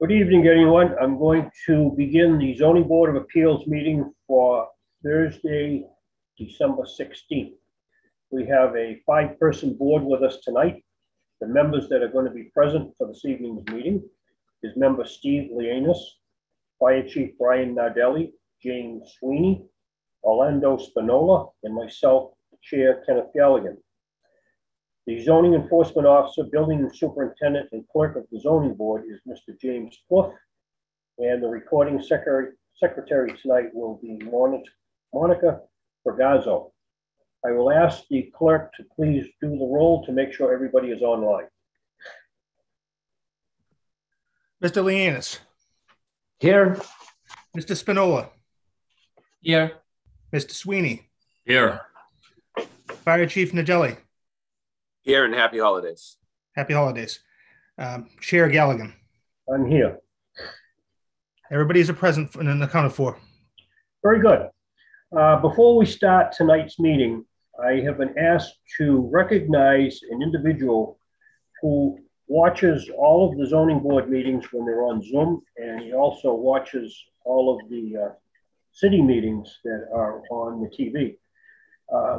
Good evening, everyone. I'm going to begin the Zoning Board of Appeals meeting for Thursday, December 16th. We have a 5-person board with us tonight. The members that are going to be present for this evening's meeting is member Steve Lianis, Fire Chief Brian Nardelli, James Sweeney, Orlando Spinola, and myself, Chair Kenneth Galligan. The zoning enforcement officer, building superintendent, and clerk of the zoning board is Mr. James Fluff, and the recording secretary tonight will be Monica Fergazzo. I will ask the clerk to please do the roll to make sure everybody is online. Mr. Lianis. Here. Mr. Spinola. Here. Mr. Sweeney. Here. Fire Chief Nardelli. Here, and happy holidays. Happy holidays. Chair Galligan. I'm here. Everybody's present and accounted for. Very good. Before we start tonight's meeting, I have been asked to recognize an individual who watches all of the zoning board meetings when they're on Zoom, and he also watches all of the city meetings that are on the TV.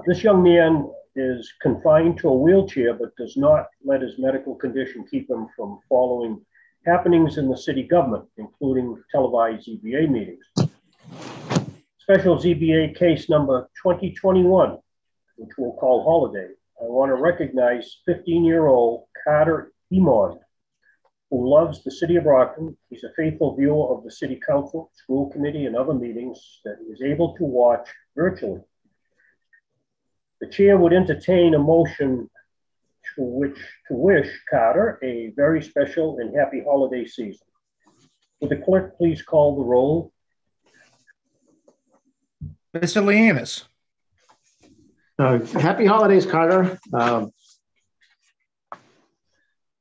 This young man is confined to a wheelchair, but does not let his medical condition keep him from following happenings in the city government, including televised ZBA meetings. Special ZBA case number 2021, which we'll call Holiday. I want to recognize 15-year-old Carter Emond, who loves the city of Brockton. He's a faithful viewer of the city council, school committee, and other meetings that is able to watch virtually. The chair would entertain a motion to wish Carter a very special and happy holiday season. Would the clerk please call the roll? Mr. Lianis. Happy holidays, Carter.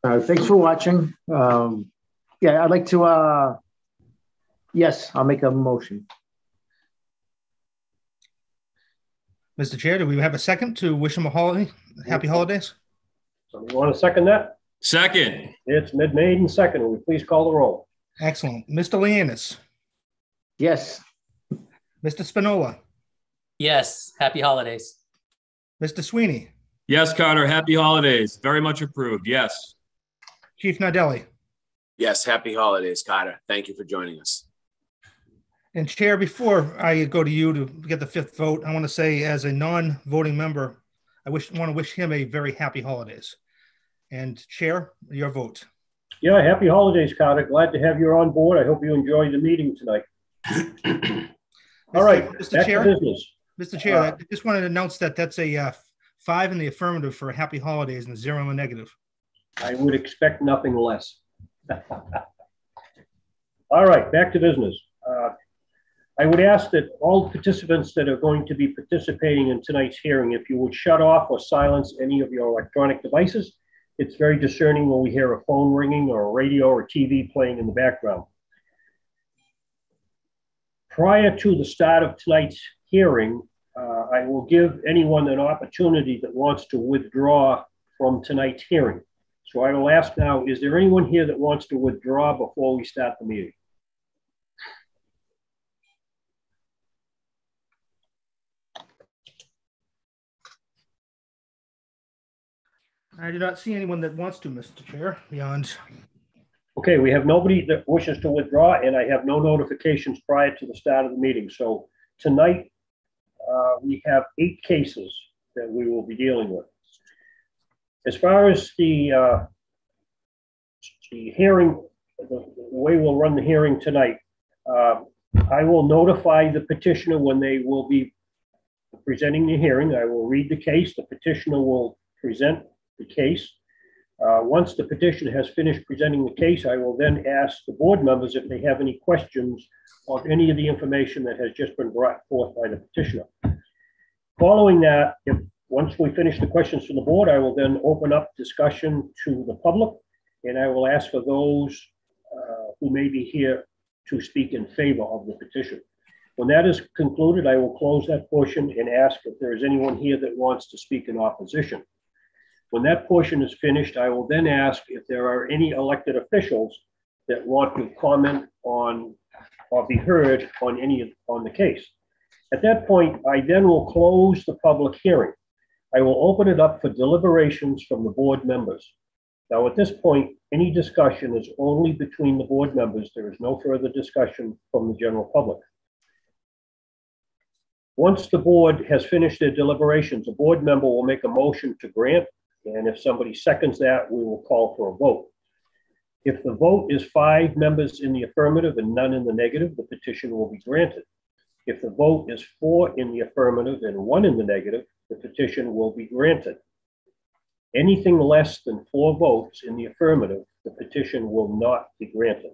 Thanks for watching. Yeah, I'd like to, yes, I'll make a motion. Mr. Chair, do we have a second to wish him a happy holidays? So you want to second that? Second. It's made and second. Will you please call the roll? Excellent. Mr. Lianis. Yes. Mr. Spinola. Yes. Happy holidays. Mr. Sweeney. Yes, Carter. Happy holidays. Very much approved. Yes. Chief Nardelli. Yes, happy holidays, Carter. Thank you for joining us. And Chair, before I go to you to get the 5th vote, I want to say as a non-voting member, I want to wish him a very happy holidays. And Chair, your vote. Yeah, happy holidays, Carter. Glad to have you on board. I hope you enjoy the meeting tonight. All right, Mr. Chair, business. Mr. Chair, I just wanted to announce that that's a 5 in the affirmative for happy holidays and a 0 in the negative. I would expect nothing less. All right, back to business. I would ask that all participants that are going to be participating in tonight's hearing, if you would shut off or silence any of your electronic devices. It's very discerning when we hear a phone ringing or a radio or TV playing in the background. Prior to the start of tonight's hearing, I will give anyone an opportunity that wants to withdraw from tonight's hearing. So I will ask now, is there anyone here that wants to withdraw before we start the meeting? I do not see anyone that wants to, Mr. Chair, beyond. Okay, we have nobody that wishes to withdraw, and I have no notifications prior to the start of the meeting. So tonight, we have 8 cases that we will be dealing with. As far as the hearing, the way we'll run the hearing tonight, I will notify the petitioner when they will be presenting the hearing. I will read the case. The petitioner will present the case. Once the petitioner has finished presenting the case, I will then ask the board members if they have any questions of any of the information that has just been brought forth by the petitioner. Following that, once we finish the questions from the board, I will then open up discussion to the public, and I will ask for those who may be here to speak in favor of the petition. When that is concluded, I will close that portion and ask if there is anyone here that wants to speak in opposition. When that portion is finished, I will then ask if there are any elected officials that want to comment on or be heard on the case. At that point, I then will close the public hearing. I will open it up for deliberations from the board members. Now, at this point, any discussion is only between the board members. There is no further discussion from the general public. Once the board has finished their deliberations, a board member will make a motion to grant, and if somebody seconds that, we will call for a vote. If the vote is 5 members in the affirmative and none in the negative, the petition will be granted. If the vote is 4 in the affirmative and 1 in the negative, the petition will be granted. Anything less than 4 votes in the affirmative, the petition will not be granted.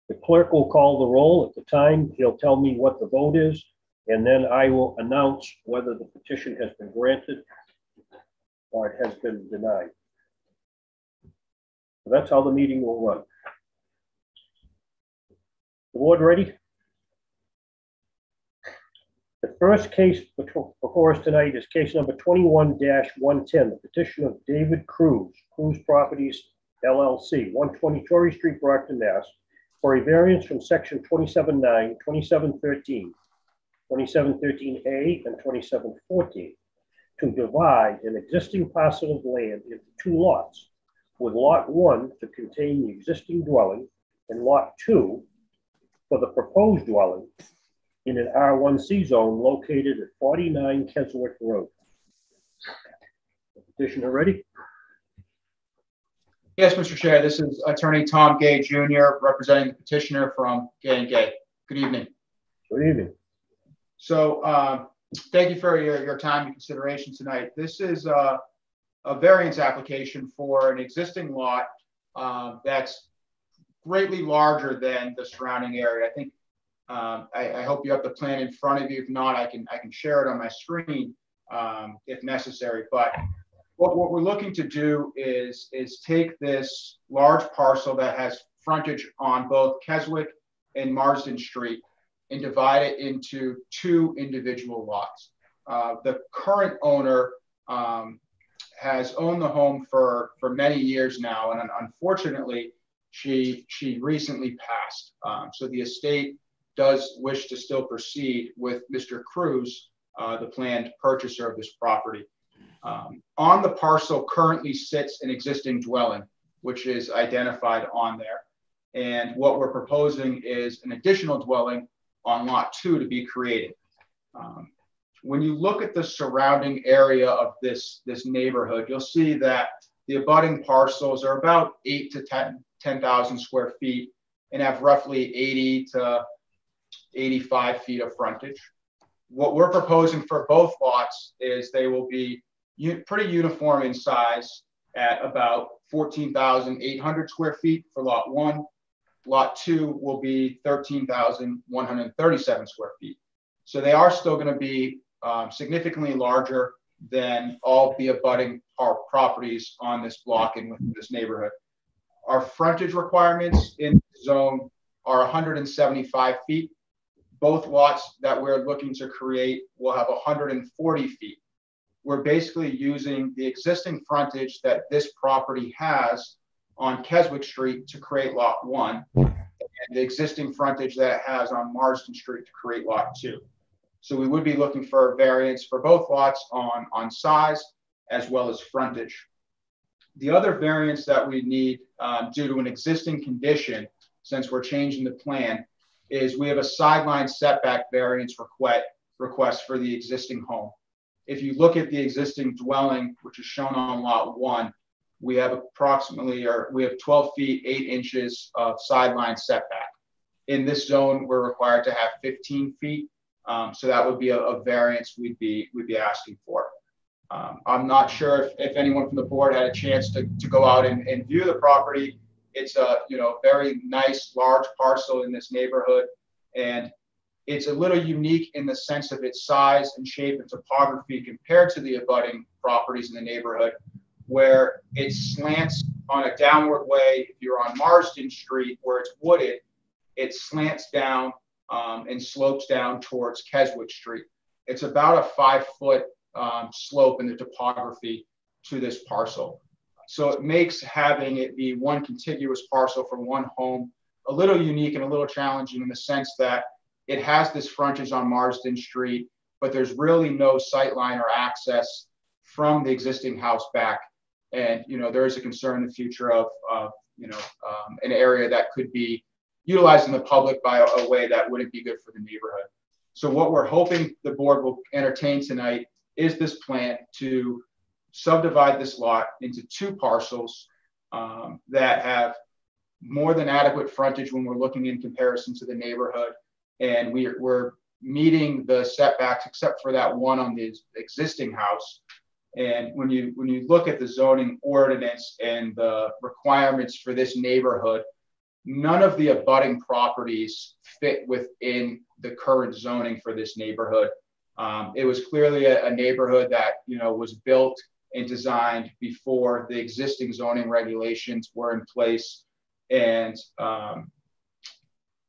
The clerk will call the roll. At the time, he'll tell me what the vote is, and then I will announce whether the petition has been granted or it has been denied. So that's how the meeting will run. The board ready? The first case before us tonight is case number 21-110, the petition of David Cruz, Cruz Properties LLC, 120 Torrey Street, Brockton, Mass, for a variance from section 27.9, 27.13, 27.13A, and 27.14 to divide an existing parcel of land into 2 lots, with lot 1 to contain the existing dwelling and lot 2 for the proposed dwelling in an R1C zone located at 49 Keswick Road. The petitioner ready? Yes, Mr. Chair. This is Attorney Tom Gay Jr. representing the petitioner from Gay & Gay. Good evening. Good evening. So thank you for your time and consideration tonight. This is a variance application for an existing lot that's greatly larger than the surrounding area. I think I hope you have the plan in front of you. If not, I can share it on my screen if necessary. But what we're looking to do is take this large parcel that has frontage on both Keswick and Marsden Street and divide it into 2 individual lots. The current owner has owned the home for many years now, and unfortunately, she recently passed. So the estate does wish to still proceed with Mr. Cruz, the planned purchaser of this property. On the parcel currently sits an existing dwelling, which is identified on there. And what we're proposing is an additional dwelling on lot 2 to be created. When you look at the surrounding area of this neighborhood, you'll see that the abutting parcels are about 8 to 10,000 square feet and have roughly 80 to 85 feet of frontage. What we're proposing for both lots is they will be pretty uniform in size at about 14,800 square feet for lot 1. Lot 2 will be 13,137 square feet. So they are still going to be significantly larger than all the abutting properties on this block and within this neighborhood. Our frontage requirements in the zone are 175 feet. Both lots that we're looking to create will have 140 feet. We're basically using the existing frontage that this property has on Keswick Street to create lot 1, and the existing frontage that it has on Marsden Street to create lot 2. So we would be looking for a variance for both lots on size as well as frontage. The other variance that we need due to an existing condition, since we're changing the plan, is we have a sideline setback variance request for the existing home. If you look at the existing dwelling, which is shown on lot 1, we have 12 feet 8 inches of sideline setback. In this zone, we're required to have 15 feet. So that would be a variance we'd be asking for. I'm not sure if anyone from the board had a chance to go out and view the property. It's a very nice large parcel in this neighborhood, and it's a little unique in the sense of its size and shape and topography compared to the abutting properties in the neighborhood, where it slants on a downward way. If you're on Marsden Street, where it's wooded, it slants down and slopes down towards Keswick Street. It's about a 5-foot slope in the topography to this parcel. So it makes having it be one contiguous parcel for one home a little unique and a little challenging in the sense that it has this frontage on Marsden Street, but there's really no sightline or access from the existing house back. And, there is a concern in the future of an area that could be utilized in the public by a way that wouldn't be good for the neighborhood. So what we're hoping the board will entertain tonight is this plan to subdivide this lot into two parcels that have more than adequate frontage when we're looking in comparison to the neighborhood. And we're meeting the setbacks except for that one on the existing house. And when you look at the zoning ordinance and the requirements for this neighborhood, none of the abutting properties fit within the current zoning for this neighborhood. It was clearly a neighborhood that was built and designed before the existing zoning regulations were in place. And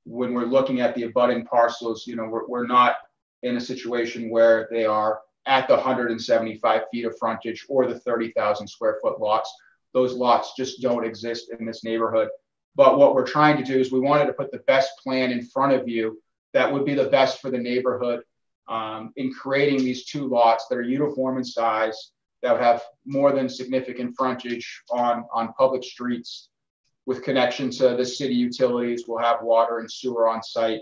when we're looking at the abutting parcels, we're not in a situation where they are at the 175 feet of frontage or the 30,000 square foot lots. Those lots just don't exist in this neighborhood. But what we're trying to do is we wanted to put the best plan in front of you that would be the best for the neighborhood in creating these two lots that are uniform in size, that would have more than significant frontage on public streets with connection to the city utilities. We'll have water and sewer on site.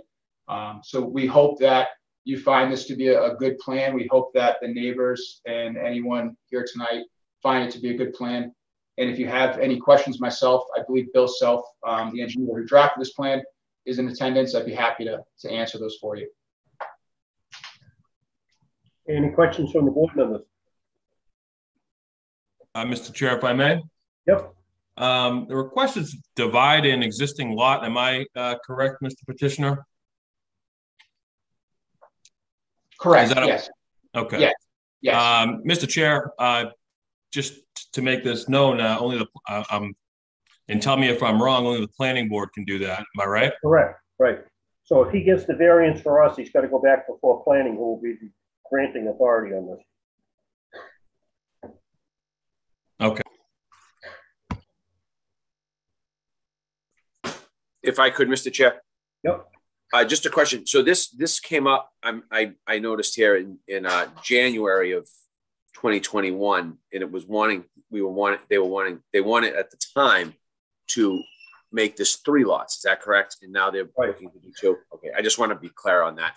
So we hope that you find this to be a good plan. We hope that the neighbors and anyone here tonight find it to be a good plan. And if you have any questions, myself, I believe Bill Self, the engineer who drafted this plan, is in attendance. I'd be happy to answer those for you. Any questions from the board members? Mr. Chair, if I may. Yep. The request is divide an existing lot. Am I correct, Mr. Petitioner? Correct. Yes. Okay. Yes. Yes. Mr. Chair, just to make this known, only the and tell me if I'm wrong. Only the planning board can do that. Am I right? Correct. Right. So if he gets the variance for us, he's got to go back before planning, who will be the granting authority on this. Okay. If I could, Mr. Chair. Yep. Just a question. So this came up. I noticed here in January of 2021, and it was they wanted at the time to make this 3 lots. Is that correct? And now they're looking to do 2. Okay. I just want to be clear on that.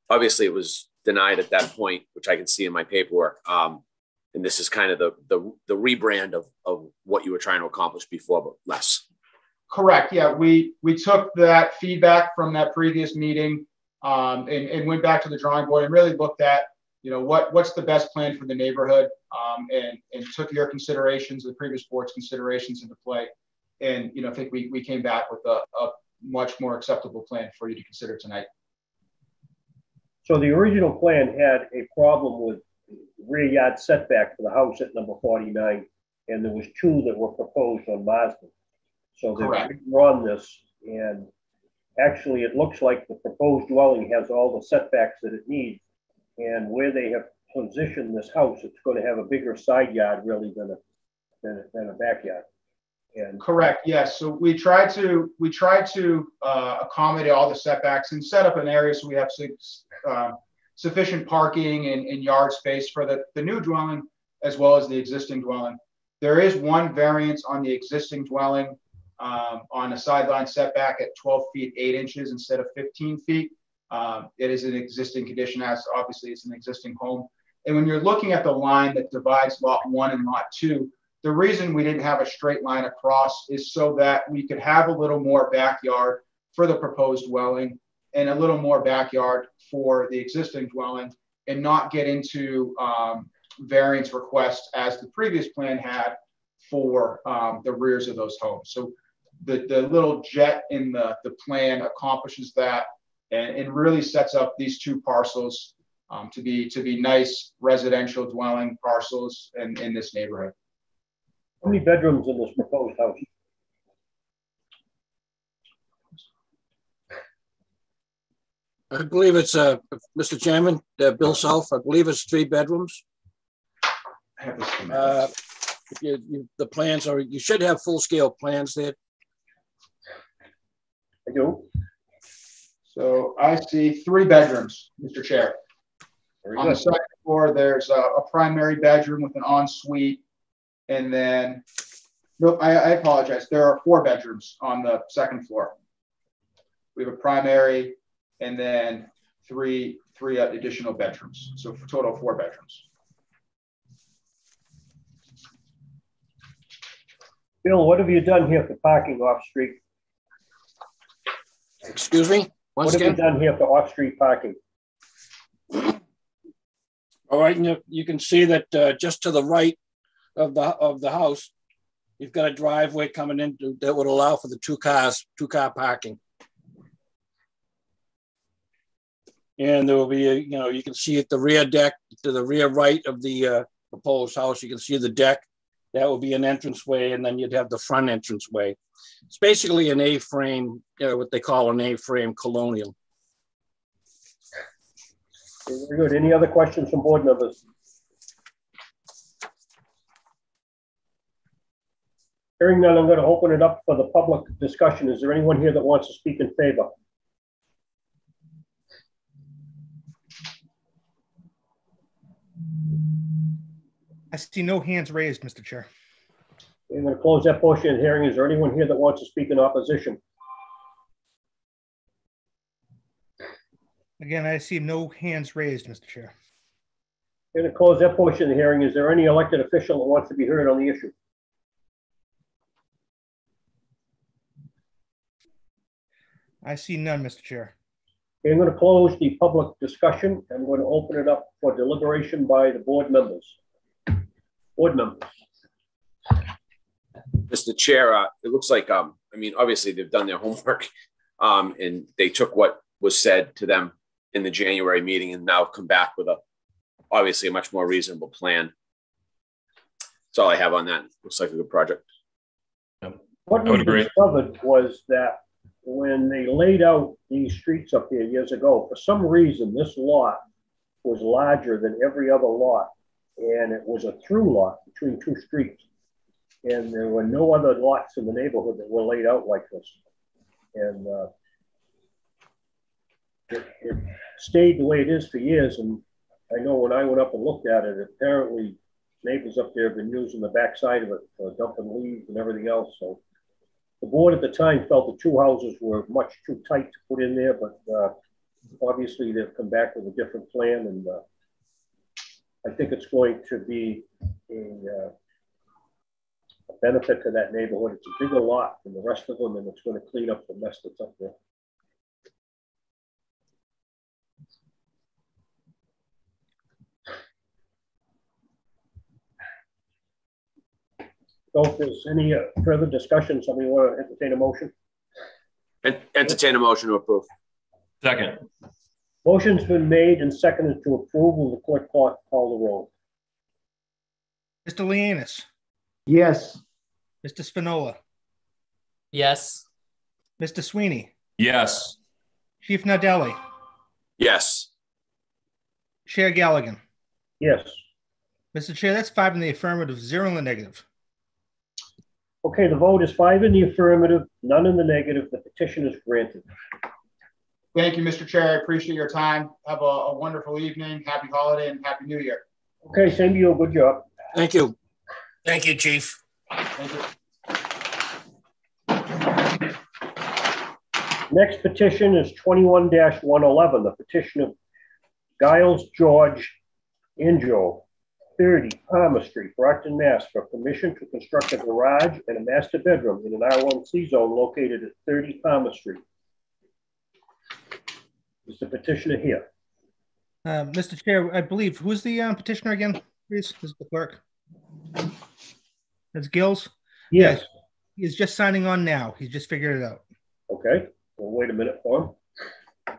Obviously it was denied at that point, which I can see in my paperwork. And this is kind of the rebrand of what you were trying to accomplish before, but less. Correct. Yeah, we took that feedback from that previous meeting and went back to the drawing board and really looked at, what's the best plan for the neighborhood, and took your considerations, the previous board's considerations into play. And, I think we came back with a much more acceptable plan for you to consider tonight. So the original plan had a problem with rear yard setback for the house at number 49, and there was 2 that were proposed on Marsden. So they've run this, and actually it looks like the proposed dwelling has all the setbacks that it needs. And where they have positioned this house, it's going to have a bigger side yard really than a backyard. And correct. Yes. So we try to accommodate all the setbacks and set up an area so we have sufficient parking and yard space for the new dwelling as well as the existing dwelling. There is one variance on the existing dwelling on a sideline setback at 12 feet 8 inches instead of 15 feet. It is an existing condition, as obviously it's an existing home. And when you're looking at the line that divides lot 1 and lot 2, the reason we didn't have a straight line across is so that we could have a little more backyard for the proposed dwelling and a little more backyard for the existing dwelling, and not get into variance requests as the previous plan had for the rears of those homes. So the little jet in the plan accomplishes that and really sets up these 2 parcels to be nice residential dwelling parcels in this neighborhood. How many bedrooms in this proposed house? I believe it's Mr. Chairman, Bill Self. I believe it's 3 bedrooms. I have this the plans are, you should have full-scale plans there. I do. So I see 3 bedrooms, Mr. Chair. Very On the good. second floor, there's a primary bedroom with an ensuite. And then, nope, I apologize. There are 4 bedrooms on the second floor. We have a primary and then three additional bedrooms. So for total 4 bedrooms. Bill, what have you done here for parking off-street? Excuse me? What have you done here for off-street parking? All right, and you can see that just to the right of the house, you've got a driveway coming in that would allow for the 2-car parking. And there will be you can see at the rear deck, to the rear right of the proposed house, you can see the deck. That will be an entranceway, and then you'd have the front entranceway. It's basically an A-frame, what they call an A-frame colonial. Very good. Any other questions from board members? Hearing none, I'm going to open it up for the public discussion. Is there anyone here that wants to speak in favor? I see no hands raised, Mr. Chair. I'm going to close that portion of the hearing. Is there anyone here that wants to speak in opposition? Again, I see no hands raised, Mr. Chair. I'm going to close that portion of the hearing. Is there any elected official that wants to be heard on the issue? I see none, Mr. Chair. I'm going to close the public discussion. I'm going to open it up for deliberation by the board members. Board members. Mr. Chair, it looks like, I mean, obviously they've done their homework and they took what was said to them in the January meeting and now come back with obviously a much more reasonable plan. That's all I have on that. Looks like a good project. What we discovered was that when they laid out these streets up here years ago, for some reason, this lot was larger than every other lot. And it was a through lot between 2 streets. And there were no other lots in the neighborhood that were laid out like this. And it stayed the way it is for years. And I know when I went up and looked at it, apparently neighbors up there have been using the backside of it for dumping leaves and everything else. So the board at the time felt the 2 houses were much too tight to put in there, but obviously they've come back with a different plan, and I think it's going to be a benefit to that neighborhood. It's a bigger lot than the rest of them, and it's going to clean up the mess that's up there. So if there's any further discussion, somebody want to entertain a motion? Entertain a motion to approve. Second. Motion's been made and seconded to approve. Will the clerk call the roll? Mr. Leanis. Yes. Mr. Spinola. Yes. Mr. Sweeney. Yes. Chief Nardelli. Yes. Chair Galligan. Yes. Mr. Chair, that's 5 in the affirmative, 0 in the negative. Okay, the vote is 5 in the affirmative, none in the negative. The petition is granted. Thank you, Mr. Chair. I appreciate your time. Have a wonderful evening. Happy holiday and Happy New Year. Okay, same to you. Good job. Thank you. Thank you, Chief. Thank you. Next petition is 21-111, the petition of Guiles George Injo, 30 Palmer Street, Brockton, Mass, for permission to construct a garage and a master bedroom in an R1C zone located at 30 Palmer Street. Is the petitioner here? Mr. Chair, I believe, who's the petitioner again, please? Is the clerk? That's Guiles? Yes. Yeah, he's just signing on now. He's just figured it out. Okay, we'll wait a minute for him.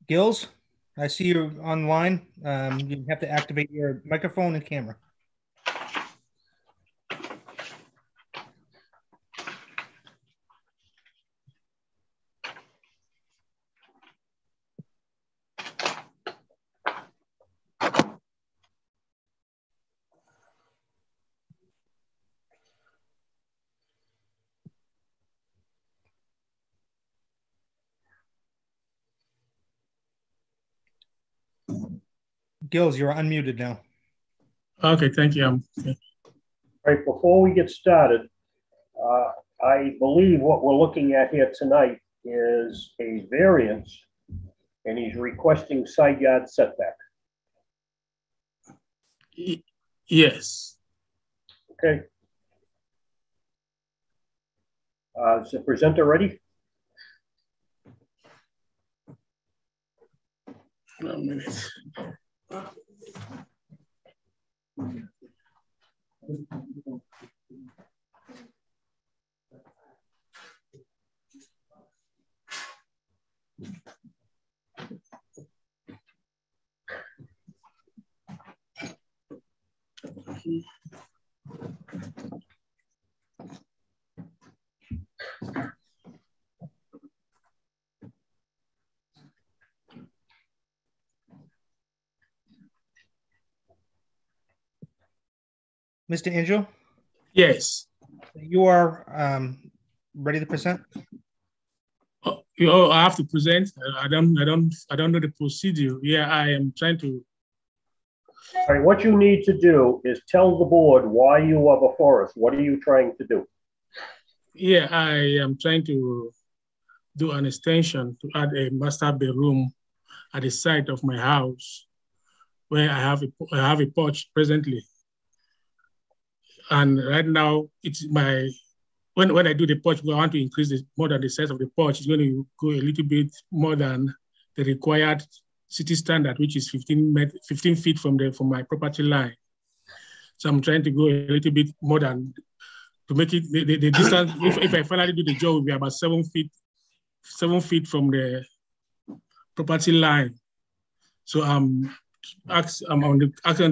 Guiles, I see you're online. You have to activate your microphone and camera. Guiles, you're unmuted now. Okay, thank you. All right, before we get started, I believe what we're looking at here tonight is a variance, and he's requesting side yard setback. Yes. Okay. Is the presenter ready? One minute. Mr. Angel, Yes. you are ready to present? I have to present. I don't know the procedure. Yeah, I am trying to. All right, what you need to do is tell the board why you are before us. What are you trying to do? Yeah, I am trying to do an extension to add a master bedroom at the site of my house, where I have a porch presently. And right now, it's my when I do the porch, I want to increase this more than the size of the porch. It's going to go a little bit more than the required city standard, which is 15 feet from my property line. So I'm trying to go a little bit more than to make it the distance. If I finally do the job, will be about 7 feet from the property line. So I'm asking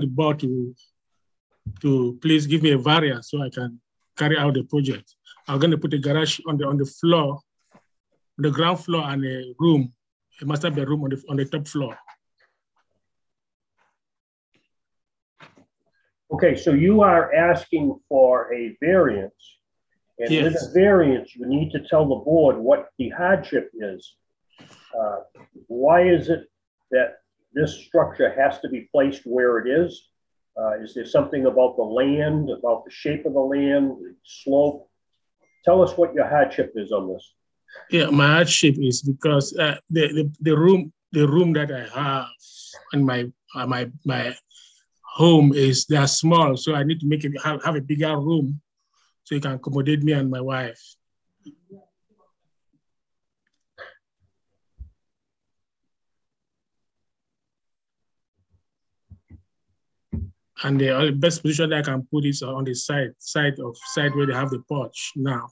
the board to please give me a variance so I can carry out the project. I'm going to put a garage on the floor, on the ground floor, and a room, a master bedroom on the top floor. Okay, so you are asking for a variance, and Yes. with a variance, you need to tell the board what the hardship is. Why is it that this structure has to be placed where it is? Is there something about the land, about the shape of the land, the slope? Tell us what your hardship is on this. Yeah, my hardship is because the room that I have in my home they are small, so I need to make it have a bigger room so it can accommodate me and my wife. And the best position that I can put is on the side where they have the porch now.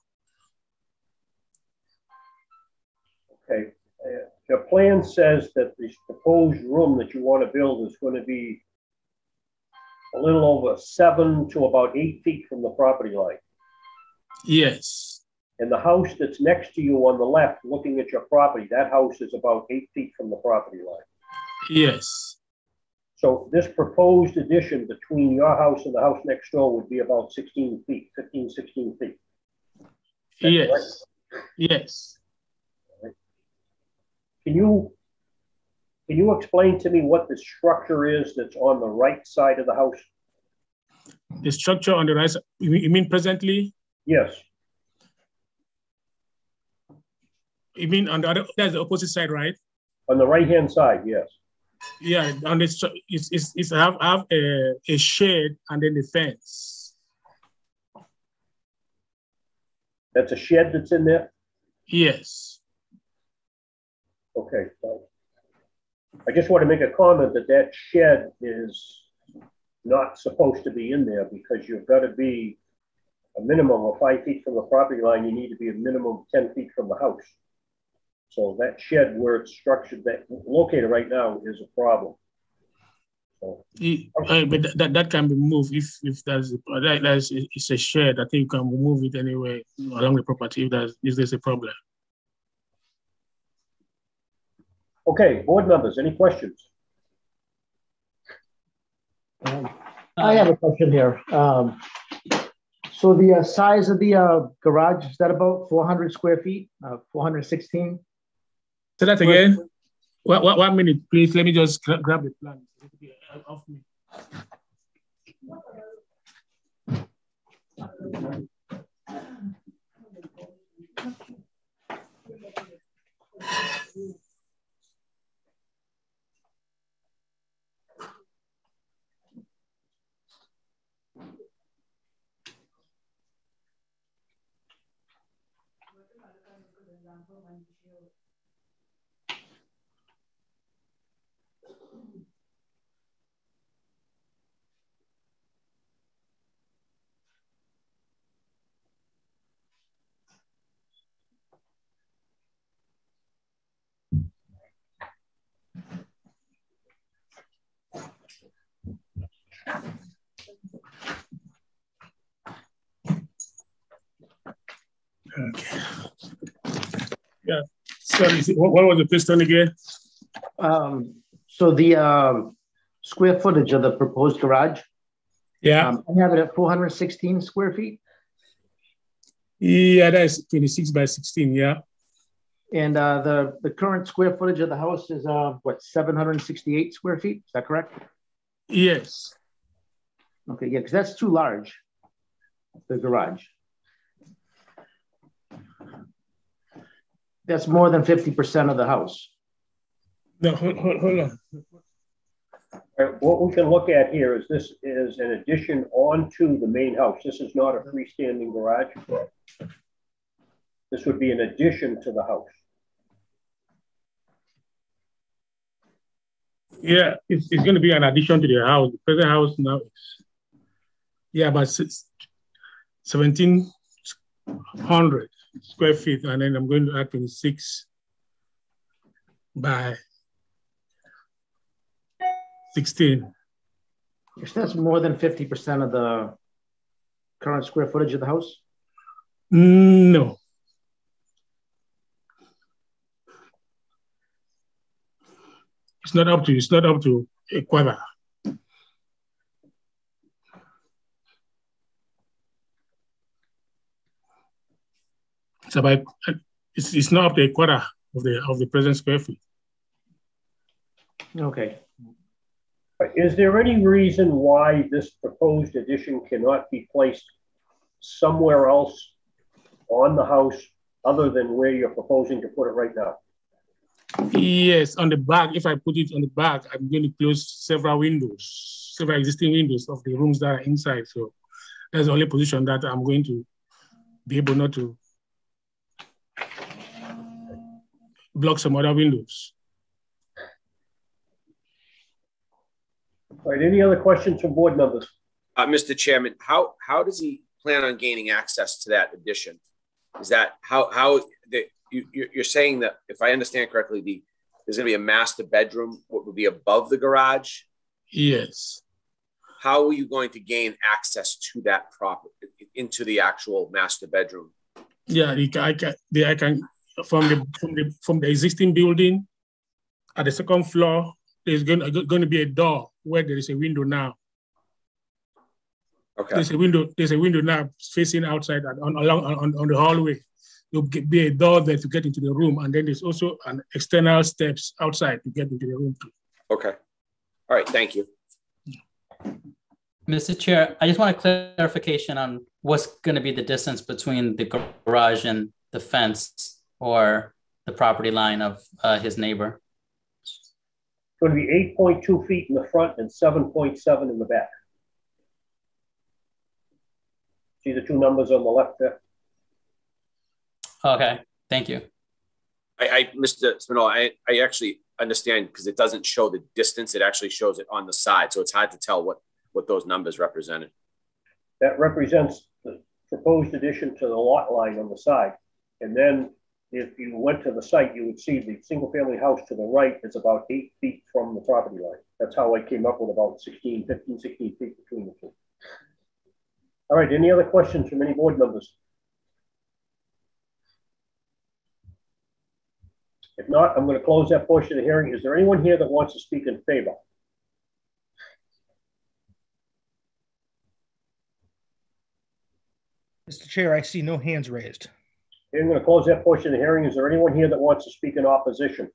Okay. Your plan says that the proposed room that you want to build is going to be a little over 7 to about 8 feet from the property line. Yes. And the house that's next to you on the left, looking at your property, that house is about 8 feet from the property line. Yes. So this proposed addition between your house and the house next door would be about 16 feet, 15, 16 feet. Yes. Correct? Yes. Can you explain to me what the structure is that's on the right side of the house? The structure on the right side, you mean presently? Yes. You mean on the other, that's the opposite side, right? On the right-hand side, yes. Yeah, on this, it's have a shed and then the fence. That's a shed that's in there? Yes. Okay. So I just want to make a comment that that shed is not supposed to be in there because you've got to be a minimum of 5 feet from the property line. You need to be a minimum of 10 feet from the house. So that shed where it's structured, that located right now, is a problem. So, but that can be moved if it's a shed. I think you can remove it anyway along the property if there's a problem. okay, board members, any questions? I have a question here. So the size of the garage, is that about 400 square feet, 416? Say that again. 1 minute, please. Let me just grab the plan. of me. Okay. Yeah. Sorry, what was the question again? So the square footage of the proposed garage, Yeah. I have it at 416 square feet. Yeah, that's 26 by 16. Yeah. And the current square footage of the house is what, 768 square feet? Is that correct? Yes. Okay, yeah, because that's too large, the garage. That's more than 50% of the house. No, hold on. What we can look at here is this is an addition onto the main house. This is not a freestanding garage. This would be an addition to the house. Yeah, it's going to be an addition to the house. The present house now is, yeah, about 1,700 square feet, and then I'm going to add 26 by 16. Yes, that's more than 50% of the current square footage of the house? No. It's not up to a quarter. It's about it's not up to a quarter of the present square feet. Okay. Is there any reason why this proposed addition cannot be placed somewhere else on the house other than where you're proposing to put it right now? Yes, on the back, if I put it on the back, I'm going to close several existing windows of the rooms that are inside. So that's the only position that I'm going to be able not to block some other windows. All right, any other questions from board members? Mr. Chairman, how does he plan on gaining access to that addition? Is that you're saying that, if I understand correctly, there's going to be a master bedroom, what would be above the garage? Yes. How are you going to gain access to that property, into the actual master bedroom? Yeah, I can from the existing building at the second floor. There's going to be a door where there is a window now. Okay. There's a window now facing outside on the hallway. There'll be a door there to get into the room, and then there's also an external steps outside to get into the room too. Okay. All right. Thank you. Mr. Chair, I just want a clarification on what's going to be the distance between the garage and the fence or the property line of his neighbor. It's going to be 8.2 feet in the front and 7.7 in the back. See the two numbers on the left there? Okay, thank you. Mr. Spinola, I actually understand, because it doesn't show the distance. It actually shows it on the side. So it's hard to tell what those numbers represented. That represents the proposed addition to the lot line on the side. And then if you went to the site, you would see the single family house to the right is about 8 feet from the property line. That's how I came up with about 16 feet between the two. All right, any other questions from any board members? If not, I'm going to close that portion of the hearing. Is there anyone here that wants to speak in favor? Mr. Chair, I see no hands raised. Okay, I'm going to close that portion of the hearing. Is there anyone here that wants to speak in opposition?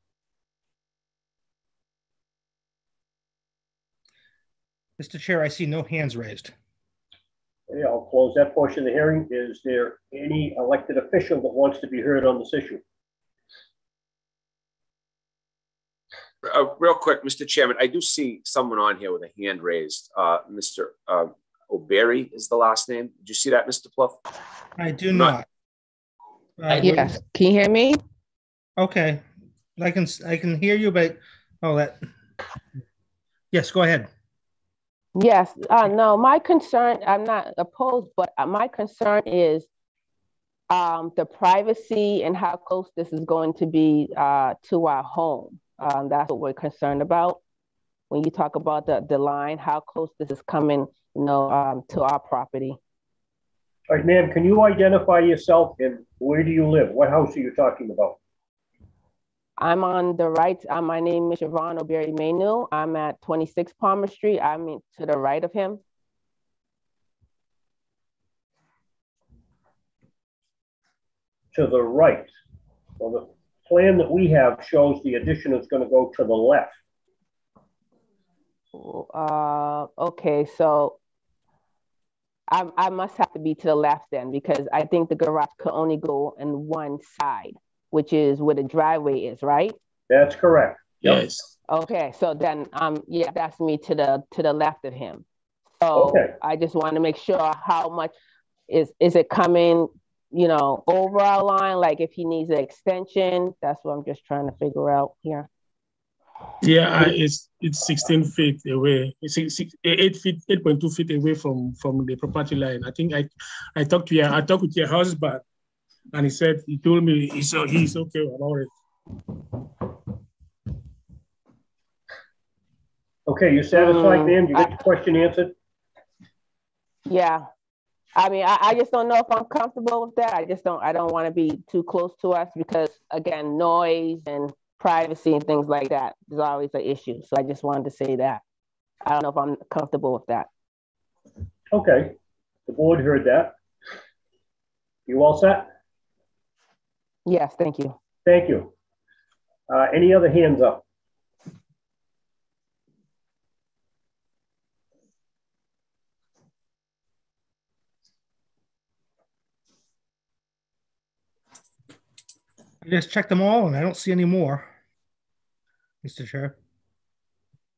Mr. Chair, I see no hands raised. Okay, I'll close that portion of the hearing. Is there any elected official that wants to be heard on this issue? Real quick, Mr. Chairman, I do see someone on here with a hand raised. Mr. O'Berry is the last name. Did you see that, Mr. Pluff? I do not. Yes. Can you hear me? Okay. I can hear you, but yes, go ahead. Yes. No, my concern, I'm not opposed, but my concern is the privacy and how close this is going to be to our home. That's what we're concerned about. When you talk about the line, how close this is coming, to our property. All right, ma'am, can you identify yourself and where do you live? What house are you talking about? I'm on the right. My name is Siobhan O'Berry Maynew. I'm at 26 Palmer Street. I'm to the right of him. To the right. Well, the plan that we have shows the addition is going to go to the left. Okay, so I must have to be to the left then, because I think the garage could only go in one side, which is where the driveway is, right? That's correct. Yes. Okay, so then yeah, that's me to the left of him. So okay. I just want to make sure how much is it coming, over our line, like if he needs an extension. That's what I'm just trying to figure out here. Yeah, it's 16 feet away. It's 8.2 feet away from the property line. I think I talked with your husband, and he told me he's okay about it. Okay, you satisfied, ma'am? You got your question answered? Yeah. I mean, I just don't know if I'm comfortable with that. I don't want to be too close to us because, again, noise and privacy and things like that is always an issue. So I just wanted to say that. I don't know if I'm comfortable with that. Okay. The board heard that. You all set? Yes, thank you. Thank you. Any other hands up? I just checked them all and I don't see any more, Mr. Chair.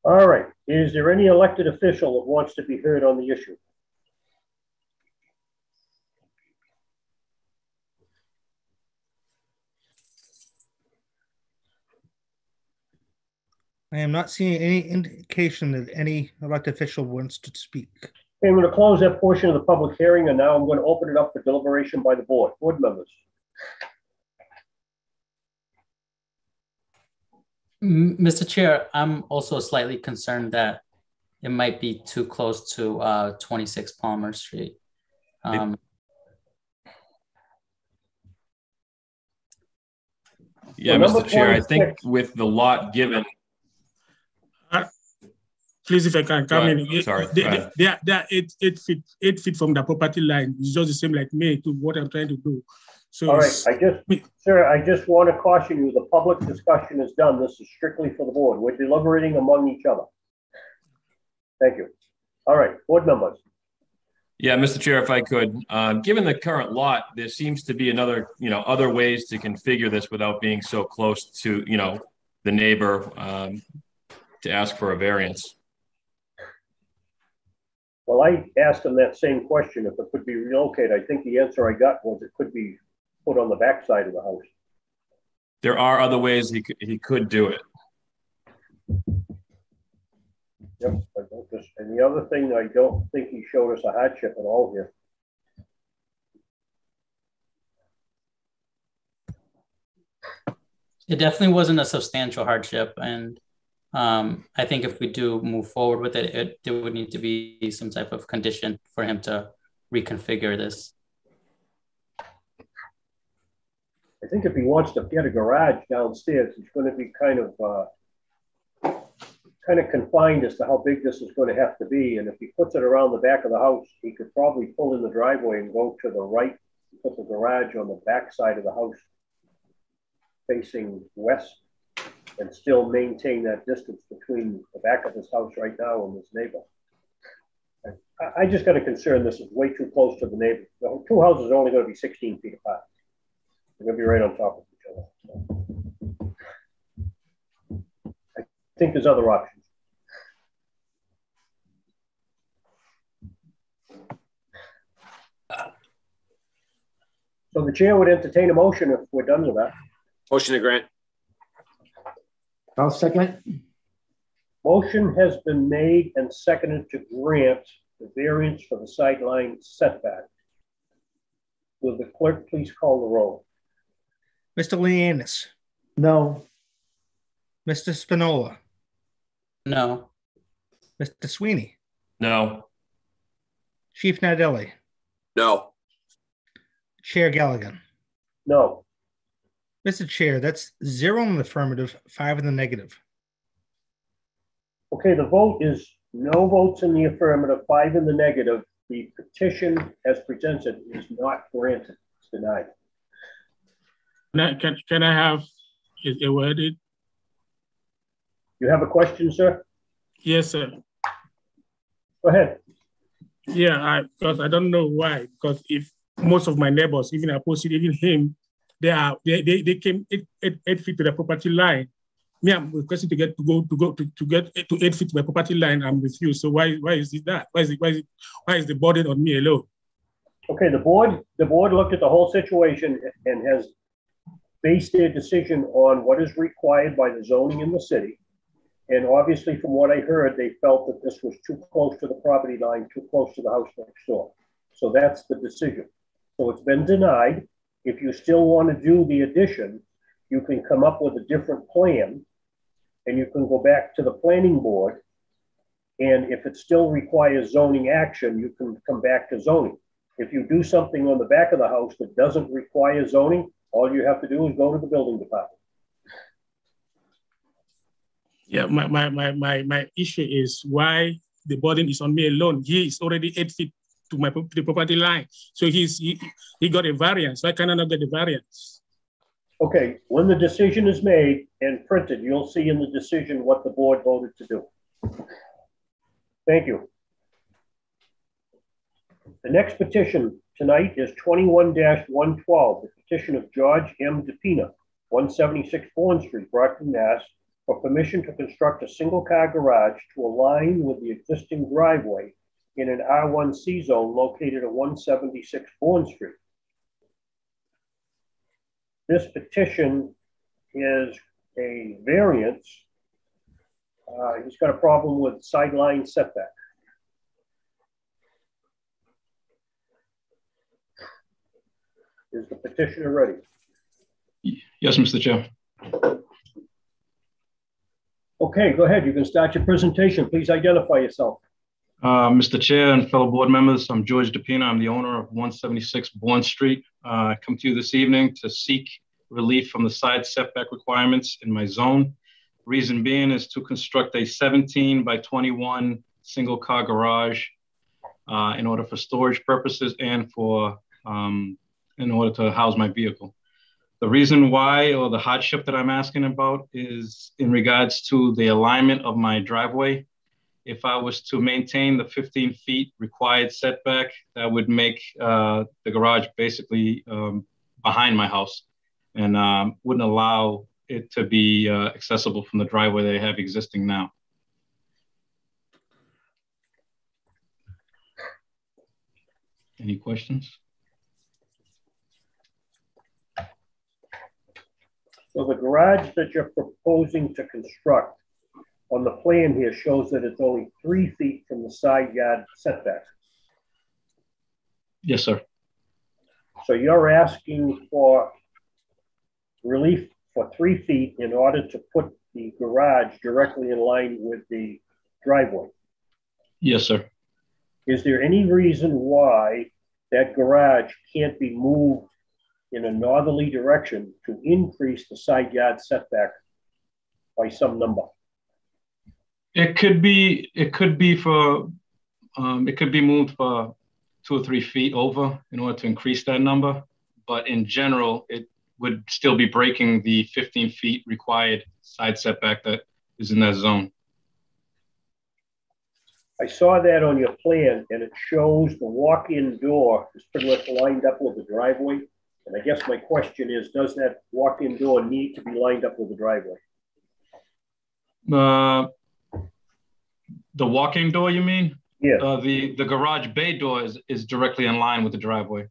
All right. Is there any elected official that wants to be heard on the issue? I am not seeing any indication that any elected official wants to speak. Okay, I'm going to close that portion of the public hearing, and now I'm going to open it up for deliberation by the board. Board members. Mr. Chair, I'm also slightly concerned that it might be too close to 26 Palmer Street. Yeah, Mr. Chair, I think with the lot given. Please, if I can come in. Sorry. They are 8 feet from the property line. It's just the same like me to what I'm trying to do. So all right, sir, I just want to caution you, the public discussion is done. This is strictly for the board. We're deliberating among each other. Thank you. All right, board members. Yeah, Mr. Chair, if I could, given the current lot, there seems to be other ways to configure this without being so close to, the neighbor to ask for a variance. Well, I asked him that same question, if it could be relocated. I think the answer I got was it could be put on the back side of the house. There are other ways he could do it. Yep, and the other thing, I don't think he showed us a hardship at all here. It definitely wasn't a substantial hardship, and I think if we do move forward with it, there would need to be some type of condition for him to reconfigure this. I think if he wants to get a garage downstairs, it's going to be kind of confined as to how big this is going to have to be. And if he puts it around the back of the house, he could probably pull in the driveway and go to the right, put the garage on the back side of the house facing west, and still maintain that distance between the back of his house right now and his neighbor. I just got a concern. This is way too close to the neighbor. The two houses are only going to be 16 feet apart. They're going to be right on top of each other. I think there's other options. So the chair would entertain a motion if we're done with that. Motion to grant. I'll second. Motion has been made and seconded to grant the variance for the sideline setback. Will the clerk please call the roll? Mr. Leanis. No. Mr. Spinola. No. Mr. Sweeney. No. Chief Nadelli. No. Chair Galligan. No. Mr. Chair, that's 0 in the affirmative, 5 in the negative. Okay, the vote is no votes in the affirmative, 5 in the negative. The petition as presented is not granted. It's denied. Can I have a word? You have a question, sir? Yes, sir. Go ahead. Yeah, because I don't know why. Because if most of my neighbors, even opposite, even him, they came 8 feet to the property line. Me, I'm requesting to get 8 feet to my property line. I'm refused. So why is it that? Why is the burden on me alone? Okay, the board looked at the whole situation and has based their decision on what is required by the zoning in the city. And obviously, from what I heard, they felt that this was too close to the property line, too close to the house next door. So that's the decision. So it's been denied. If you still want to do the addition, you can come up with a different plan and you can go back to the planning board. And if it still requires zoning action, you can come back to zoning. If you do something on the back of the house that doesn't require zoning, all you have to do is go to the building department. Yeah, my issue is why the burden is on me alone. He is already 8 feet to the property line. So he got a variance. Why can I not get the variance? Okay, when the decision is made and printed, you'll see in the decision what the board voted to do. Thank you. The next petition tonight is 21-112, the petition of George M. Depena, 176 Borne Street, Brockton, Mass., for permission to construct a single-car garage to align with the existing driveway in an R1C zone located at 176 Borne Street. This petition is a variance. He's got a problem with sideline setback. Is the petitioner ready? Yes, Mr. Chair. Okay, go ahead. You can start your presentation. Please identify yourself. Mr. Chair and fellow board members, I'm George Depena. I'm the owner of 176 Borne Street. I come to you this evening to seek relief from the side setback requirements in my zone. Reason being is to construct a 17 by 21 single car garage in order for storage purposes and for in order to house my vehicle. The reason why, or the hardship that I'm asking about, is in regards to the alignment of my driveway. If I was to maintain the 15 feet required setback, that would make the garage basically behind my house and wouldn't allow it to be accessible from the driveway they have existing now. Any questions? So the garage that you're proposing to construct on the plan here shows that it's only 3 feet from the side yard setback. Yes, sir. So you're asking for relief for 3 feet in order to put the garage directly in line with the driveway. Yes, sir. Is there any reason why that garage can't be moved in a northerly direction to increase the side yard setback by some number? It could be for, it could be moved for 2 or 3 feet over in order to increase that number. But in general, it would still be breaking the 15 feet required side setback that is in that zone. I saw that on your plan, and it shows the walk-in door is pretty much lined up with the driveway. And I guess my question is, does that walk-in door need to be lined up with the driveway? The walk-in door, you mean? Yeah. The garage bay door is directly in line with the driveway.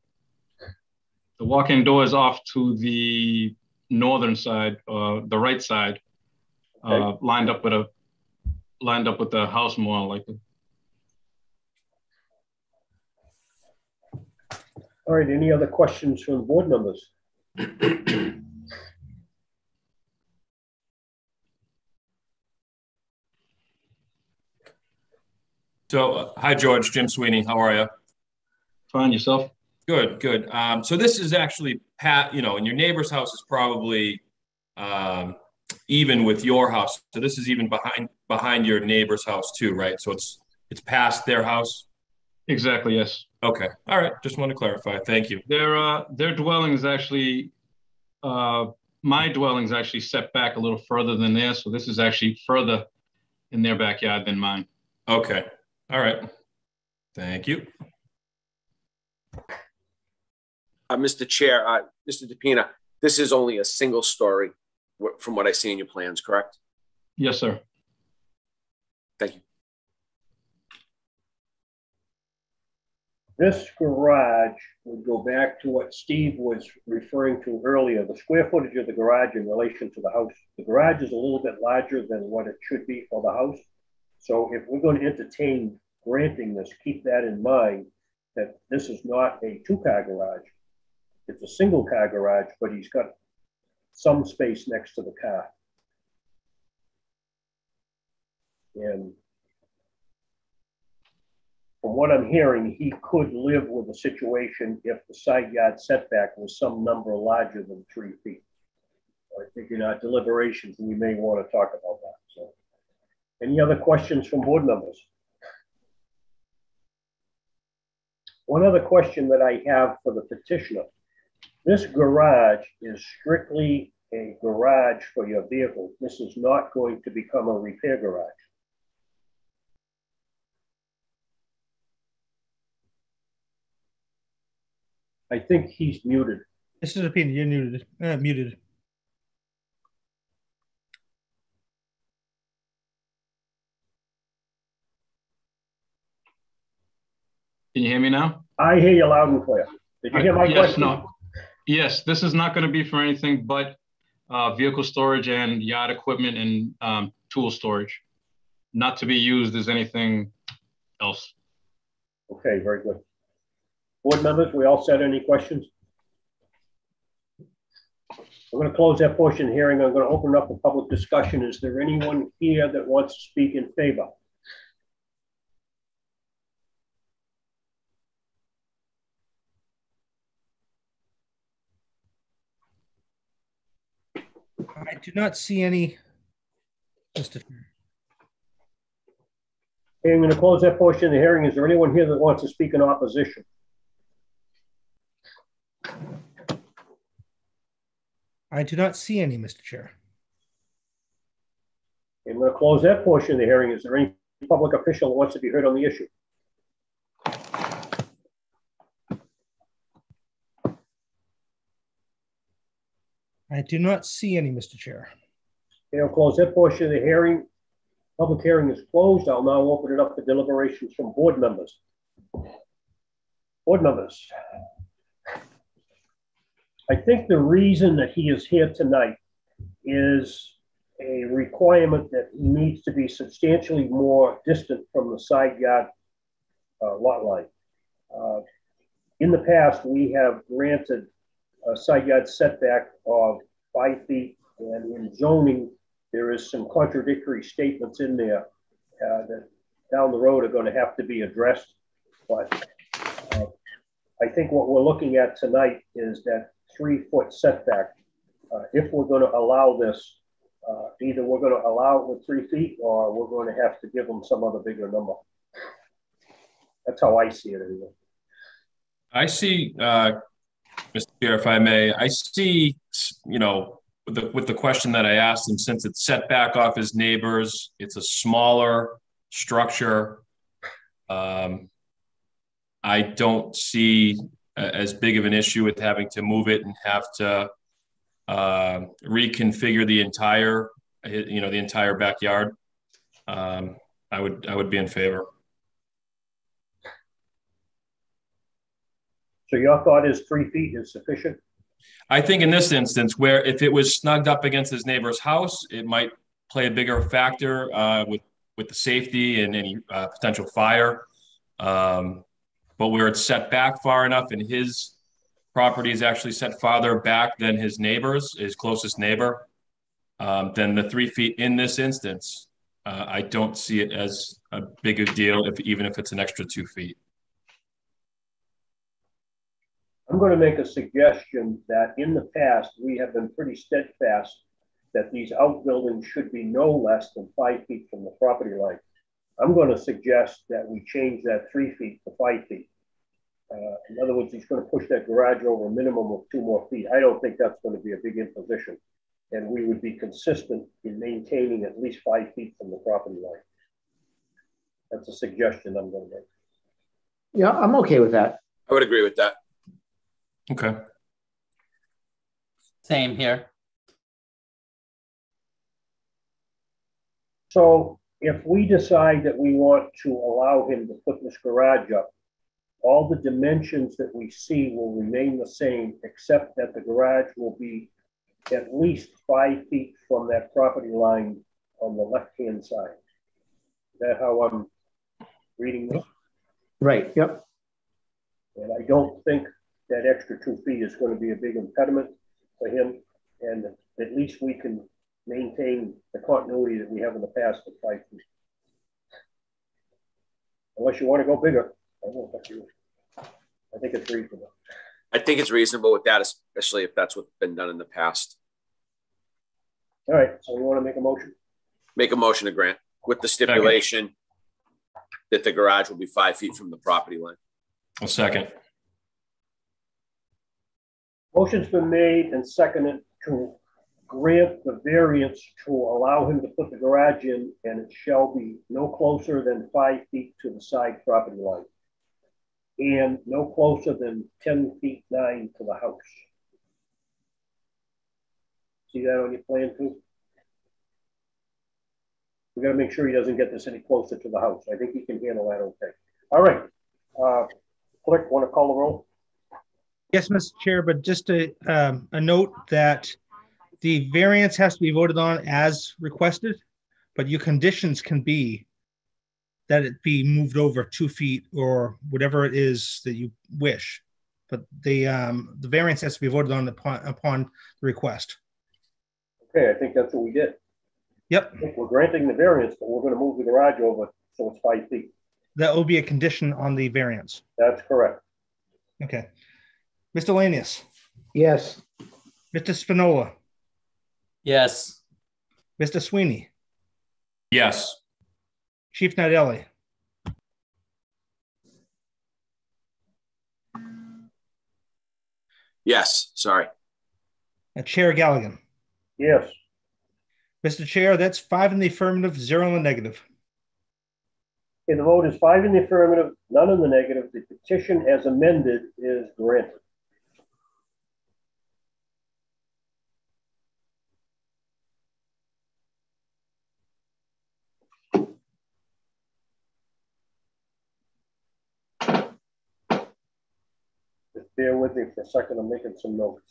The walk-in door is off to the northern side, the right side, okay. lined up with the house more likely. All right, any other questions from board members? So, hi, George, Jim Sweeney, how are you? Fine, yourself? Good, good. So this is actually, and your neighbor's house is probably even with your house. So this is even behind your neighbor's house too, right? So it's past their house? Exactly, yes. Okay, all right, just want to clarify, thank you. Their dwelling is actually, my dwelling is actually set back a little further than theirs. So this is actually further in their backyard than mine. Okay, all right, thank you. Mr. Chair, Mr. Depena, this is only a single story from what I see in your plans, correct? Yes, sir. Thank you. This garage would go back to what Steve was referring to earlier, the square footage of the garage in relation to the house. The garage is a little bit larger than what it should be for the house. So if we're going to entertain granting this, keep that in mind, that this is not a two-car garage. It's a single-car garage, but he's got some space next to the car. And from what I'm hearing, he could live with a situation if the side yard setback was some number larger than 3 feet. I think in our deliberations, we may want to talk about that. So, any other questions from board members? One other question that I have for the petitioner. This garage is strictly a garage for your vehicle. This is not going to become a repair garage. I think he's muted. This is Depena, you're muted. Muted. Can you hear me now? I hear you loud and clear. Did you hear my question? No. Yes, this is not going to be for anything but vehicle storage and yard equipment and tool storage, not to be used as anything else. Okay, very good. Board members, we all set any questions? I'm going to close that portion of the hearing. I'm going to open up the public discussion. Is there anyone here that wants to speak in favor? I do not see any. Mr. Okay, I'm going to close that portion of the hearing. Is there anyone here that wants to speak in opposition? I do not see any, Mr. Chair. I'm going to close that portion of the hearing. Is there any public official that wants to be heard on the issue? I do not see any, Mr. Chair. Okay, I'll close that portion of the hearing. Public hearing is closed. I'll now open it up for deliberations from board members. Board members. I think the reason that he is here tonight is a requirement that he needs to be substantially more distant from the side yard lot line. In the past, we have granted a side yard setback of 5 feet, and in zoning, there is some contradictory statements in there that down the road are going to have to be addressed. But I think what we're looking at tonight is that 3-foot setback. If we're going to allow this, either we're going to allow it with 3 feet or we're going to have to give them some other bigger number. That's how I see it anyway. I see, Mr. Chair, if I may, I see, with the question that I asked him, since it's set back off his neighbors, it's a smaller structure. I don't see as big of an issue with having to move it and have to reconfigure the entire, the entire backyard. I would be in favor. So your thought is 3 feet is sufficient? I think in this instance, where if it was snugged up against his neighbor's house, it might play a bigger factor with the safety and any potential fire. But where it's set back far enough and his property is actually set farther back than his neighbor's, his closest neighbor, then the 3 feet in this instance, I don't see it as a big a deal, even if it's an extra 2 feet. I'm going to make a suggestion that in the past, we have been pretty steadfast that these outbuildings should be no less than 5 feet from the property line. I'm going to suggest that we change that 3 feet to 5 feet. In other words, he's going to push that garage over a minimum of 2 more feet. I don't think that's going to be a big imposition. And we would be consistent in maintaining at least 5 feet from the property line. That's a suggestion I'm going to make. Yeah, I'm okay with that. I would agree with that. Okay. Same here. So if we decide that we want to allow him to put this garage up, all the dimensions that we see will remain the same, except that the garage will be at least 5 feet from that property line on the left-hand side. Is that how I'm reading this? Right, yep. And I don't think that extra 2 feet is going to be a big impediment for him. And at least we can maintain the continuity that we have in the past of 5 feet. Unless you want to go bigger, I won't touch you. I think it's reasonable. I think it's reasonable with that, especially if that's what's been done in the past. All right, so we want to make a motion? Make a motion to grant with the stipulation that the garage will be 5 feet from the property line. A second. Motion's been made and seconded to grant the variance to allow him to put the garage in, and it shall be no closer than 5 feet to the side property line and no closer than 10 feet 9 to the house. See that on your plan too? We got to make sure he doesn't get this any closer to the house. I think he can handle that okay. All right. Clerk, want to call the roll? Yes, Mr. Chair, but just a note that the variance has to be voted on as requested, but your conditions can be that it be moved over 2 feet or whatever it is that you wish. But the variance has to be voted on upon the request. Okay, I think that's what we did. Yep. We're granting the variance, but we're going to move the garage over so it's 5 feet. That will be a condition on the variance. That's correct. Okay. Mr. Lanius. Yes. Mr. Spinola. Yes. Mr. Sweeney. Yes. Chief Nadelli. Yes, sorry. Chair Galligan. Yes. Mr. Chair, that's 5 in the affirmative, 0 in the negative. Okay, the vote is 5 in the affirmative, none in the negative. The petition as amended is granted. Just bear with me for a second, I'm making some notes.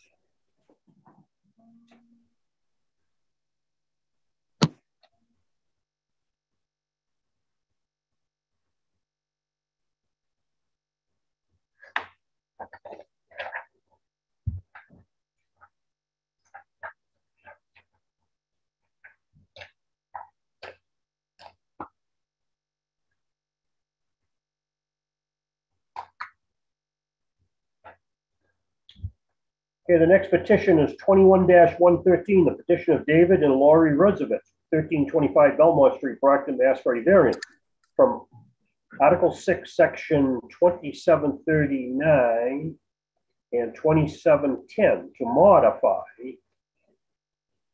Okay, the next petition is 21-113, the petition of David and Laurie Rudzovich, 1325 Belmont Street, Brockton, Mass. For a variance from Article 6, Section 2739 and 2710 to modify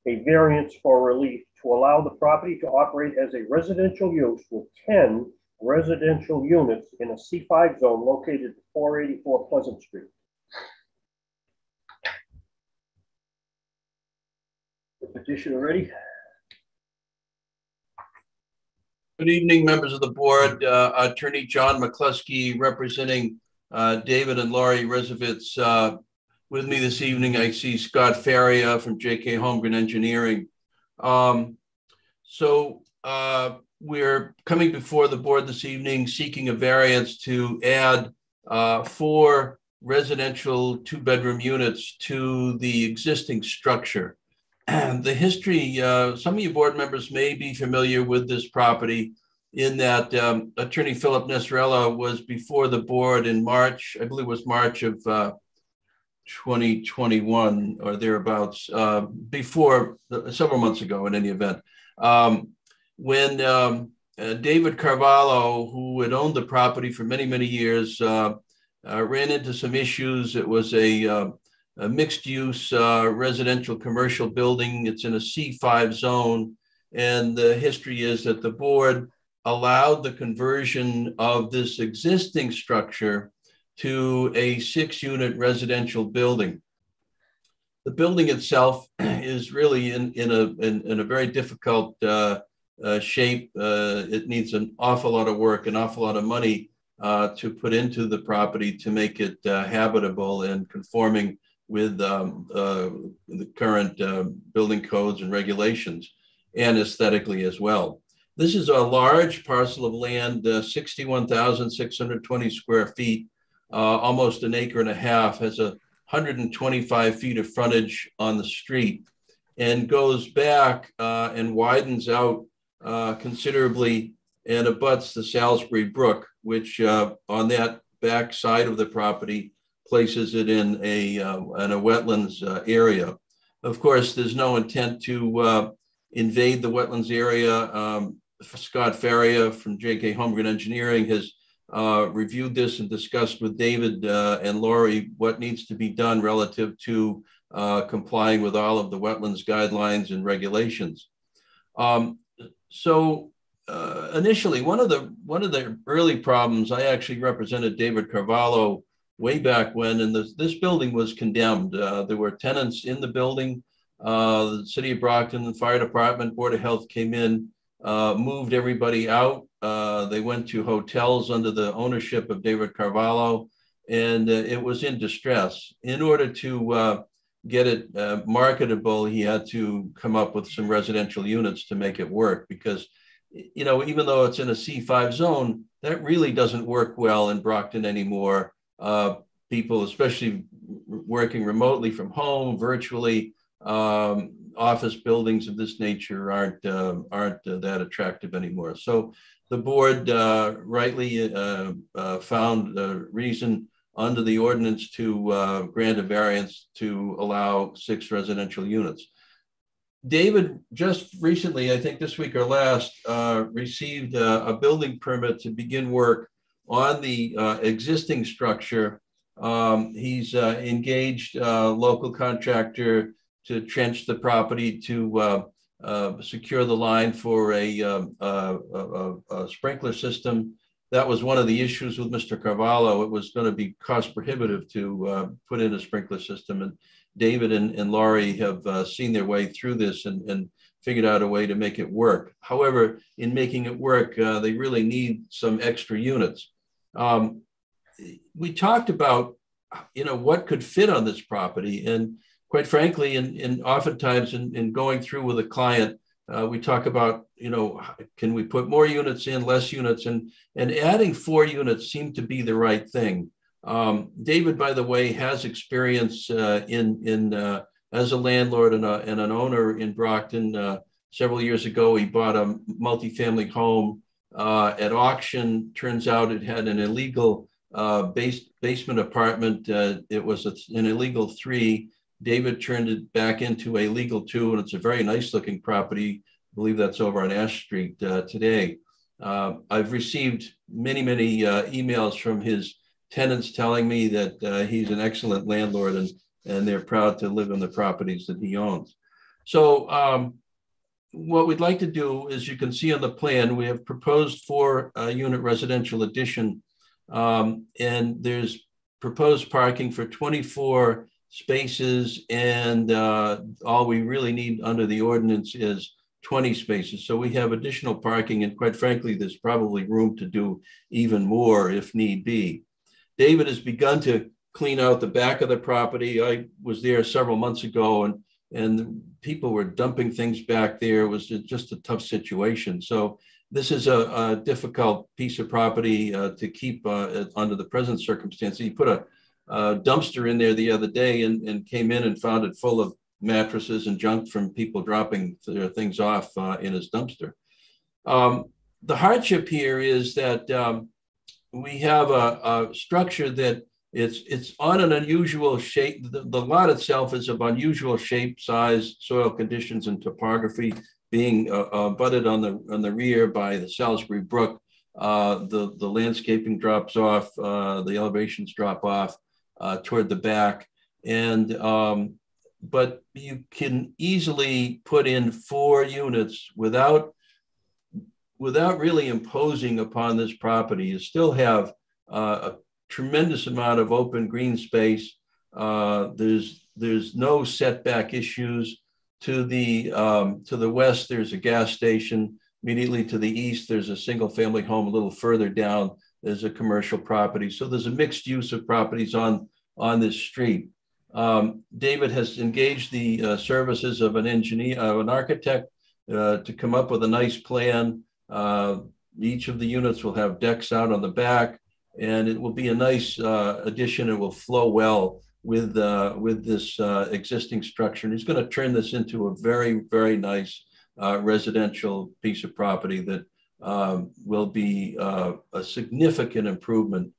a variance for relief to allow the property to operate as a residential use with 10 residential units in a C5 zone located at 484 Pleasant Street. The petition ready? Good evening, members of the board. Attorney John McCluskey representing David and Laurie Rezovitz. With me this evening, I see Scott Faria from JK Holmgren Engineering. We're coming before the board this evening seeking a variance to add 4 residential 2-bedroom units to the existing structure. The history, some of you board members may be familiar with this property in that Attorney Philip Nesrella was before the board in March, I believe it was March of 2021 or thereabouts, before several months ago in any event. When David Carvalho, who had owned the property for many, many years, ran into some issues. It was a mixed-use residential commercial building. It's in a C5 zone. And the history is that the board allowed the conversion of this existing structure to a 6-unit residential building. The building itself is really in a very difficult shape. It needs an awful lot of work, an awful lot of money to put into the property to make it habitable and conforming with the current building codes and regulations, and aesthetically as well. This is a large parcel of land, 61,620 square feet, almost an acre and a half, has 125 feet of frontage on the street, and goes back and widens out considerably and abuts the Salisbury Brook, which on that back side of the property places it in a wetlands area. Of course, there's no intent to invade the wetlands area. Scott Faria from JK Holmgren Engineering has reviewed this and discussed with David and Laurie what needs to be done relative to complying with all of the wetlands guidelines and regulations. Initially, one of the early problems, I actually represented David Carvalho way back when, and this building was condemned. There were tenants in the building. The city of Brockton, the fire department, Board of Health came in, moved everybody out. They went to hotels under the ownership of David Carvalho, and it was in distress. In order to get it marketable, he had to come up with some residential units to make it work, because, you know, even though it's in a C5 zone, that really doesn't work well in Brockton anymore. People, especially working remotely from home, virtually, office buildings of this nature aren't that attractive anymore. So the board rightly found a reason under the ordinance to grant a variance to allow 6 residential units. David just recently, I think this week or last, received a building permit to begin work on the existing structure. He's engaged a local contractor to trench the property to secure the line for a sprinkler system. That was one of the issues with Mr. Carvalho. It was going to be cost prohibitive to put in a sprinkler system. And David and Laurie have seen their way through this and figured out a way to make it work. However, in making it work, they really need some extra units. We talked about, you know, what could fit on this property. And quite frankly, and oftentimes in going through with a client, we talk about, you know, can we put more units in, less units, and adding 4 units seemed to be the right thing. David, by the way, has experience as a landlord and an owner in Brockton. Several years ago, he bought a multifamily home at auction. Turns out it had an illegal basement apartment. It was an illegal 3. David turned it back into a legal 2, and it's a very nice looking property. I believe that's over on Ash Street today. I've received many emails from his tenants telling me that he's an excellent landlord and they're proud to live in the properties that he owns. So what we'd like to do, as you can see on the plan, we have proposed 4-unit residential addition, and there's proposed parking for 24 spaces, and all we really need under the ordinance is 20 spaces. So we have additional parking, and quite frankly, there's probably room to do even more if need be. David has begun to clean out the back of the property. I was there several months ago, and people were dumping things back there. It was just a tough situation. So this is a difficult piece of property to keep under the present circumstances. He put a dumpster in there the other day and came in and found it full of mattresses and junk from people dropping their things off in his dumpster. The hardship here is that we have a structure that it's on an unusual shape. The lot itself is of unusual shape, size, soil conditions, and topography, being abutted on the rear by the Salisbury Brook. The landscaping drops off, the elevations drop off toward the back, and but you can easily put in 4 units without really imposing upon this property. You still have a tremendous amount of open green space. There's no setback issues. To the west, there's a gas station. Immediately to the east, there's a single family home. A little further down, there's a commercial property. So there's a mixed use of properties on this street. David has engaged the services of an engineer, an architect, to come up with a nice plan. Each of the units will have decks out on the back, and it will be a nice addition. It will flow well with this existing structure. And he's going to turn this into a very, very nice residential piece of property that will be a significant improvement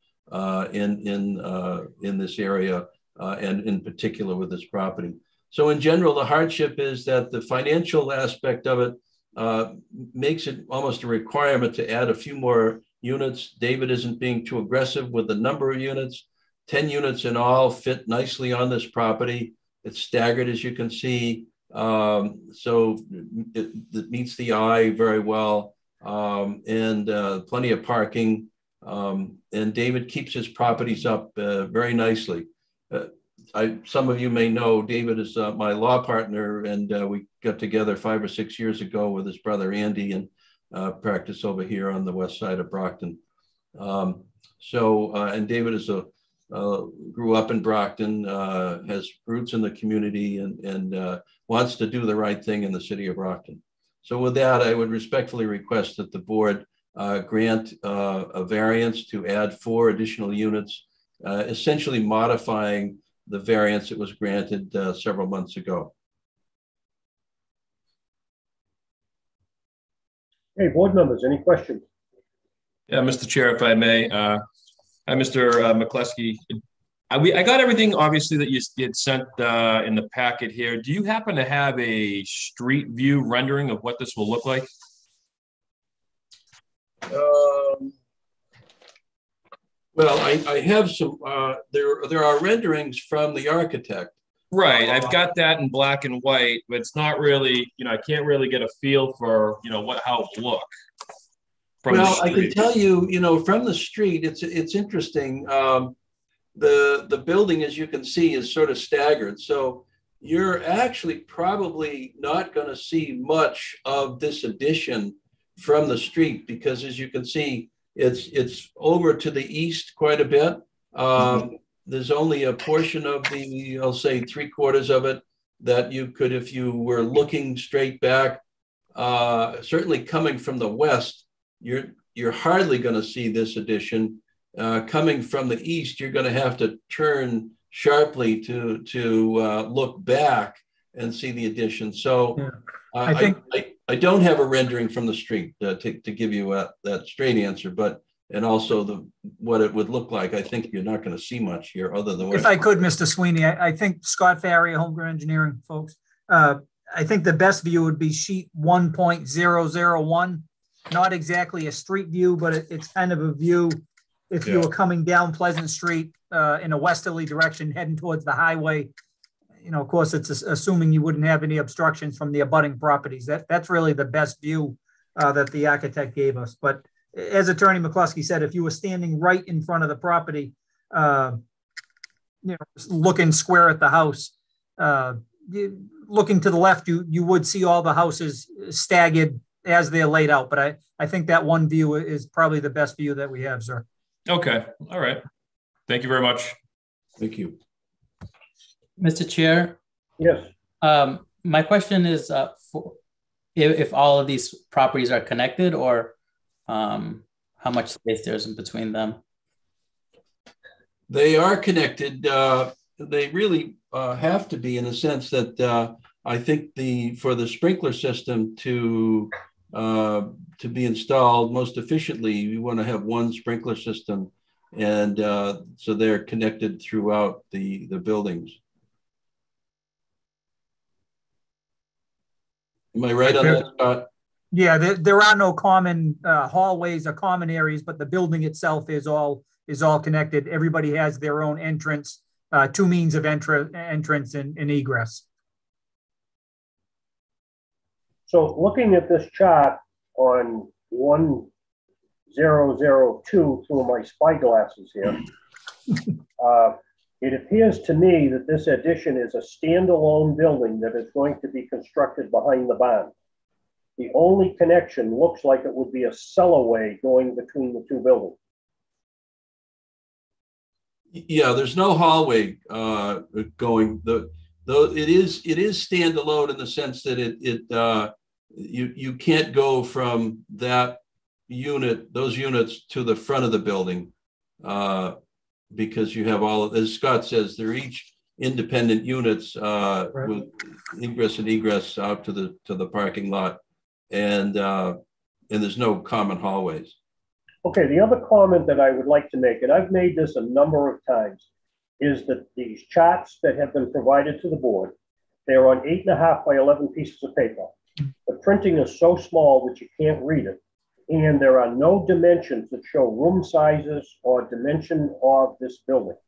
in this area, and in particular with this property. So in general, the hardship is that the financial aspect of it makes it almost a requirement to add a few more units. David isn't being too aggressive with the number of units. 10 units in all fit nicely on this property. It's staggered, as you can see. So it meets the eye very well, and plenty of parking. And David keeps his properties up very nicely. Some of you may know David is my law partner, and we got together 5 or 6 years ago with his brother Andy and practice over here on the west side of Brockton. And David is grew up in Brockton, has roots in the community, and wants to do the right thing in the city of Brockton. So with that, I would respectfully request that the board grant a variance to add 4 additional units, essentially modifying the variance that was granted several months ago. Hey, board members, any questions? Yeah, Mr. Chair, if I may. Hi, Mr. McCleskey. I got everything, obviously, that you had sent in the packet here. Do you happen to have a street view rendering of what this will look like? Well, I have some, there are renderings from the architect. Right, I've got that in black and white, but it's not really, I can't really get a feel for, how it will look. Well, I can tell you, from the street, it's interesting. The building, as you can see, is sort of staggered. So you're actually probably not going to see much of this addition from the street, because as you can see, it's over to the east quite a bit. There's only a portion of the, I'll say 3/4 of it, that you could, if you were looking straight back, certainly coming from the west, you're hardly going to see this addition. Coming from the east, you're going to have to turn sharply to look back and see the addition. So yeah. I don't have a rendering from the street to give you that straight answer, and also what it would look like. I think you're not going to see much here other than. If I could, Mr. Sweeney, I think Scott Farrier, Holmgren Engineering folks, I think the best view would be sheet 1.001. Not exactly a street view, but it's kind of a view if you were coming down Pleasant Street in a westerly direction, heading towards the highway. of course, it's assuming you wouldn't have any obstructions from the abutting properties. That's really the best view that the architect gave us. But as Attorney McCluskey said, if you were standing right in front of the property, looking square at the house, looking to the left, you would see all the houses staggered as they're laid out. But I think that one view is probably the best view that we have, sir. Okay. All right. Thank you very much. Thank you. Mr. Chair. Yes. My question is if all of these properties are connected, or how much space there's in between them. They are connected. They really have to be, in the sense that I think for the sprinkler system to be installed most efficiently, you want to have one sprinkler system, and so they're connected throughout the buildings. Am I right on that, Scott? Yeah, there are no common hallways or common areas, but the building itself is all connected. Everybody has their own entrance, two means of entrance and egress. So looking at this chart on 1002 through my spyglasses here, it appears to me that this addition is a standalone building that is going to be constructed behind the barn. The only connection looks like it would be a cellarway going between the two buildings. Yeah, there's no hallway going. Though it is standalone in the sense that you can't go from those units to the front of the building because you have all of, as Scott says, they're each independent units right, with ingress and egress out to the parking lot, and there's no common hallways. Okay, the other comment that I would like to make, and I've made this a number of times, is that these charts that have been provided to the board, they're on 8.5 by 11 pieces of paper. The printing is so small that you can't read it, and there are no dimensions that show room sizes or dimension of this building.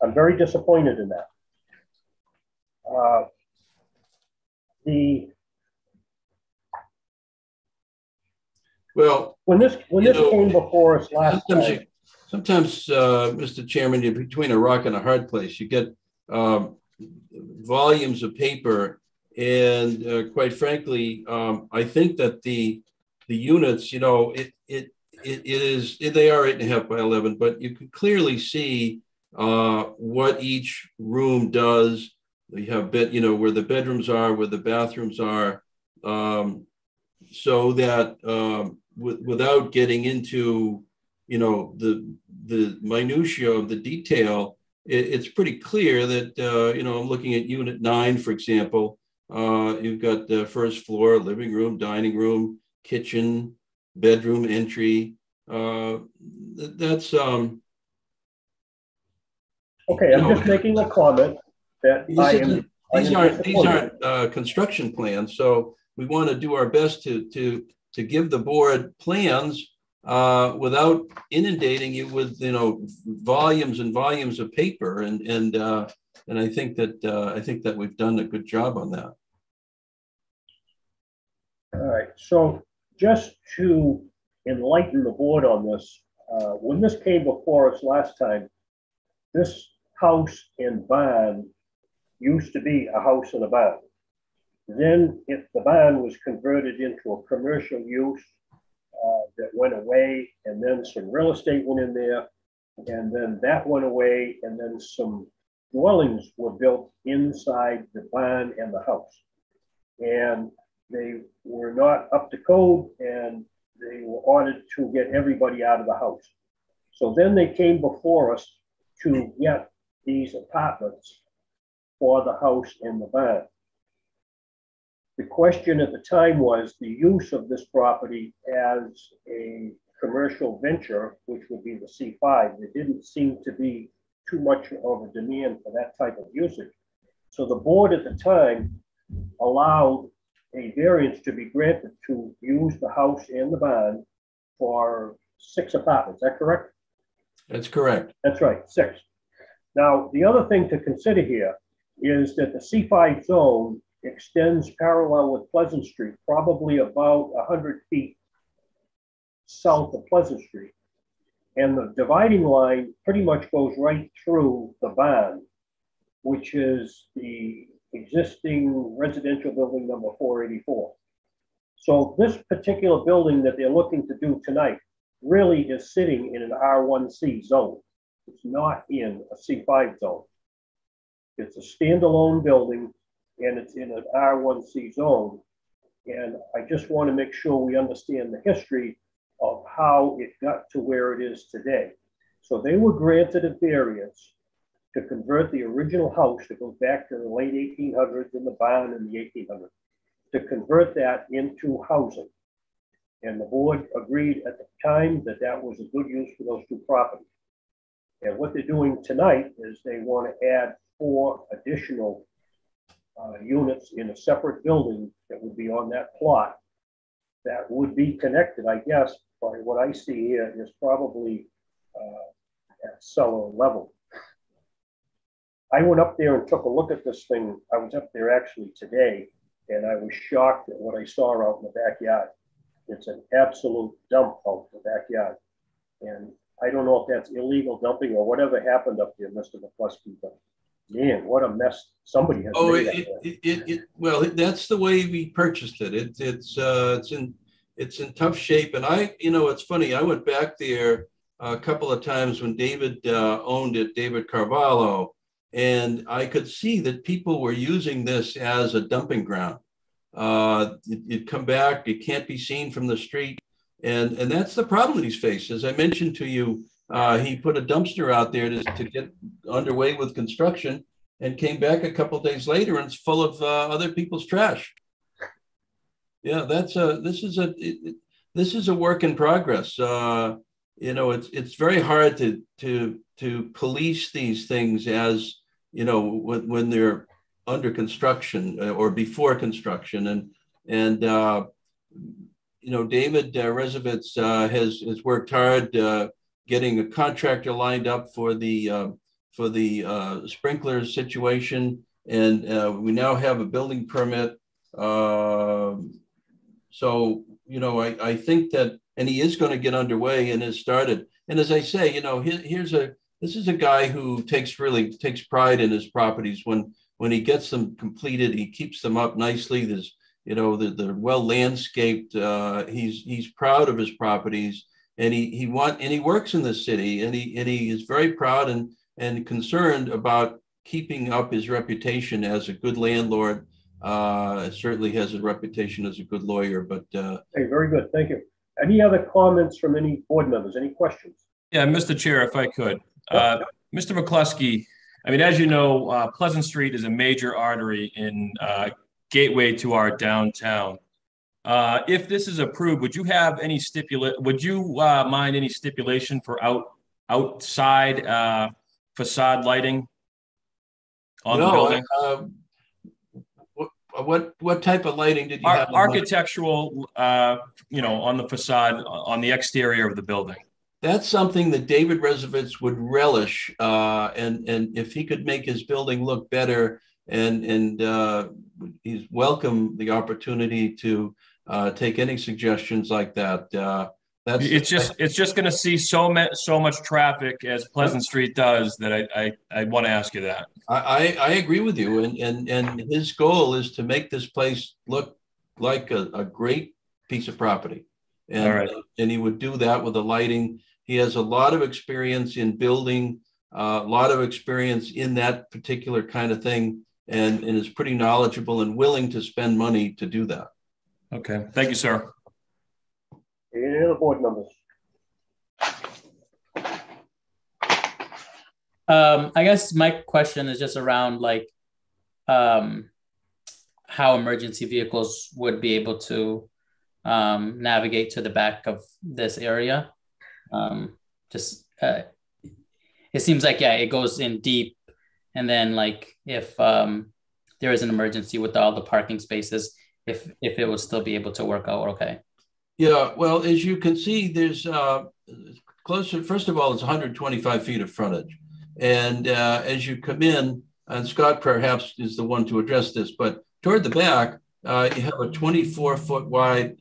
I'm very disappointed in that. Well, when this came before us last time, sometimes, Mr. Chairman, you're between a rock and a hard place. You get volumes of paper, and quite frankly, I think that the units, they are 8.5 by 11, but you can clearly see what each room does. You have where the bedrooms are, where the bathrooms are, so that without getting into the minutiae of the detail, it's pretty clear that I'm looking at Unit 9, for example. You've got the first floor, living room, dining room, kitchen, bedroom entry. That's okay. I'm just making a comment that these aren't construction plans, so we want to do our best to give the board plans without inundating you with volumes and volumes of paper, and I think that we've done a good job on that. All right. So just to enlighten the board on this, when this came before us last time, this house and barn used to be a house and a barn. Then the barn was converted into a commercial use that went away, and then some real estate went in there, and then that went away, and then some dwellings were built inside the barn and the house. And they were not up to code, and they were ordered to get everybody out of the house. So then they came before us to get these apartments for the house and the barn. The question at the time was the use of this property as a commercial venture, which would be the C5. There didn't seem to be too much of a demand for that type of usage. So the board at the time allowed a variance to be granted to use the house and the barn for 6 apartments. Is that correct? That's correct. That's right, 6. Now, the other thing to consider here is that the C5 zone extends parallel with Pleasant Street, probably about 100 feet south of Pleasant Street. And the dividing line pretty much goes right through the barn, which is the existing residential building number 484. So this particular building that they're looking to do tonight really is sitting in an R1C zone. It's not in a C5 zone. It's a standalone building and it's in an R1C zone. And I just want to make sure we understand the history of how it got to where it is today. So they were granted a variance to convert the original house that goes back to the late 1800s in the barn in the 1800s, to convert that into housing. And the board agreed at the time that that was a good use for those two properties. And what they're doing tonight is they want to add 4 additional units in a separate building that would be on that plot that would be connected, I guess, by what I see here is probably at cellar level. I went up there and took a look at this thing. I was up there actually today, and I was shocked at what I saw out in the backyard. It's an absolute dump out in the backyard. And I don't know if that's illegal dumping or whatever happened up there, Mr. McCluskey, but man, what a mess somebody has made. Well, that's the way we purchased it. It's in tough shape. And it's funny, I went back there a couple of times when David owned it, David Carvalho, and I could see that people were using this as a dumping ground. You'd come back, it can't be seen from the street. And that's the problem that he's faced. As I mentioned to you, he put a dumpster out there to get underway with construction and came back a couple of days later and it's full of other people's trash. Yeah, this is a work in progress. It's very hard to police these things as, when they're under construction or before construction. And David Rezovitz has worked hard getting a contractor lined up for the sprinkler situation, and we now have a building permit. So I think that, and he is going to get underway and has started. And as I say, this is a guy who takes pride in his properties. When he gets them completed, he keeps them up nicely. There's they're well landscaped. He's proud of his properties, and he works in this city, and he is very proud and concerned about keeping up his reputation as a good landlord. Certainly has a reputation as a good lawyer. But hey, very good, thank you. Any other comments from any board members? Any questions? Yeah, Mr. Chair, if I could, Mr. McCluskey. I mean, as you know, Pleasant Street is a major artery in gateway to our downtown. If this is approved, would you have any mind any stipulation for outside facade lighting on the building? What type of lighting did you have? Architectural, on the facade, on the exterior of the building. That's something that David Rezovitz would relish, and if he could make his building look better, and he's welcome the opportunity to take any suggestions like that. It's just going to see so much traffic as Pleasant Street does that I want to ask you that. I agree with you, and his goal is to make this place look like a great piece of property, and right. And he would do that with the lighting. He has a lot of experience in building, a lot of experience in that particular kind of thing, and is pretty knowledgeable and willing to spend money to do that. Okay, thank you, sir. Any other board members? I guess my question is just around how emergency vehicles would be able to navigate to the back of this area. It seems like, it goes in deep, and then if there is an emergency with all the parking spaces, if it will still be able to work out okay. Yeah, well, as you can see, there's closer. First of all, it's 125 feet of frontage, And as you come in, and Scott perhaps is the one to address this, but toward the back, you have a 24-foot wide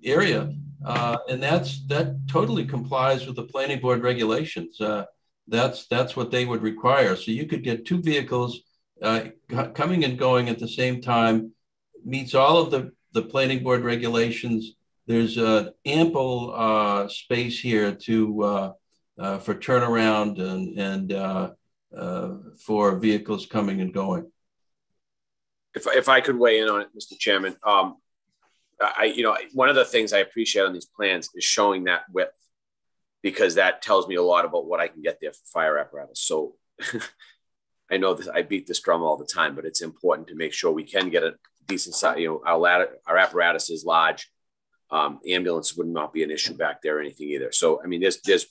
area. And that totally complies with the planning board regulations. That's what they would require. So you could get two vehicles coming and going at the same time, meets all of the planning board regulations. There's ample space here to for turnaround and for vehicles coming and going. If I could weigh in on it, Mr. Chairman, one of the things I appreciate on these plans is showing that width, because that tells me a lot about what I can get there for fire apparatus. So I know that I beat this drum all the time, but it's important to make sure we can get a decent size. Our apparatus is large. Ambulance would not be an issue back there or anything either. So, I mean, there's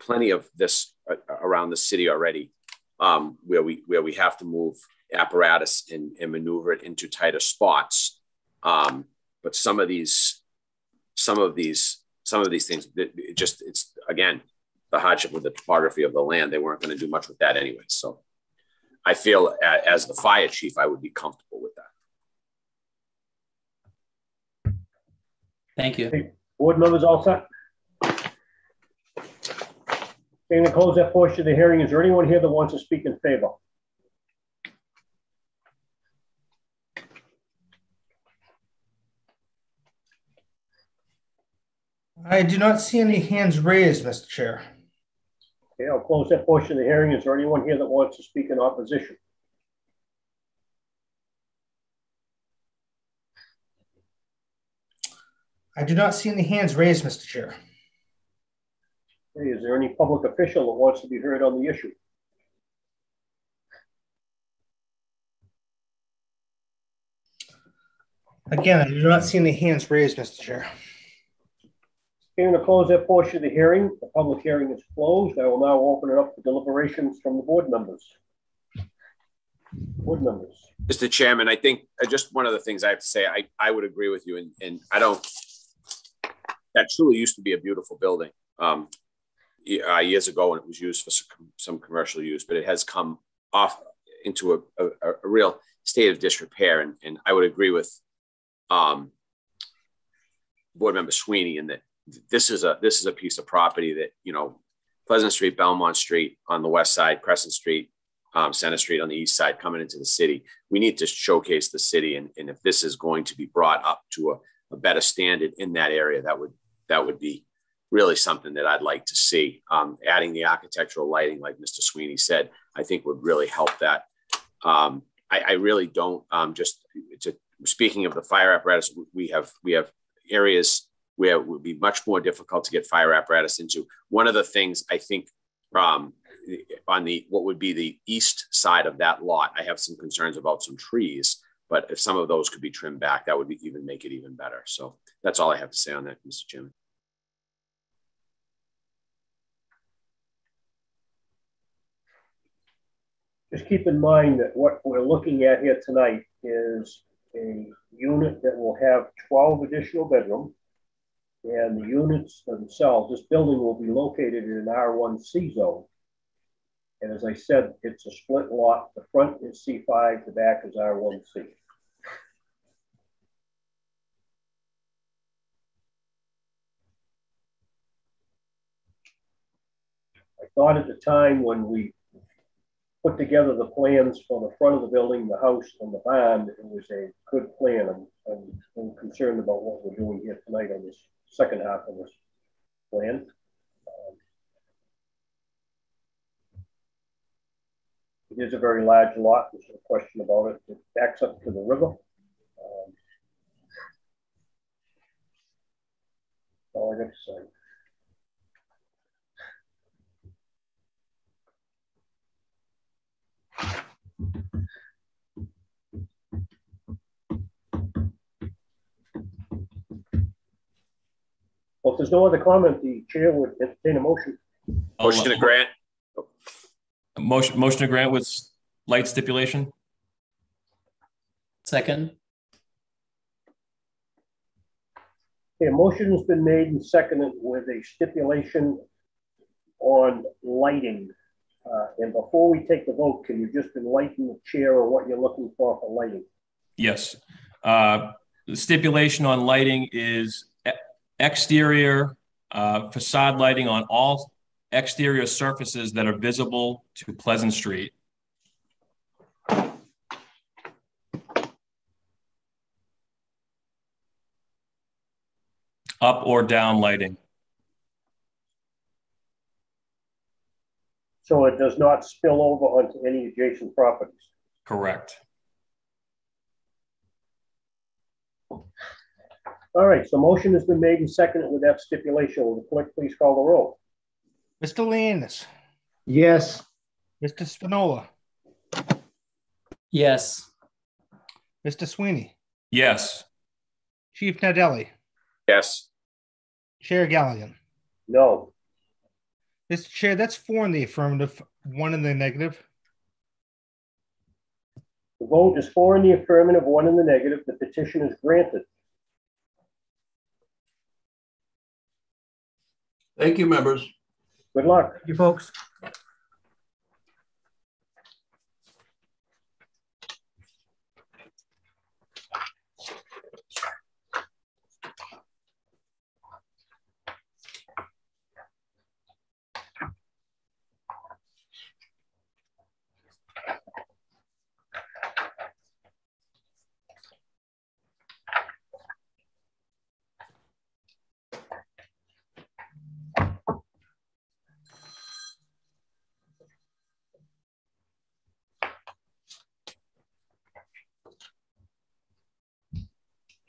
plenty of this around the city already, where we have to move apparatus and maneuver it into tighter spots. But some of these things, it's again, the hardship with the topography of the land. They weren't going to do much with that anyway. So I feel as the fire chief, I would be comfortable with that. Thank you. Hey, board members all set? Going to close that portion of the hearing. Is there anyone here that wants to speak in favor? I do not see any hands raised, Mr. Chair. Okay, I'll close that portion of the hearing. Is there anyone here that wants to speak in opposition? I do not see any hands raised, Mr. Chair. Okay, is there any public official that wants to be heard on the issue? Again, I do not see any hands raised, Mr. Chair. Okay, I'm going to close that portion of the hearing. The public hearing is closed. I will now open it up to deliberations from the board members. Board members. Mr. Chairman, I think just one of the things I have to say, I would agree with you, and I don't. That truly used to be a beautiful building years ago when it was used for some commercial use, but it has come off into a real state of disrepair. And I would agree with board member Sweeney in that this is a piece of property that, Pleasant Street, Belmont Street on the west side, Crescent Street, Center Street on the east side coming into the city. We need to showcase the city. And if this is going to be brought up to a better standard in that area, that would be really something that I'd like to see. Adding the architectural lighting, like Mr. Sweeney said, I think would really help that. I really don't speaking of the fire apparatus, we have areas where it would be much more difficult to get fire apparatus into. One of the things I think on what would be the east side of that lot, I have some concerns about some trees, but if some of those could be trimmed back, that would make it even better. So that's all I have to say on that, Mr. Chairman. Just keep in mind that what we're looking at here tonight is a unit that will have 12 additional bedrooms, and the units themselves, this building will be located in an R1C zone. And as I said, it's a split lot. The front is C5, the back is R1C. I thought at the time when we put together the plans for the front of the building, the house, and the barn, it was a good plan. I'm concerned about what we're doing here tonight on this second half of this plan. It is a very large lot. There's no question about it. It backs up to the river. That's all I got to say. Well, if there's no other comment, the chair would entertain a motion. Motion to grant. Motion to grant with light stipulation. Second. Okay, a motion has been made and seconded with a stipulation on lighting And before we take the vote, can you just enlighten the chair on what you're looking for lighting? Yes. The stipulation on lighting is exterior facade lighting on all exterior surfaces that are visible to Pleasant Street. Up or down lighting. So it does not spill over onto any adjacent properties. Correct. All right, so motion has been made and seconded with that stipulation. Will the clerk please call the roll? Mr. Landis. Yes. Mr. Spinola. Yes. Mr. Sweeney. Yes. Chief Nadelli. Yes. Chair Galligan. No. Mr. Chair, that's 4 in the affirmative, 1 in the negative. The vote is 4 in the affirmative, 1 in the negative. The petition is granted. Thank you, members. Good luck. Thank you, folks.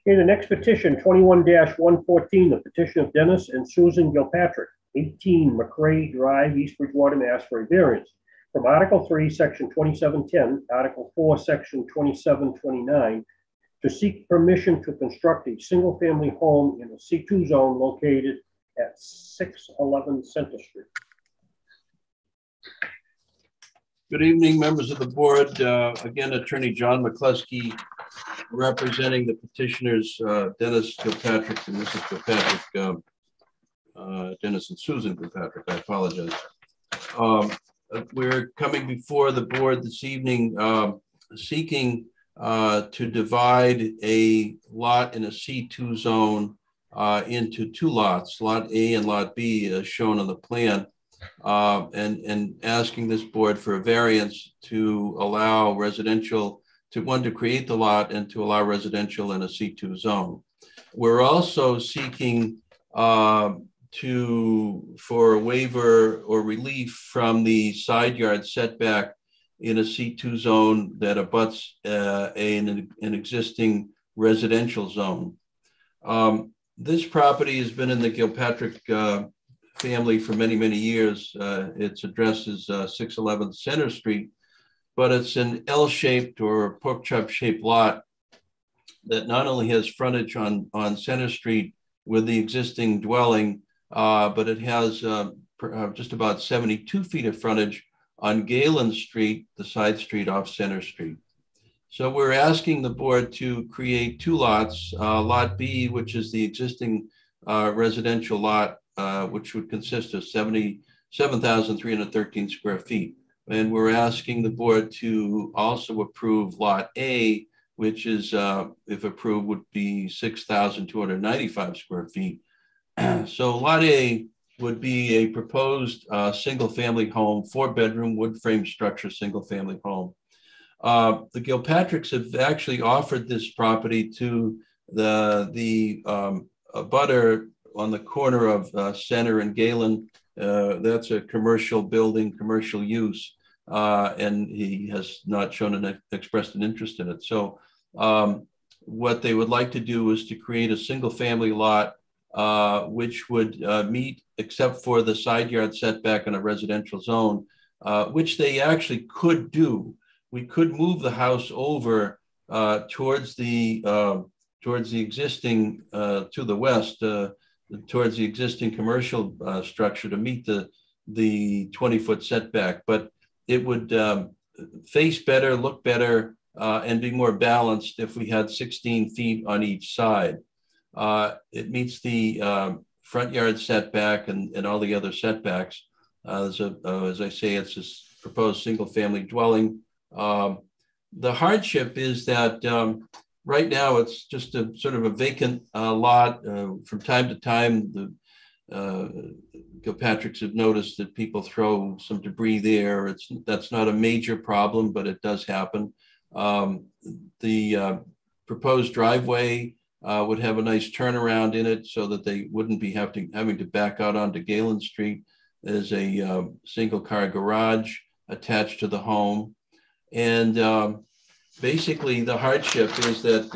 Okay, the next petition, 21-114, the petition of Dennis and Susan Gilpatrick, 18 McRae Drive, East Bridgewater, Mass. For a variance from Article 3, Section 2710, Article 4, Section 2729, to seek permission to construct a single-family home in a C2 zone located at 611 Center Street. Good evening, members of the board. Again, Attorney John McCluskey, representing the petitioners, Dennis Gilpatrick and Mrs. Gilpatrick, Dennis and Susan Gilpatrick, I apologize. We're coming before the board this evening seeking to divide a lot in a C2 zone into 2 lots, Lot A and Lot B, as shown on the plan. And asking this board for a variance to allow residential, to create the lot and to allow residential in a C2 zone. We're also seeking for a waiver or relief from the side yard setback in a C2 zone that abuts an existing residential zone. This property has been in the Gilpatrick family for many, many years. Its address is 611 Center Street, but it's an L-shaped or pork chop shaped lot that not only has frontage on Center Street with the existing dwelling, but it has just about 72 feet of frontage on Galen Street, the side street off Center Street. So we're asking the board to create 2 lots, Lot B, which is the existing residential lot, which would consist of 77,313 square feet. And we're asking the board to also approve Lot A, which is, if approved, would be 6,295 square feet. So Lot A would be a proposed single-family home, 4-bedroom wood frame structure, single-family home. The Gilpatricks have actually offered this property to the abutter on the corner of Center and Galen. That's a commercial building, commercial use, and he has not shown expressed an interest in it. So what they would like to do is to create a single family lot, which would meet, except for the side yard setback in a residential zone, which they actually could do. We could move the house over towards the existing, to the west, towards the existing commercial structure to meet the 20-foot setback, but it would face better, look better, and be more balanced if we had 16 feet on each side. It meets the front yard setback and all the other setbacks. As I say, it's a proposed single-family dwelling. The hardship is that right now it's just a sort of a vacant lot. From time to time, the Gilpatricks have noticed that people throw some debris there. That's not a major problem, but it does happen. The proposed driveway would have a nice turnaround in it so that they wouldn't be having to back out onto Galen Street. There's a single car garage attached to the home. And basically the hardship is that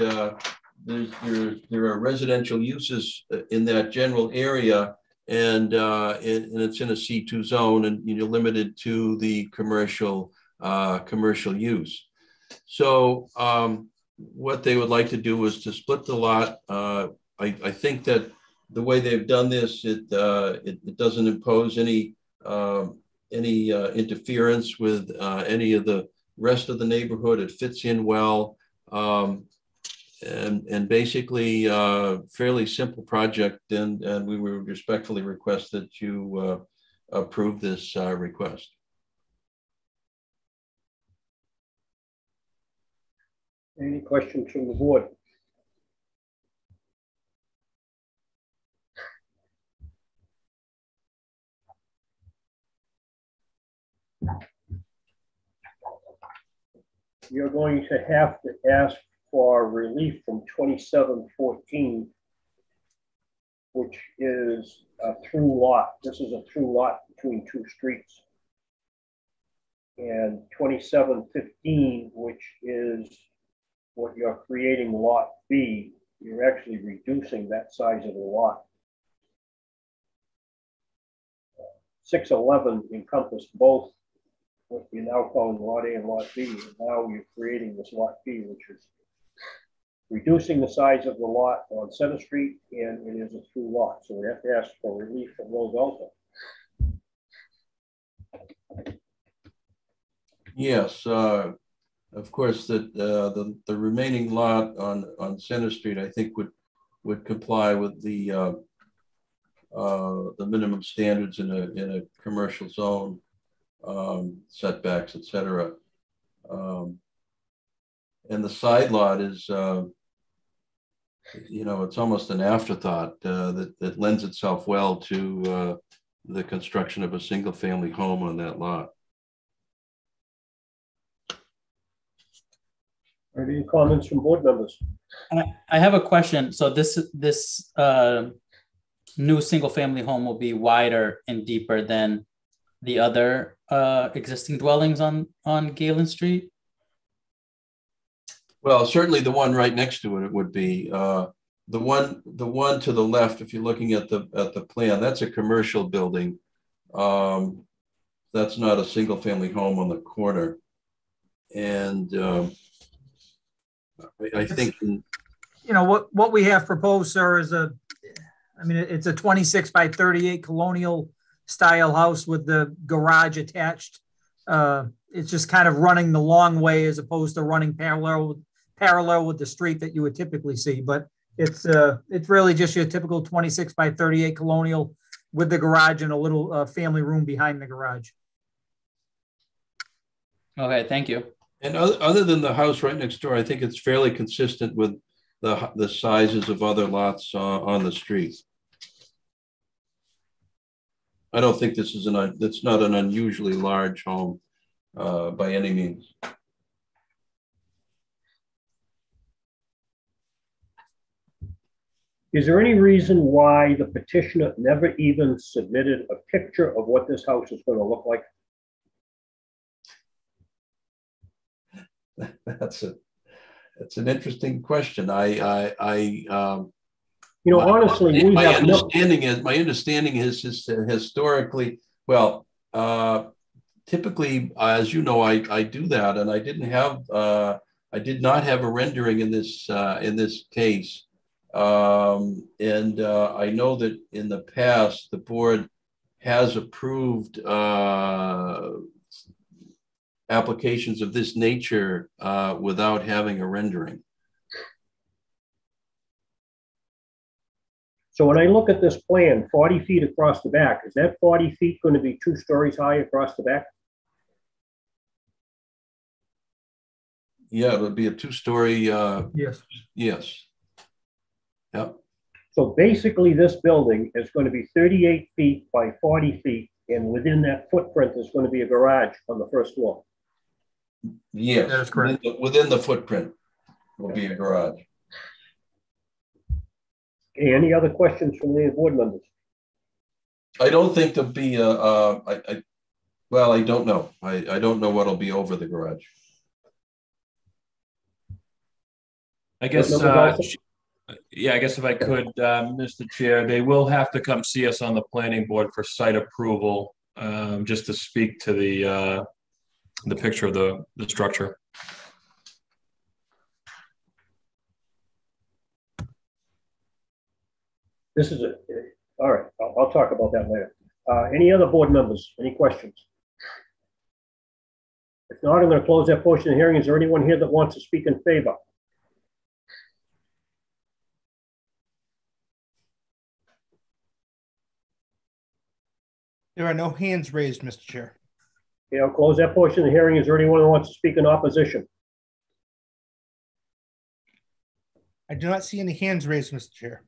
there are residential uses in that general area, and it's in a C2 zone, and you're limited to the commercial use. So what they would like to do is to split the lot. I think that the way they've done this, it doesn't impose any interference with any of the rest of the neighborhood. It fits in well, and basically fairly simple project. And we would respectfully request that you approve this request. Any questions from the board? You're going to have to ask for relief from 2714, which is a through lot. This is a through lot between two streets. And 2715, which is what you're creating lot B, you're actually reducing that size of the lot. 611 encompassed both what you're now calling lot A and lot B, and now you're creating this lot B, which is reducing the size of the lot on Center Street, and it is a through lot. So we have to ask for relief from those also. Yes, of course, that the remaining lot on Center Street, I think, would comply with the minimum standards in a commercial zone, setbacks, etc. And the side lot is, it's almost an afterthought that lends itself well to the construction of a single-family home on that lot. Any comments from board members? I have a question. So this new single-family home will be wider and deeper than the other existing dwellings on Galen Street? Well, certainly the one right next to it would be the one to the left. If you're looking at the plan, that's a commercial building. That's not a single-family home on the corner, and I think what we have proposed, sir, is it's a 26 by 38 colonial style house with the garage attached. It's just kind of running the long way as opposed to running parallel with the street that you would typically see. But it's really just your typical 26 by 38 colonial with the garage and a little family room behind the garage. Okay, thank you. And other than the house right next door, I think it's fairly consistent with the sizes of other lots on the street. I don't think this is it's not an unusually large home by any means. Is there any reason why the petitioner never even submitted a picture of what this house is going to look like? That's an interesting question. Honestly, my understanding is historically, well, typically, as you know, I do that, and I did not have a rendering in this case, and I know that in the past the board has approved applications of this nature without having a rendering. So when I look at this plan, 40 feet across the back, is that 40 feet going to be 2 stories high across the back? Yeah, it would be a 2-story. Yes. Yes. Yep. So basically this building is going to be 38 feet by 40 feet, and within that footprint is going to be a garage on the first floor. Yes, that is correct. Within the footprint will be a garage. Okay, any other questions from the board members? I don't think there'll be well, I don't know. I don't know what'll be over the garage. I guess, yeah, I guess if I could, Mr. Chair, they will have to come see us on the planning board for site approval, just to speak to the picture of the structure. This is it. All right, I'll talk about that later. Any other board members? Any questions? If not, I'm going to close that portion of the hearing. Is there anyone here that wants to speak in favor? There are no hands raised, Mr. Chair. Okay, I'll close that portion of the hearing. Is there anyone who wants to speak in opposition? I do not see any hands raised, Mr. Chair.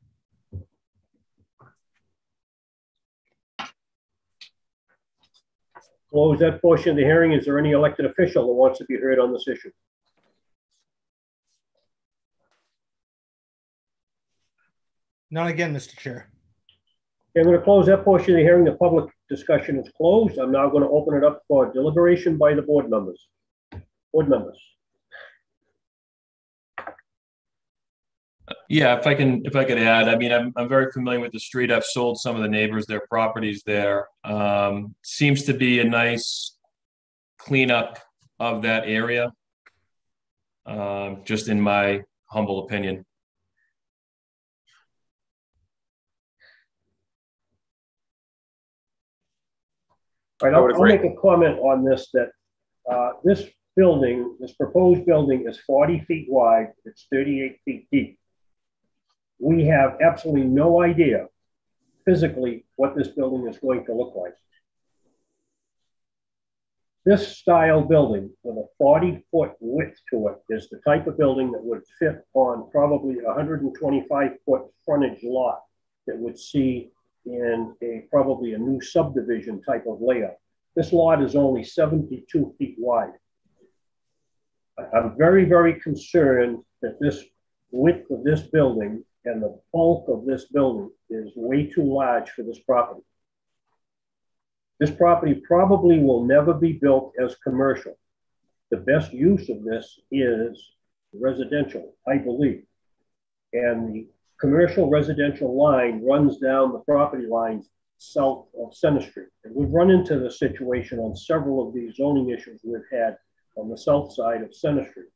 Close that portion of the hearing. Is there any elected official that wants to be heard on this issue? Not again, Mr. Chair. Okay, I'm going to close that portion of the hearing. The public discussion is closed. I'm now going to open it up for deliberation by the board members. Board members. Yeah, if I could add, I mean, I'm very familiar with the street. I've sold some of the neighbors their properties there. Seems to be a nice cleanup of that area, just in my humble opinion. All right, I'll make a comment on this, that this building, this proposed building is 40 feet wide, it's 38 feet deep. We have absolutely no idea physically what this building is going to look like. This style building with a 40-foot width to it is the type of building that would fit on probably a 125-foot frontage lot that would see in probably a new subdivision type of layout. This lot is only 72 feet wide. I'm very, very concerned that this width of this building and the bulk of this building is way too large for this property. This property probably will never be built as commercial. The best use of this is residential, I believe. And the commercial residential line runs down the property lines south of Center Street. And we've run into the situation on several of these zoning issues we've had on the south side of Center Street.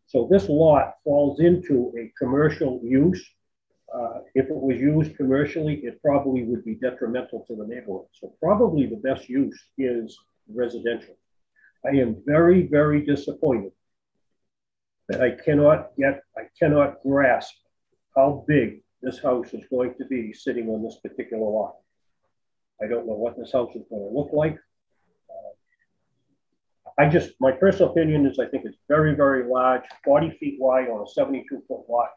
So this lot falls into a commercial use. If it was used commercially, it probably would be detrimental to the neighborhood. So probably the best use is residential. I am very, very disappointed that I cannot grasp how big this house is going to be sitting on this particular lot. I don't know what this house is going to look like. My personal opinion is I think it's very, very large, 40 feet wide on a 72-foot lot.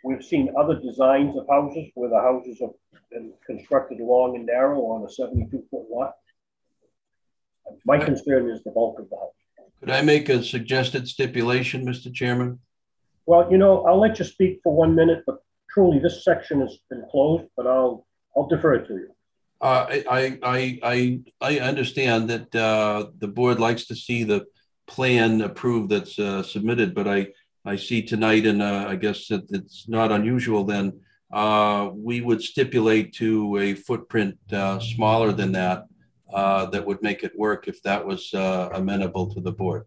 We've seen other designs of houses where the houses have been constructed long and narrow on a 72-foot lot. My concern is the bulk of the house. Could I make a suggested stipulation, Mr. Chairman? Well, you know, I'll let you speak for 1 minute, but truly this section has been closed, but I'll defer it to you. I understand that the board likes to see the plan approved that's submitted, but I see tonight, and I guess that it's not unusual then, we would stipulate to a footprint smaller than that, that would make it work if that was amenable to the board.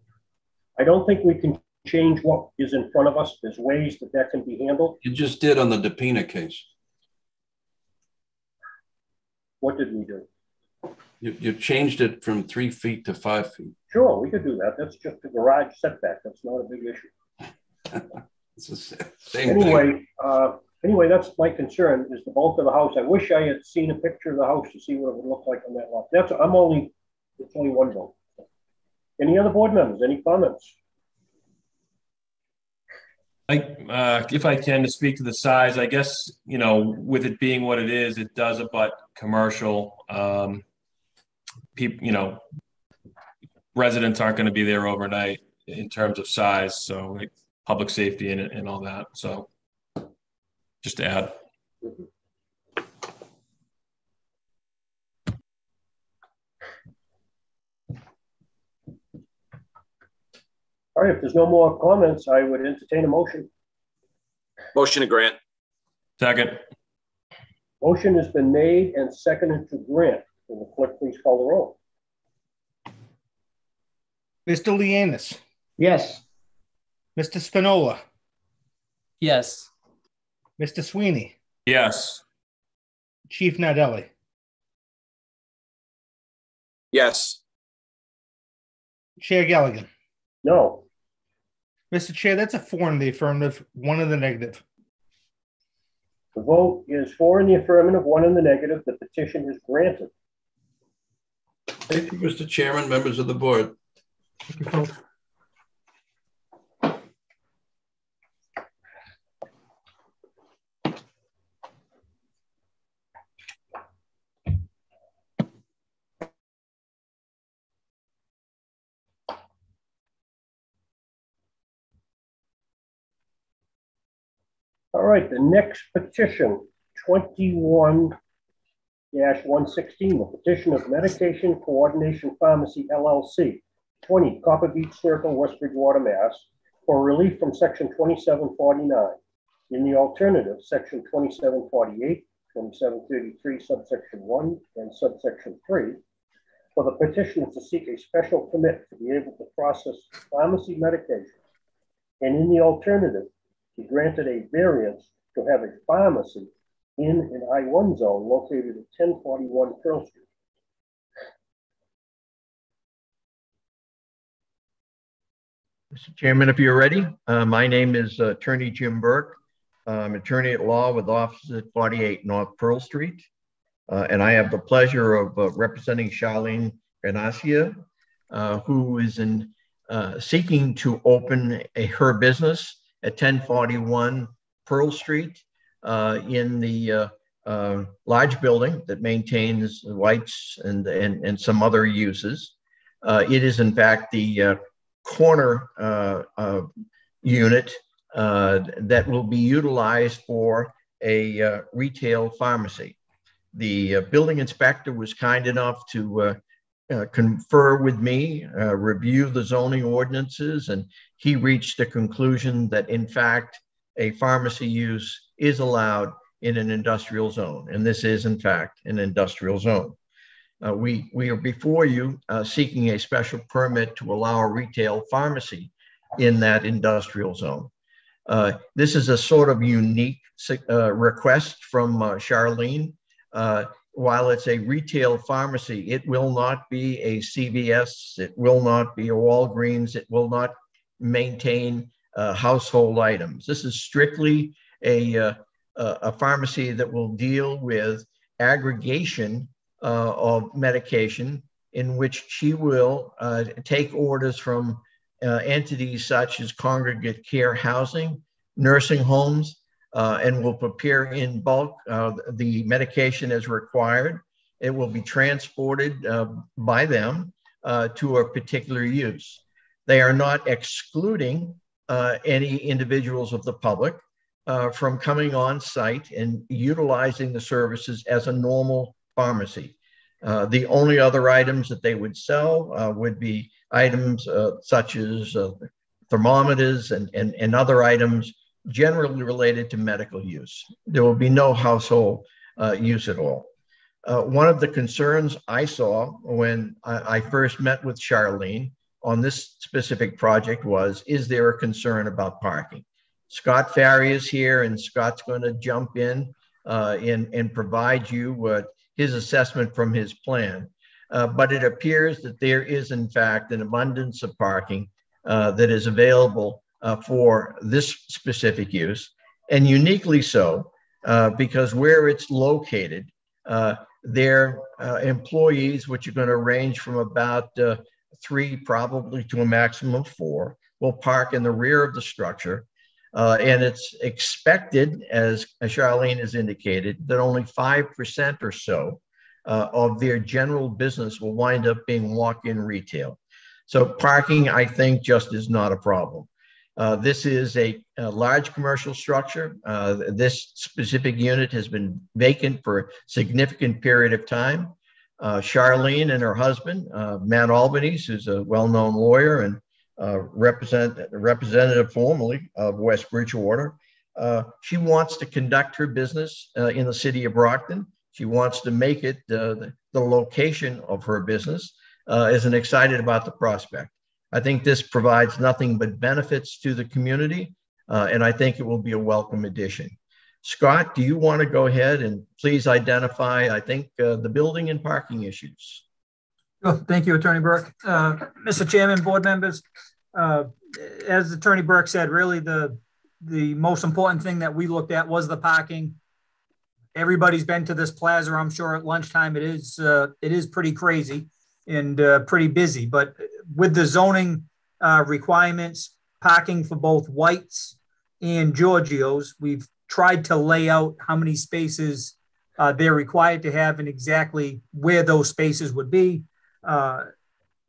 I don't think we can change what is in front of us. There's ways that can be handled. You just did on the Depena case. What did we do? You changed it from 3 feet to 5 feet. Sure, we could do that. That's just a garage setback. That's not a big issue. It's the same anyway, Anyway, that's my concern, is the bulk of the house. I wish I had seen a picture of the house to see what it would look like on that lot. It's only one vote. Any other board members, any comments? If I can, to speak to the size, I guess, with it being what it is, it does abut commercial. People, residents aren't going to be there overnight in terms of size. So like public safety and all that. So just to add. All right, if there's no more comments, I would entertain a motion. Motion to grant. Second. Motion has been made and seconded to grant. Will the clerk please call the roll? Mr. Lianis. Yes. Mr. Spinola. Yes. Mr. Sweeney. Yes. Chief Nardelli. Yes. Chair Galligan. No. Mr. Chair, that's a 4 in the affirmative, 1 in the negative. The vote is 4 in the affirmative, 1 in the negative. The petition is granted. Thank you, Mr. Chairman, members of the board. Thank you, folks. All right, the next petition, 21-116, the petition of Medication Coordination Pharmacy, LLC, 20 Copper Beach Circle, West Bridgewater, Mass, for relief from Section 2749. In the alternative, Section 2748, 2733, subsection 1 and subsection 3, for the petitioner to seek a special permit to be able to process pharmacy medication. And in the alternative, he granted a variance to have a pharmacy in an I-1 zone located at 1041 Pearl Street. Mr. Chairman, if you're ready, my name is Attorney Jim Burke. I'm attorney at law with offices at 48 North Pearl Street. And I have the pleasure of representing Charlene Garnacia, who is seeking to open her business at 1041 Pearl Street in the large building that maintains lights and some other uses. It is in fact the corner unit that will be utilized for a retail pharmacy. The building inspector was kind enough to confer with me, review the zoning ordinances, and he reached the conclusion that in fact a pharmacy use is allowed in an industrial zone, and this is in fact an industrial zone. We are before you seeking a special permit to allow a retail pharmacy in that industrial zone. This is a sort of unique request from Charlene. While it's a retail pharmacy, it will not be a CVS, it will not be a Walgreens, it will not maintain household items. This is strictly a pharmacy that will deal with aggregation of medication, in which she will take orders from entities such as congregate care housing, nursing homes, and will prepare in bulk the medication as required. It will be transported by them to a particular use. They are not excluding any individuals of the public from coming on site and utilizing the services as a normal pharmacy. The only other items that they would sell would be items such as thermometers and other items generally related to medical use. There will be no household use at all. One of the concerns I saw when I first met with Charlene on this specific project was, is there a concern about parking? Scott Farry is here, and Scott's going to jump in and provide you his assessment from his plan. But it appears that there is, in fact, an abundance of parking that is available for this specific use, and uniquely so, because where it's located, their employees, which are going to range from about 3 probably to a maximum of 4, will park in the rear of the structure. And it's expected, as Charlene has indicated, that only 5% or so of their general business will wind up being walk-in retail. So parking, I think, just is not a problem. This is a large commercial structure. This specific unit has been vacant for a significant period of time. Charlene and her husband, Matt Albanese, who's a well-known lawyer and representative formerly of West Bridgewater, she wants to conduct her business in the city of Brockton. She wants to make it the location of her business, is excited about the prospect. I think this provides nothing but benefits to the community, and I think it will be a welcome addition. Scott, do you want to go ahead and please identify, I think, the building and parking issues? Oh, thank you, Attorney Burke. Mr. Chairman, board members, as Attorney Burke said, really the most important thing that we looked at was the parking. Everybody's been to this plaza, I'm sure, at lunchtime. It is pretty crazy and pretty busy, but with the zoning requirements, parking for both whites and Giorgios, we've tried to lay out how many spaces they're required to have and exactly where those spaces would be.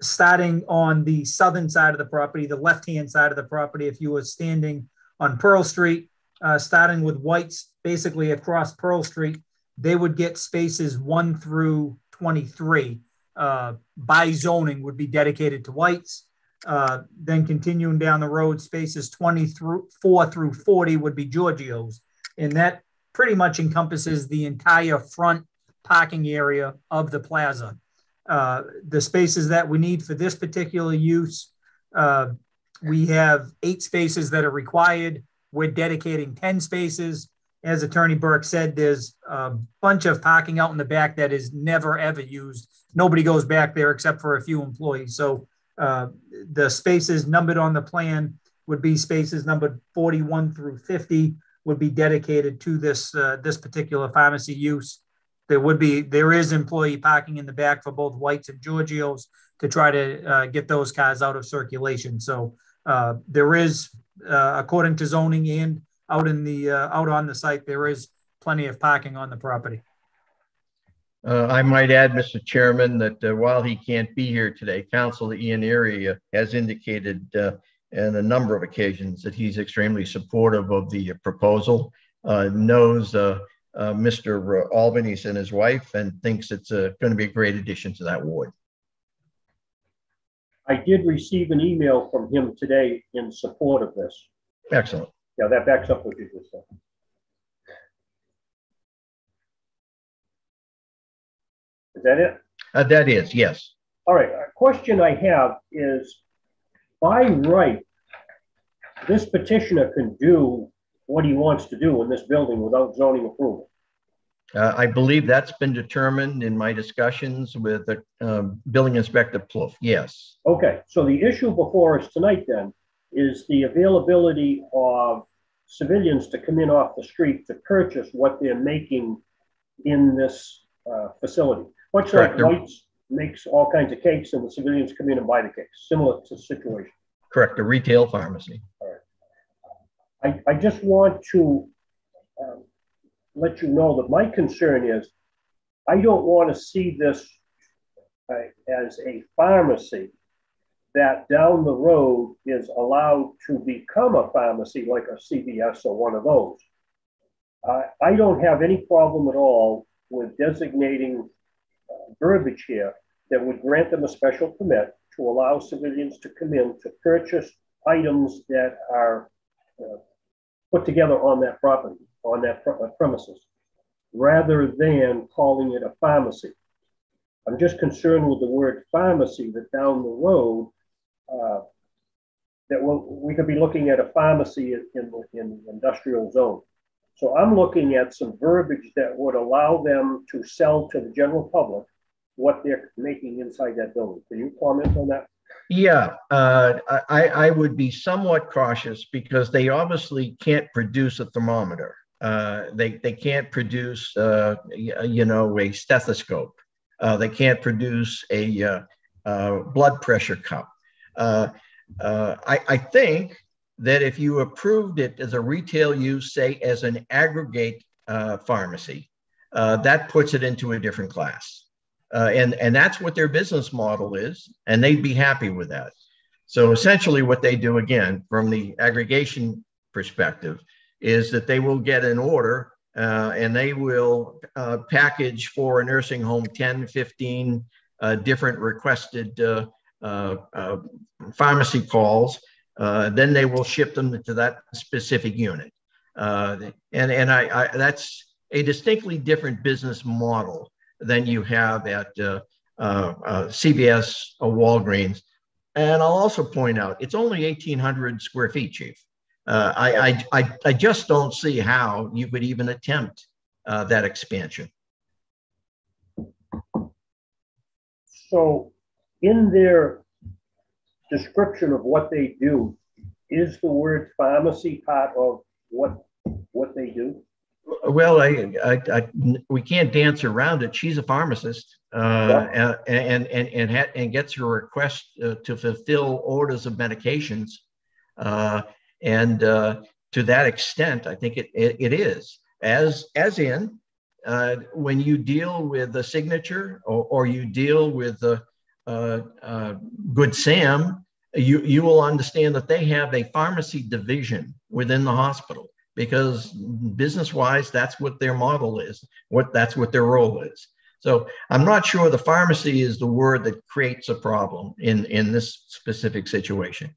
Starting on the southern side of the property, the left-hand side of the property, if you were standing on Pearl Street, starting with whites basically across Pearl Street, they would get spaces 1 through 23 by zoning would be dedicated to whites. Then continuing down the road, spaces 24 through 40 would be Giorgios. And that pretty much encompasses the entire front parking area of the plaza. The spaces that we need for this particular use, we have 8 spaces that are required. We're dedicating 10 spaces. As Attorney Burke said, there's a bunch of parking out in the back that is never, ever used. Nobody goes back there except for a few employees. So the spaces numbered on the plan would be spaces numbered 41 through 50 would be dedicated to this particular pharmacy use. There is employee parking in the back for both whites and Giorgios to try to get those cars out of circulation. So there is, according to zoning and out on the site, there is plenty of parking on the property. I might add, Mr. Chairman, that while he can't be here today, Councilor Ian Erie has indicated on a number of occasions that he's extremely supportive of the proposal, knows Mr. Albanese and his wife, and thinks it's going to be a great addition to that ward. I did receive an email from him today in support of this. Excellent. Yeah, that backs up what you just said. Is that it? That is, yes. All right. A question I have is, by right, this petitioner can do what he wants to do in this building without zoning approval. I believe that's been determined in my discussions with the building inspector Plouffe. Yes. Okay. So the issue before us tonight then is the availability of civilians to come in off the street to purchase what they're making in this facility. Much like White's makes all kinds of cakes and the civilians come in and buy the cakes. Similar to the situation. Correct. A retail pharmacy. All right. I just want to let you know that my concern is I don't want to see this as a pharmacy that down the road is allowed to become a pharmacy like a CVS or one of those. I don't have any problem at all with designating verbiage here that would grant them a special permit to allow civilians to come in to purchase items that are put together on that property, on that premises, rather than calling it a pharmacy. I'm just concerned with the word pharmacy, that down the road, that we could be looking at a pharmacy in the industrial zone. So I'm looking at some verbiage that would allow them to sell to the general public what they're making inside that building. Can you comment on that? Yeah, I would be somewhat cautious because they obviously can't produce a thermometer. They can't produce, you know, a stethoscope. They can't produce a blood pressure cup. I think that if you approved it as a retail use, say as an aggregate pharmacy, that puts it into a different class. And that's what their business model is, and they'd be happy with that. So essentially what they do, again, from the aggregation perspective, is that they will get an order and they will package for a nursing home 10, 15 different requested pharmacy calls. Then they will ship them to that specific unit. And that's a distinctly different business model than you have at CVS or Walgreens. And I'll also point out, it's only 1,800 square feet, Chief. I just don't see how you could even attempt that expansion. So in their description of what they do, is the word pharmacy part of what they do? Well, we can't dance around it. She's a pharmacist and gets her request to fulfill orders of medications. And to that extent, I think it is. As in, when you deal with the signature or you deal with the Good Sam, you will understand that they have a pharmacy division within the hospital, because business-wise, that's what their model is. That's what their role is. So I'm not sure the pharmacy is the word that creates a problem in this specific situation.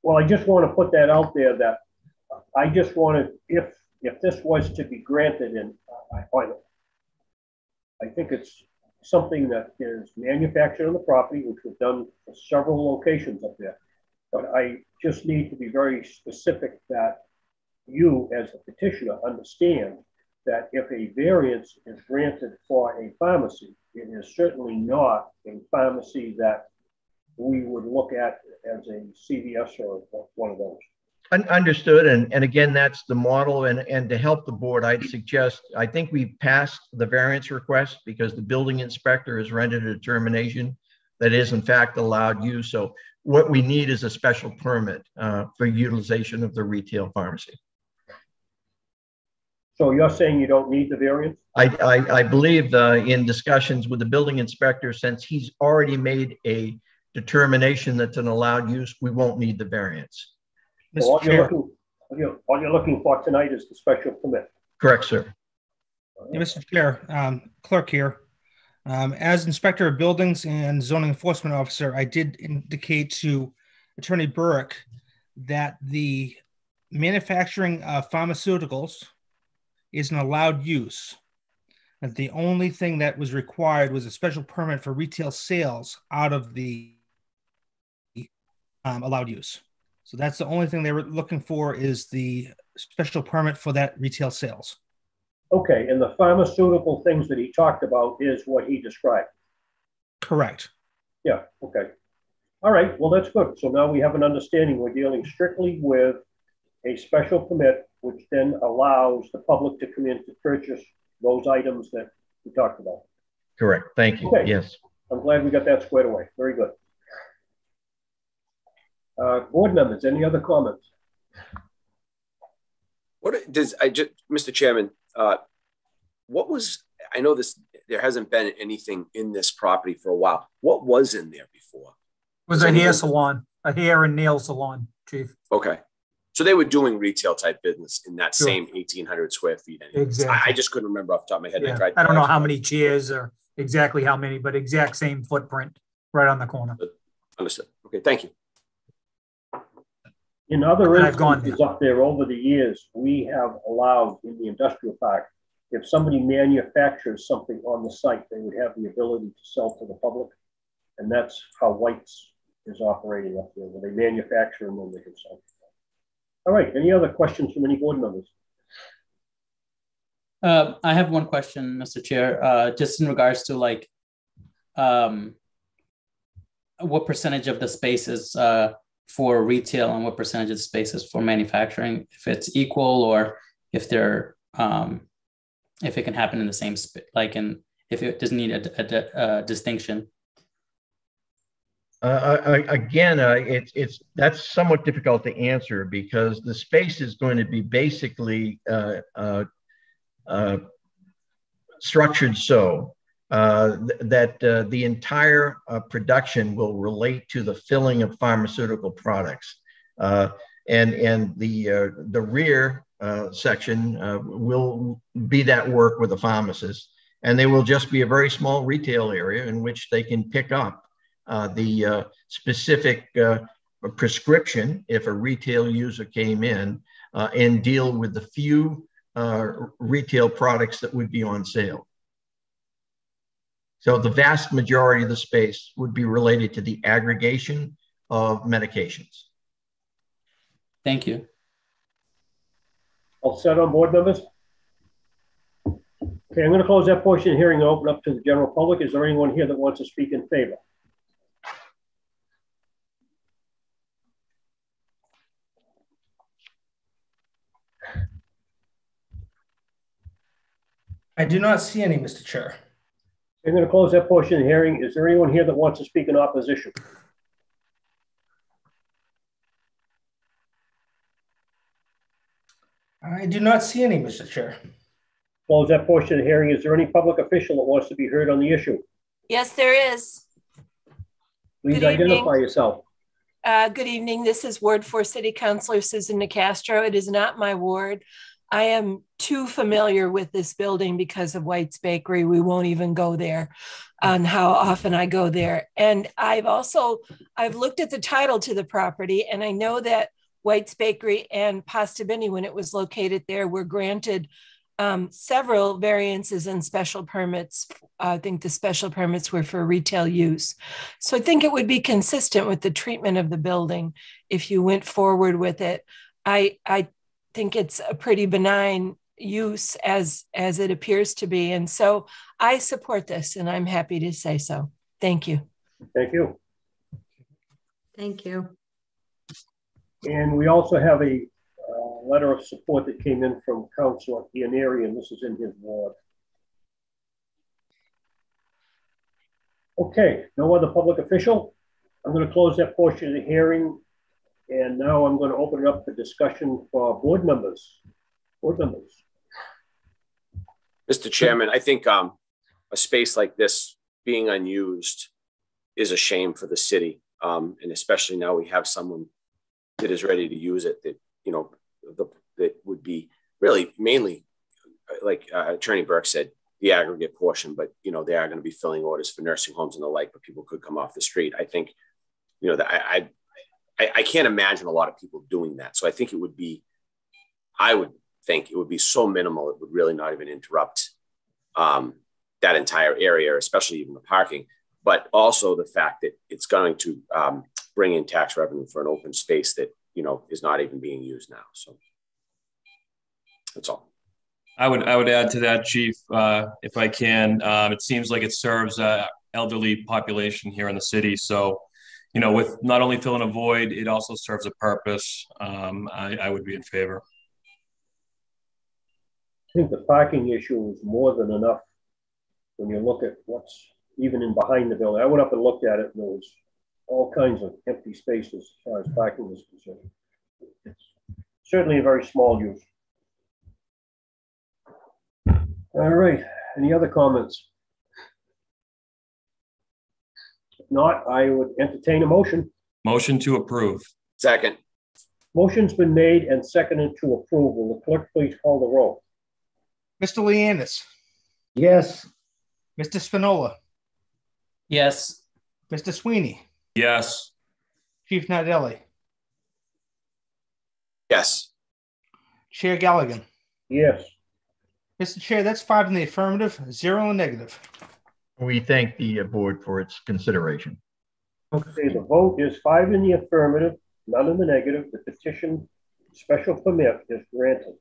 Well, I just want to put that out there, that I just wanted, if this was to be granted, and I think it's something that is manufactured on the property, which we've done for several locations up there. But I just need to be very specific that you, as a petitioner, understand that if a variance is granted for a pharmacy, it is certainly not a pharmacy that we would look at as a CVS or one of those. Understood. And again, that's the model. And to help the board, I'd suggest, I think we've passed the variance request because the building inspector has rendered a determination that is in fact allowed use. So what we need is a special permit for utilization of the retail pharmacy. So you're saying you don't need the variance? I believe in discussions with the building inspector, since he's already made a determination that's an allowed use, we won't need the variance. So all you're looking for tonight is the special permit. Correct, sir. Yeah, Mr. Chair, clerk here. As Inspector of Buildings and Zoning Enforcement Officer, I did indicate to Attorney Burke that the manufacturing of pharmaceuticals is an allowed use. That the only thing that was required was a special permit for retail sales out of the allowed use. So that's the only thing they were looking for, is the special permit for that retail sales. Okay, and the pharmaceutical things that he talked about is what he described? Correct. Yeah, okay. All right, well, that's good. So now we have an understanding. We're dealing strictly with a special permit, which then allows the public to come in to purchase those items that we talked about. Correct, thank you, okay. Yes. I'm glad we got that squared away. Very good. Board members, any other comments? What does Mr. Chairman, what was, I know there hasn't been anything in this property for a while. What was in there before? It was a hair salon, a hair and nail salon, Chief. Okay. So they were doing retail type business in that same 1,800 square feet. Exactly. I just couldn't remember off the top of my head. Yeah. I don't know how many chairs or exactly how many, but exact same footprint right on the corner. Understood. Okay, thank you. In other instances up there over the years, we have allowed in the industrial park, if somebody manufactures something on the site, they would have the ability to sell to the public. And that's how White's is operating up there, where they manufacture and then they can sell. All right, any other questions from any board members? I have one question, Mr. Chair, just in regards to like, what percentage of the space is for retail and what percentage of the space is for manufacturing, if it's equal or if they're, if it can happen in the same, if it doesn't need a distinction. Again, that's somewhat difficult to answer because the space is going to be basically structured so that the entire production will relate to the filling of pharmaceutical products, and the rear section will be that work with the pharmacist, and they will just be a very small retail area in which they can pick up the specific prescription if a retail user came in and deal with the few retail products that would be on sale. So the vast majority of the space would be related to the aggregation of medications. Thank you. All set on board members? Okay, I'm going to close that portion of the hearing and open up to the general public. Is there anyone here that wants to speak in favor? I do not see any, Mr. Chair. I'm going to close that portion of the hearing. Is there anyone here that wants to speak in opposition? I do not see any, Mr. Chair. Close that portion of the hearing. Is there any public official that wants to be heard on the issue? Yes, there is. Please identify yourself. Good evening. This is Ward 4 City Councilor Susan Nicastro. It is not my ward. I am too familiar with this building because of White's Bakery. We won't even go there on how often I go there. And I've looked at the title to the property, and I know that White's Bakery and Pasta Bini, when it was located there, were granted several variances and special permits. I think the special permits were for retail use. So I think it would be consistent with the treatment of the building if you went forward with it. I think it's a pretty benign use as it appears to be. And so I support this, and I'm happy to say so. Thank you. Thank you. Thank you. And we also have a letter of support that came in from Councilor Iannieri, and this is in his ward. Okay, no other public official. I'm going to close that portion of the hearing, and now I'm going to open it up for discussion for board members. Board members. Mr. Chairman, I think a space like this being unused is a shame for the city, and especially now we have someone that is ready to use it. That that would be really mainly, like Attorney Burke said, the aggregate portion. But they are going to be filling orders for nursing homes and the like. But people could come off the street. I think that I can't imagine a lot of people doing that. So I think it would be, I would think it would be so minimal, it would really not even interrupt that entire area, especially even the parking, but also the fact that it's going to bring in tax revenue for an open space that, is not even being used now. So that's all. I would add to that, Chief, if I can. It seems like it serves elderly population here in the city. So, with not only filling a void, it also serves a purpose. I would be in favor. I think the parking issue is more than enough when you look at what's even in behind the building. I went up and looked at it, and there was all kinds of empty spaces as far as parking is concerned. It's certainly a very small use. All right, any other comments? If not, I would entertain a motion. Motion to approve. Second. Motion's been made and seconded to approve. Will the clerk please call the roll? Mr. Leanis. Yes. Mr. Spinola. Yes. Mr. Sweeney. Yes. Chief Nardelli. Yes. Chair Galligan. Yes. Mr. Chair, that's 5 in the affirmative, 0 in the negative. We thank the board for its consideration. Okay, the vote is 5 in the affirmative, none in the negative. The petition special permit is granted.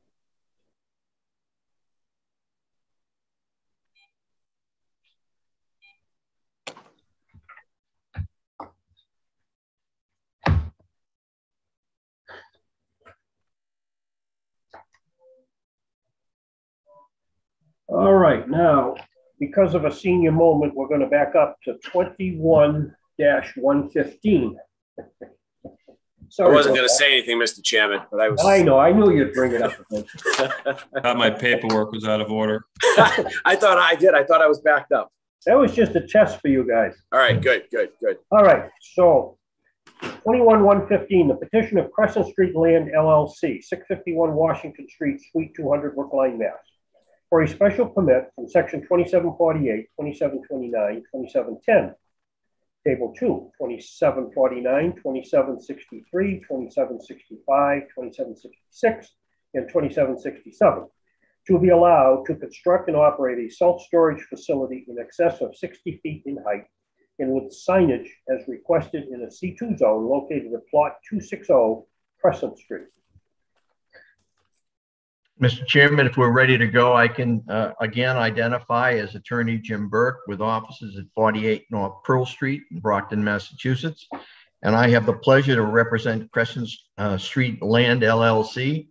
All right, now, because of a senior moment, we're going to back up to 21-115. Sorry, I wasn't going to say anything, Mr. Chairman, but I know. I knew you'd bring it up. Thought my paperwork was out of order. I thought I did. I thought I was backed up. That was just a test for you guys. All right, good. All right, so 21-115, the petition of Crescent Street Land LLC, 651 Washington Street, Suite 200, Brookline, Mass. For a special permit from section 2748, 2729, 2710. Table 2, 2749, 2763, 2765, 2766, and 2767, to be allowed to construct and operate a self-storage facility in excess of 60 feet in height and with signage as requested in a C2 zone located at plot 260 Crescent Street. Mr. Chairman, if we're ready to go, I can again identify as Attorney Jim Burke with offices at 48 North Pearl Street in Brockton, Massachusetts. And I have the pleasure to represent Crescent Street Land LLC.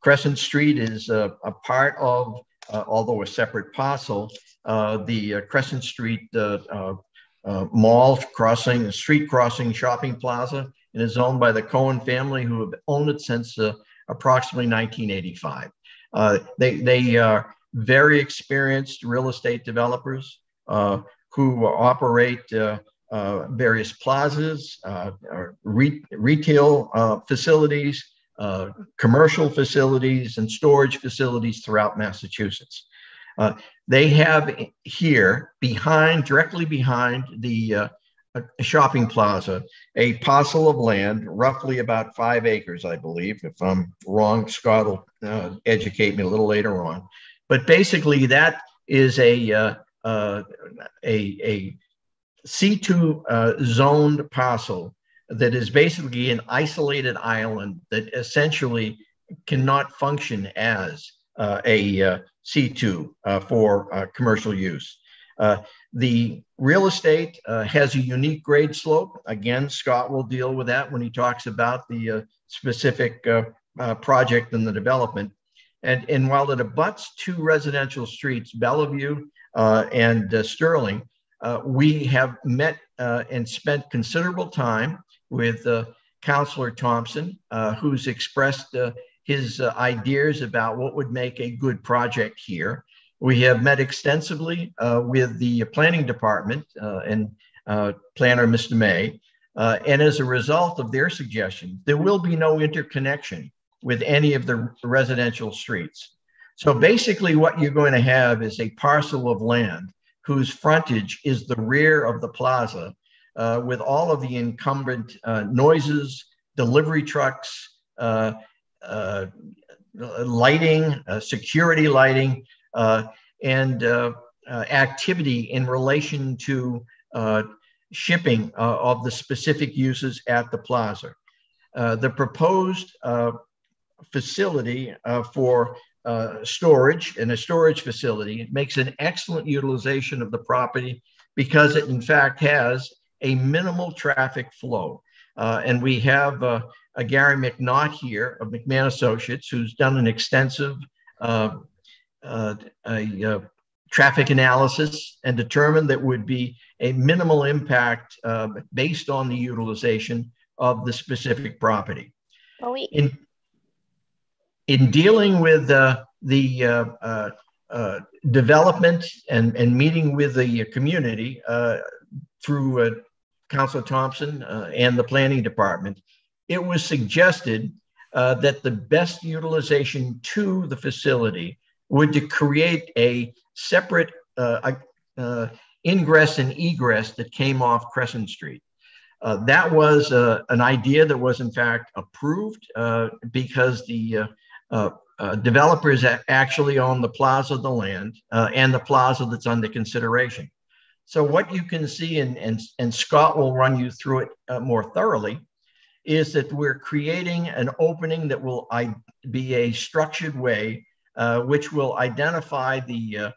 Crescent Street is a part of, although a separate parcel, the Crescent Street mall crossing, street crossing shopping plaza, and is owned by the Cohen family, who have owned it since approximately 1985. They are very experienced real estate developers who operate various plazas, retail facilities, commercial facilities, and storage facilities throughout Massachusetts. They have here directly behind the shopping plaza, a parcel of land, roughly about 5 acres, I believe. If I'm wrong, Scott will educate me a little later on. But basically, that is a C2 zoned parcel that is basically an isolated island that essentially cannot function as a C2 for commercial use. The real estate has a unique grade slope. Again, Scott will deal with that when he talks about the specific project and the development. And while it abuts 2 residential streets, Bellevue and Sterling, we have met and spent considerable time with Councilor Thompson, who's expressed his ideas about what would make a good project here. We have met extensively with the planning department and planner, Mr. May. And as a result of their suggestion, there will be no interconnection with any of the residential streets. So basically what you're going to have is a parcel of land whose frontage is the rear of the plaza with all of the incumbent noises, delivery trucks, lighting, security lighting, and activity in relation to shipping of the specific uses at the plaza. The proposed facility for storage and a storage facility makes an excellent utilization of the property because it in fact has a minimal traffic flow. And we have Gary McNaught here of McMahon Associates, who's done an extensive traffic analysis and determined that would be a minimal impact based on the utilization of the specific property. In dealing with the development and meeting with the community through Councilor Thompson and the planning department, it was suggested that the best utilization to the facility would to create a separate ingress and egress that came off Crescent Street. That was an idea that was in fact approved because the developers actually own the plaza of the land and the plaza that's under consideration. So what you can see, and Scott will run you through it more thoroughly, is that we're creating an opening that will be a structured way, which will identify the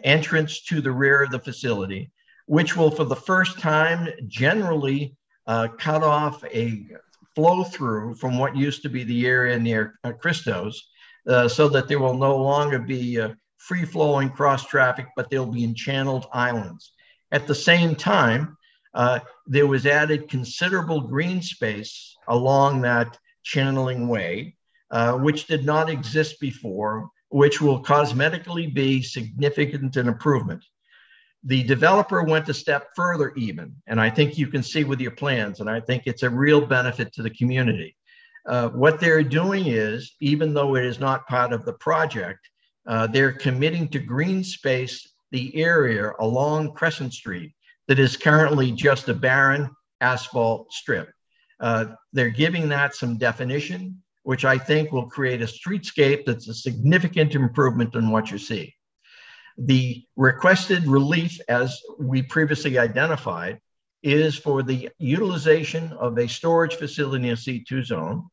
entrance to the rear of the facility, which will, for the first time, generally cut off a flow through from what used to be the area near Christo's so that there will no longer be free-flowing cross-traffic, but they'll be in channeled islands. At the same time, there was added considerable green space along that channeling way, which did not exist before, which will cosmetically be significant an improvement. The developer went a step further even, and I think you can see with your plans, and I think it's a real benefit to the community. What they're doing is, even though it is not part of the project, they're committing to green space the area along Crescent Street that is currently just a barren asphalt strip. They're giving that some definition, which I think will create a streetscape that's a significant improvement in what you see. The requested relief, as we previously identified, is for the utilization of a storage facility in a C2 zone.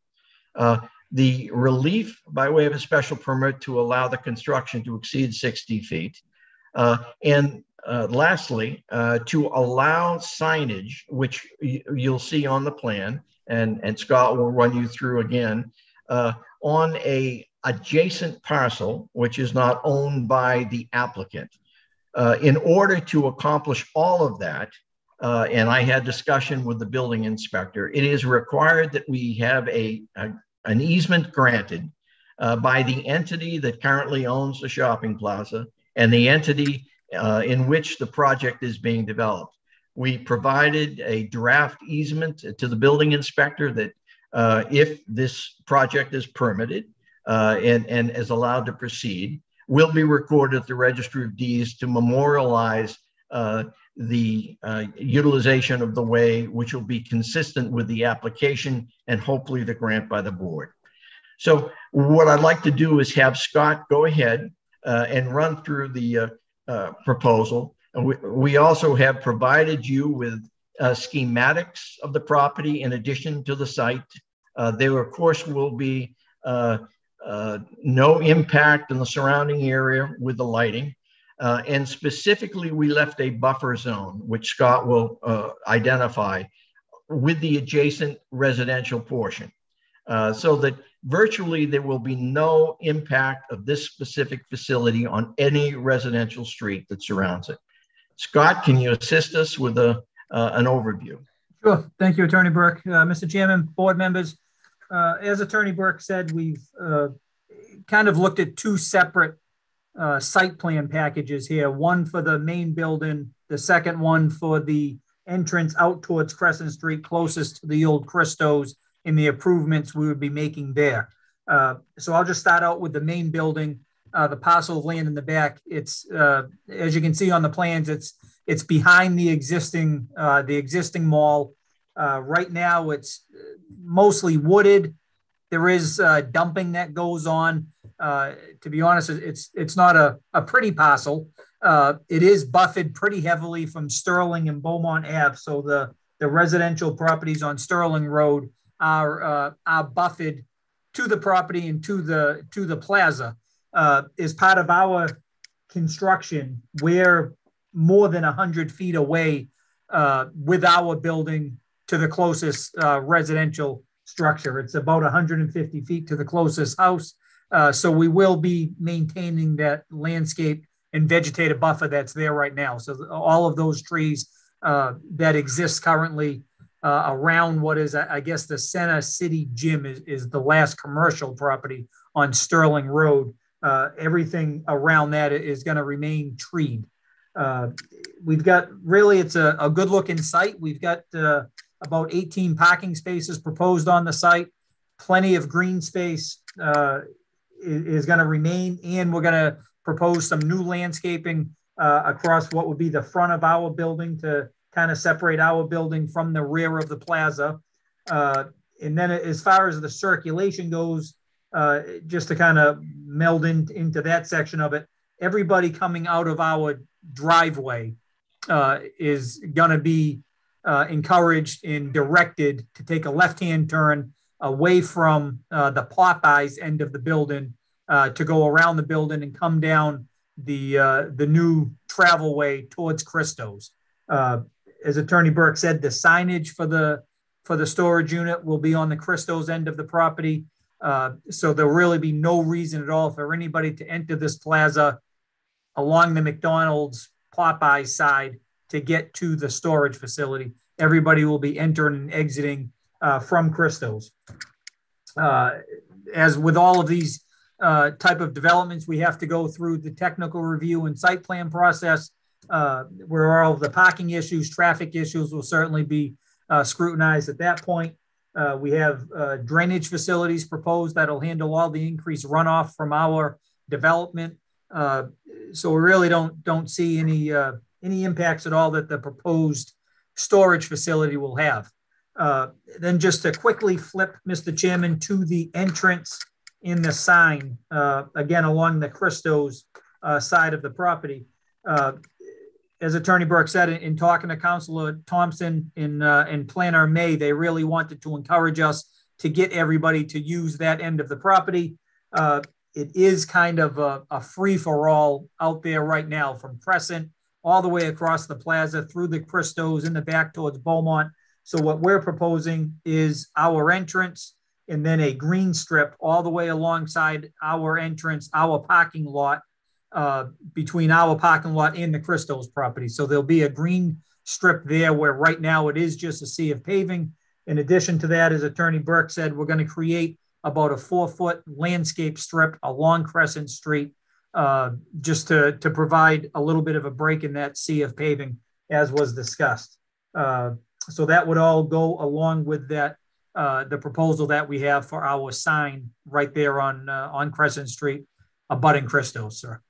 The relief by way of a special permit to allow the construction to exceed 60 feet. And lastly, to allow signage, which you'll see on the plan, and Scott will run you through again, on a adjacent parcel, which is not owned by the applicant. In order to accomplish all of that, and I had discussion with the building inspector, it is required that we have an easement granted by the entity that currently owns the shopping plaza and the entity in which the project is being developed. We provided a draft easement to the building inspector that if this project is permitted and is allowed to proceed, will be recorded at the Registry of Deeds to memorialize the utilization of the way, which will be consistent with the application and hopefully the grant by the board. So what I'd like to do is have Scott go ahead and run through the proposal. We also have provided you with schematics of the property in addition to the site. There, of course, will be no impact in the surrounding area with the lighting. And specifically, we left a buffer zone, which Scott will identify, with the adjacent residential portion, so that virtually there will be no impact of this specific facility on any residential street that surrounds it. Scott, can you assist us with an overview? Sure. Thank you, Attorney Burke. Mr. Chairman, board members, as Attorney Burke said, we've kind of looked at two separate site plan packages here, one for the main building, the second one for the entrance out towards Crescent Street closest to the old Christos and the improvements we would be making there. So I'll just start out with the main building, the parcel of land in the back. It's, as you can see on the plans, it's behind the existing mall. Right now it's mostly wooded. There is dumping that goes on. To be honest, it's not a pretty parcel. It is buffered pretty heavily from Sterling and Beaumont Ave. So the residential properties on Sterling Road are buffered to the property and to the plaza. As part of our construction, we're more than 100 feet away with our building to the closest residential structure. It's about 150 feet to the closest house. So we will be maintaining that landscape and vegetative buffer that's there right now. So all of those trees that exist currently around what is, I guess, the Center City Gym is the last commercial property on Sterling Road. Everything around that is going to remain treed. We've got, really, it's a good looking site. We've got about 18 parking spaces proposed on the site. Plenty of green space is going to remain, and we're going to propose some new landscaping across what would be the front of our building to kind of separate our building from the rear of the plaza. And then as far as the circulation goes, just to kind of meld into that section of it, everybody coming out of our driveway is going to be encouraged and directed to take a left-hand turn away from the Popeyes end of the building to go around the building and come down the new travel way towards Christos. As Attorney Burke said, the signage for the storage unit will be on the Christos end of the property. So there'll really be no reason at all for anybody to enter this plaza along the McDonald's Popeye side to get to the storage facility. Everybody will be entering and exiting from Christo's. As with all of these type of developments, we have to go through the technical review and site plan process, where all of the parking issues, traffic issues will certainly be scrutinized at that point. We have drainage facilities proposed that'll handle all the increased runoff from our development. So we really don't see any impacts at all that the proposed storage facility will have. Then just to quickly flip, Mr. Chairman, to the entrance in the sign, again, along the Christo's side of the property. As Attorney Burke said, in talking to Councilor Thompson in Planner May, they really wanted to encourage us to get everybody to use that end of the property. It is kind of a free-for-all out there right now, from Crescent all the way across the plaza through the Christo's in the back towards Beaumont. So what we're proposing is our entrance and then a green strip all the way alongside our entrance, our parking lot, between our parking lot and the Christo's property. So there'll be a green strip there where right now it is just a sea of paving. In addition to that, as Attorney Burke said, we're going to create about a 4-foot landscape strip along Crescent Street, just to provide a little bit of a break in that sea of paving, as was discussed. So that would all go along with that, the proposal that we have for our sign right there on Crescent Street, abutting Christo's, sir.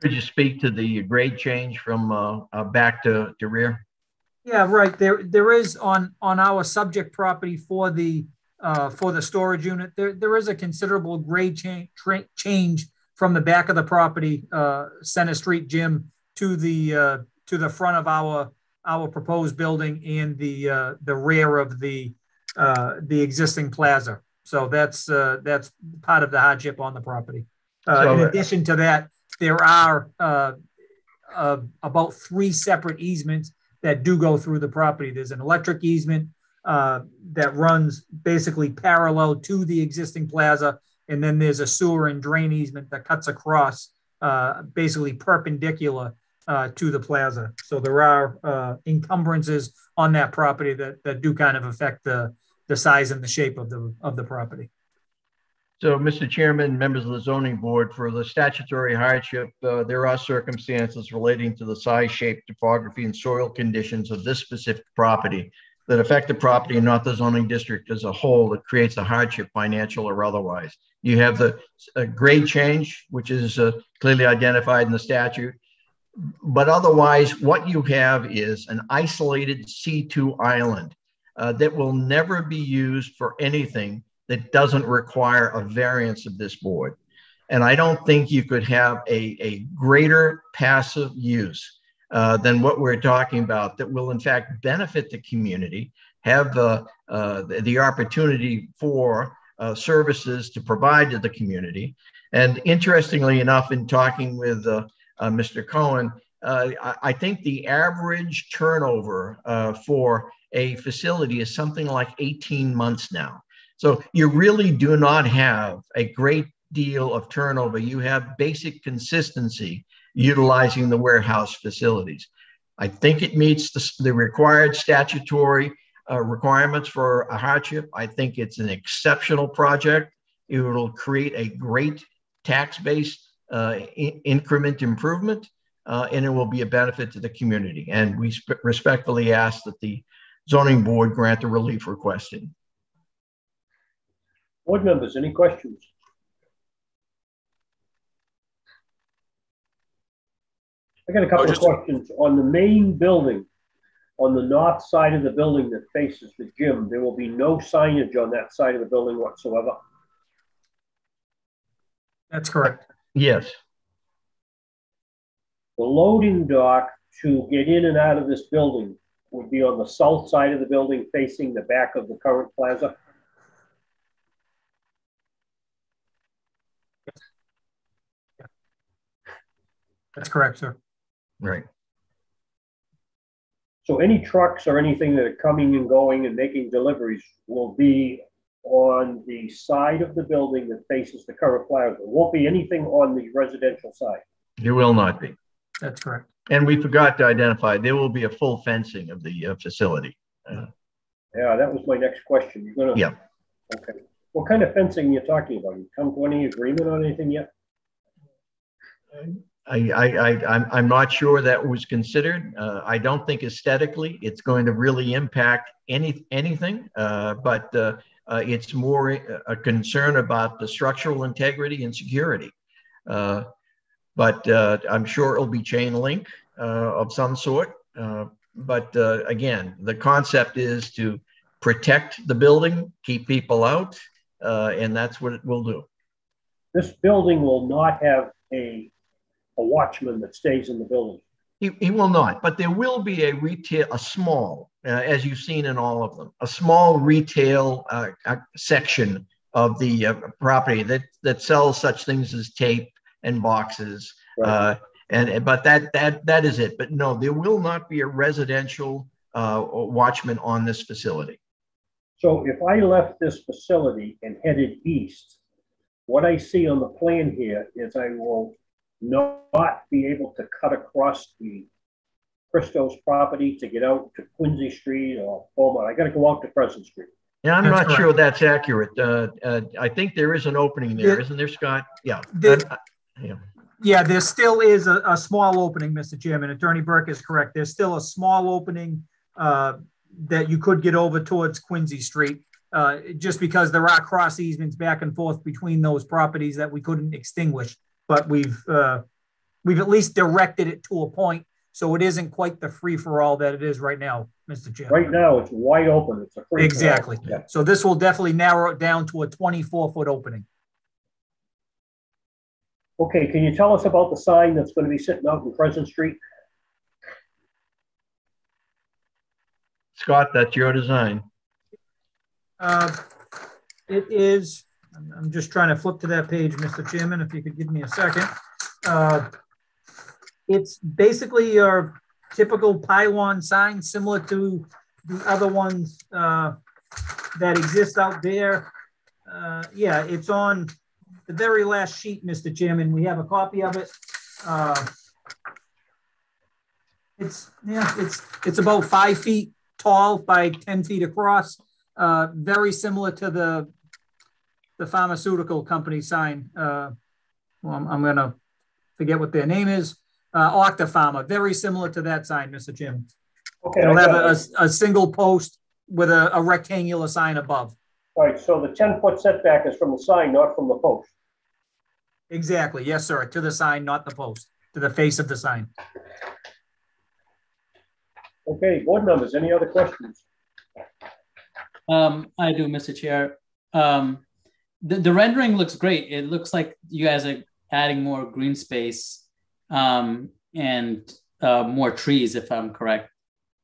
Could you speak to the grade change from back to rear? Yeah, right. There is on our subject property for the storage unit. There is a considerable grade change from the back of the property, Center Street Gym, to the front of our proposed building and the rear of the existing plaza. So that's part of the hardship on the property. In addition to that, there are about 3 separate easements that do go through the property. There's an electric easement that runs basically parallel to the existing plaza. And then there's a sewer and drain easement that cuts across basically perpendicular to the plaza. So there are encumbrances on that property that do kind of affect the size and the shape of the property. So, Mr. Chairman, members of the zoning board, for the statutory hardship, there are circumstances relating to the size, shape, topography, and soil conditions of this specific property that affect the property and not the zoning district as a whole that creates a hardship, financial or otherwise. You have the grade change, which is clearly identified in the statute. But otherwise, what you have is an isolated C2 island that will never be used for anything that doesn't require a variance of this board. And I don't think you could have a greater passive use than what we're talking about that will in fact benefit the community, have the opportunity for services to provide to the community. And interestingly enough, in talking with Mr. Cohen, I think the average turnover for a facility is something like 18 months now. So you really do not have a great deal of turnover. You have basic consistency utilizing the warehouse facilities. I think it meets the required statutory requirements for a hardship. I think it's an exceptional project. It will create a great tax-based increment improvement, and it will be a benefit to the community. And we respectfully ask that the zoning board grant the relief requested. Board members, any questions? I got a couple of questions. On the main building, on the north side of the building that faces the gym, there will be no signage on that side of the building whatsoever. That's correct. Yes. The loading dock to get in and out of this building would be on the south side of the building facing the back of the current plaza. That's correct, sir. Right. So any trucks or anything that are coming and going and making deliveries will be on the side of the building that faces the current plaza. There won't be anything on the residential side. There will not be. That's correct. And we forgot to identify, there will be a full fencing of the facility. Yeah, that was my next question. You're gonna. Yeah. Okay. What kind of fencing are you talking about? You come to any agreement on anything yet? I'm not sure that was considered. I don't think aesthetically it's going to really impact anything, but it's more a concern about the structural integrity and security. But I'm sure it'll be chain link of some sort. But again, the concept is to protect the building, keep people out, and that's what it will do. This building will not have a watchman that stays in the building. He will not, but there will be a small, as you've seen in all of them, a small retail section of the property that sells such things as tape and boxes. Right. But that is it. But no, there will not be a residential watchman on this facility. So if I left this facility and headed east, what I see on the plan here is I will not be able to cut across the Christo's property to get out to Quincy Street or Beaumont. I got to go out to Crescent Street. Yeah, I'm not sure that's accurate. I think there is an opening there, isn't there, Scott? Yeah. Yeah, there still is a small opening, Mr. Chairman. Attorney Burke is correct. There's still a small opening that you could get over towards Quincy Street, just because there are cross easements back and forth between those properties that we couldn't extinguish. But we've at least directed it to a point, so it isn't quite the free-for-all that it is right now, Mr. Chairman. Right now, it's wide open. It's a free-for-all. Exactly. Yeah. So this will definitely narrow it down to a 24-foot opening. Okay, can you tell us about the sign that's going to be sitting out in Crescent Street? Scott, that's your design. It is, I'm just trying to flip to that page, Mr. Chairman, if you could give me a second. It's basically your typical pylon sign, similar to the other ones that exist out there. Yeah, it's on the very last sheet, Mr. Chairman. We have a copy of it. It's about 5 feet tall by 10 feet across. Very similar to the pharmaceutical company sign. Well, I'm going to forget what their name is. Octapharma. Very similar to that sign, Mr. Chairman. Okay. It'll have a single post with a rectangular sign above. All right, so the 10-foot setback is from the sign, not from the post. Exactly. Yes, sir. To the sign, not the post. To the face of the sign. Okay, board members, any other questions? I do, Mr. Chair. The rendering looks great. It looks like you guys are adding more green space and more trees, if I'm correct.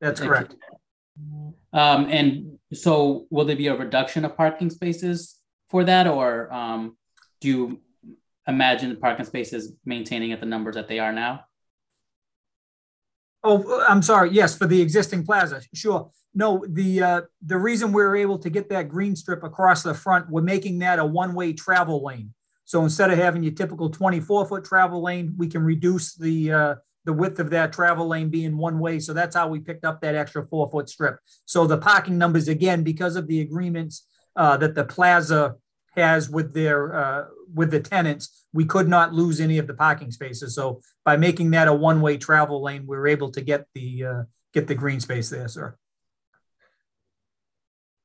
That's correct. And so will there be a reduction of parking spaces for that, or do you imagine the parking spaces maintaining at the numbers that they are now? Oh, I'm sorry. Yes, for the existing plaza. Sure. No, the reason we're able to get that green strip across the front, we're making that a one-way travel lane. So instead of having your typical 24-foot travel lane, we can reduce the width of that travel lane being one way. So that's how we picked up that extra 4-foot strip. So the parking numbers, again, because of the agreements that the plaza has with the tenants, we could not lose any of the parking spaces. So by making that a one-way travel lane, we were able to get the green space there, sir.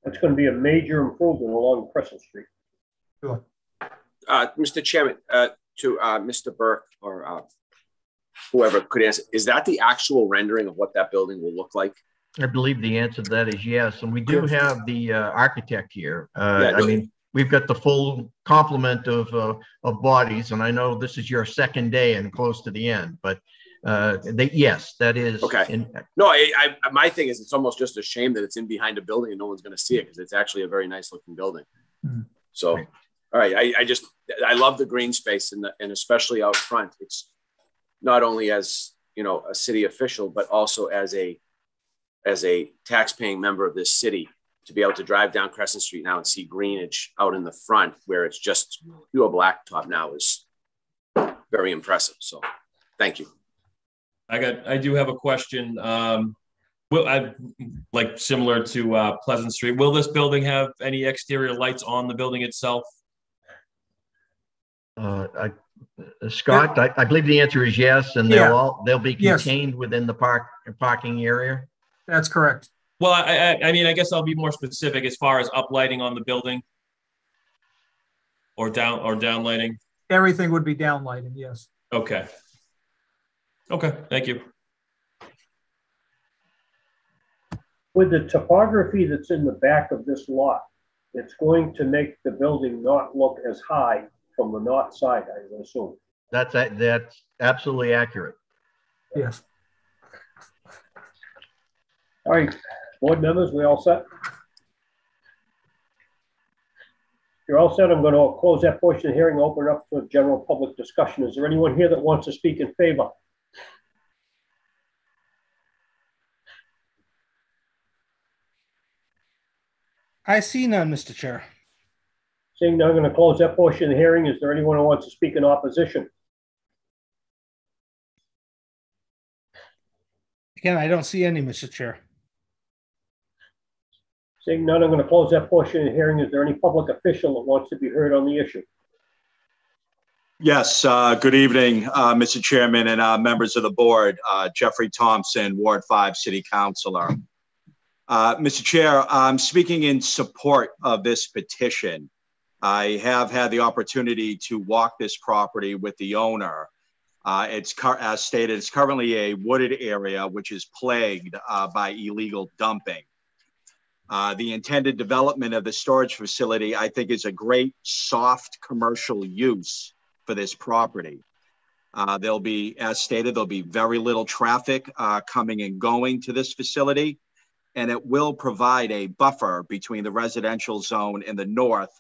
That's going to be a major improvement along Crescent Street. Sure. Mr. Chairman, to Mr. Burke or whoever could answer, is that the actual rendering of what that building will look like? I believe the answer to that is yes. And we do have the architect here. I mean, we've got the full complement of bodies, and I know this is your second day and close to the end, but yes, that is. Okay. No, my thing is, it's almost just a shame that it's in behind a building and no one's going to see it, because it's actually a very nice looking building. Mm-hmm. So, all right. I love the green space and especially out front. It's not only as, you know, a city official, but also as a tax-paying member of this city. to be able to drive down Crescent Street now and see greenage out in the front where it's just pure blacktop now is very impressive. So thank you. I do have a question. Well, like similar to Pleasant Street, will this building have any exterior lights on the building itself? Scott, I believe the answer is yes, and they'll be contained within the parking area. That's correct. Well, I mean, I guess I'll be more specific as far as uplighting on the building or down lighting. Everything would be down lighting, yes. Okay. Okay, thank you. With the topography that's in the back of this lot, it's going to make the building not look as high from the north side, I would assume. That's absolutely accurate. Yes. All right, board members, we all set? You're all set. I'm going to close that portion of the hearing, open it up for general public discussion. Is there anyone here that wants to speak in favor? I see none, Mr. Chair. Seeing none, I'm going to close that portion of the hearing. Is there anyone who wants to speak in opposition? Again, I don't see any, Mr. Chair. Seeing none, I'm going to close that portion of the hearing. Is there any public official that wants to be heard on the issue? Yes, good evening, Mr. Chairman and members of the board. Jeffrey Thompson, Ward 5 City Councilor. Mr. Chair, I'm speaking in support of this petition. I have had the opportunity to walk this property with the owner. As stated, it's currently a wooded area which is plagued by illegal dumping. The intended development of the storage facility, I think, is a great soft commercial use for this property. There'll be, as stated, there'll be very little traffic coming and going to this facility, and it will provide a buffer between the residential zone in the north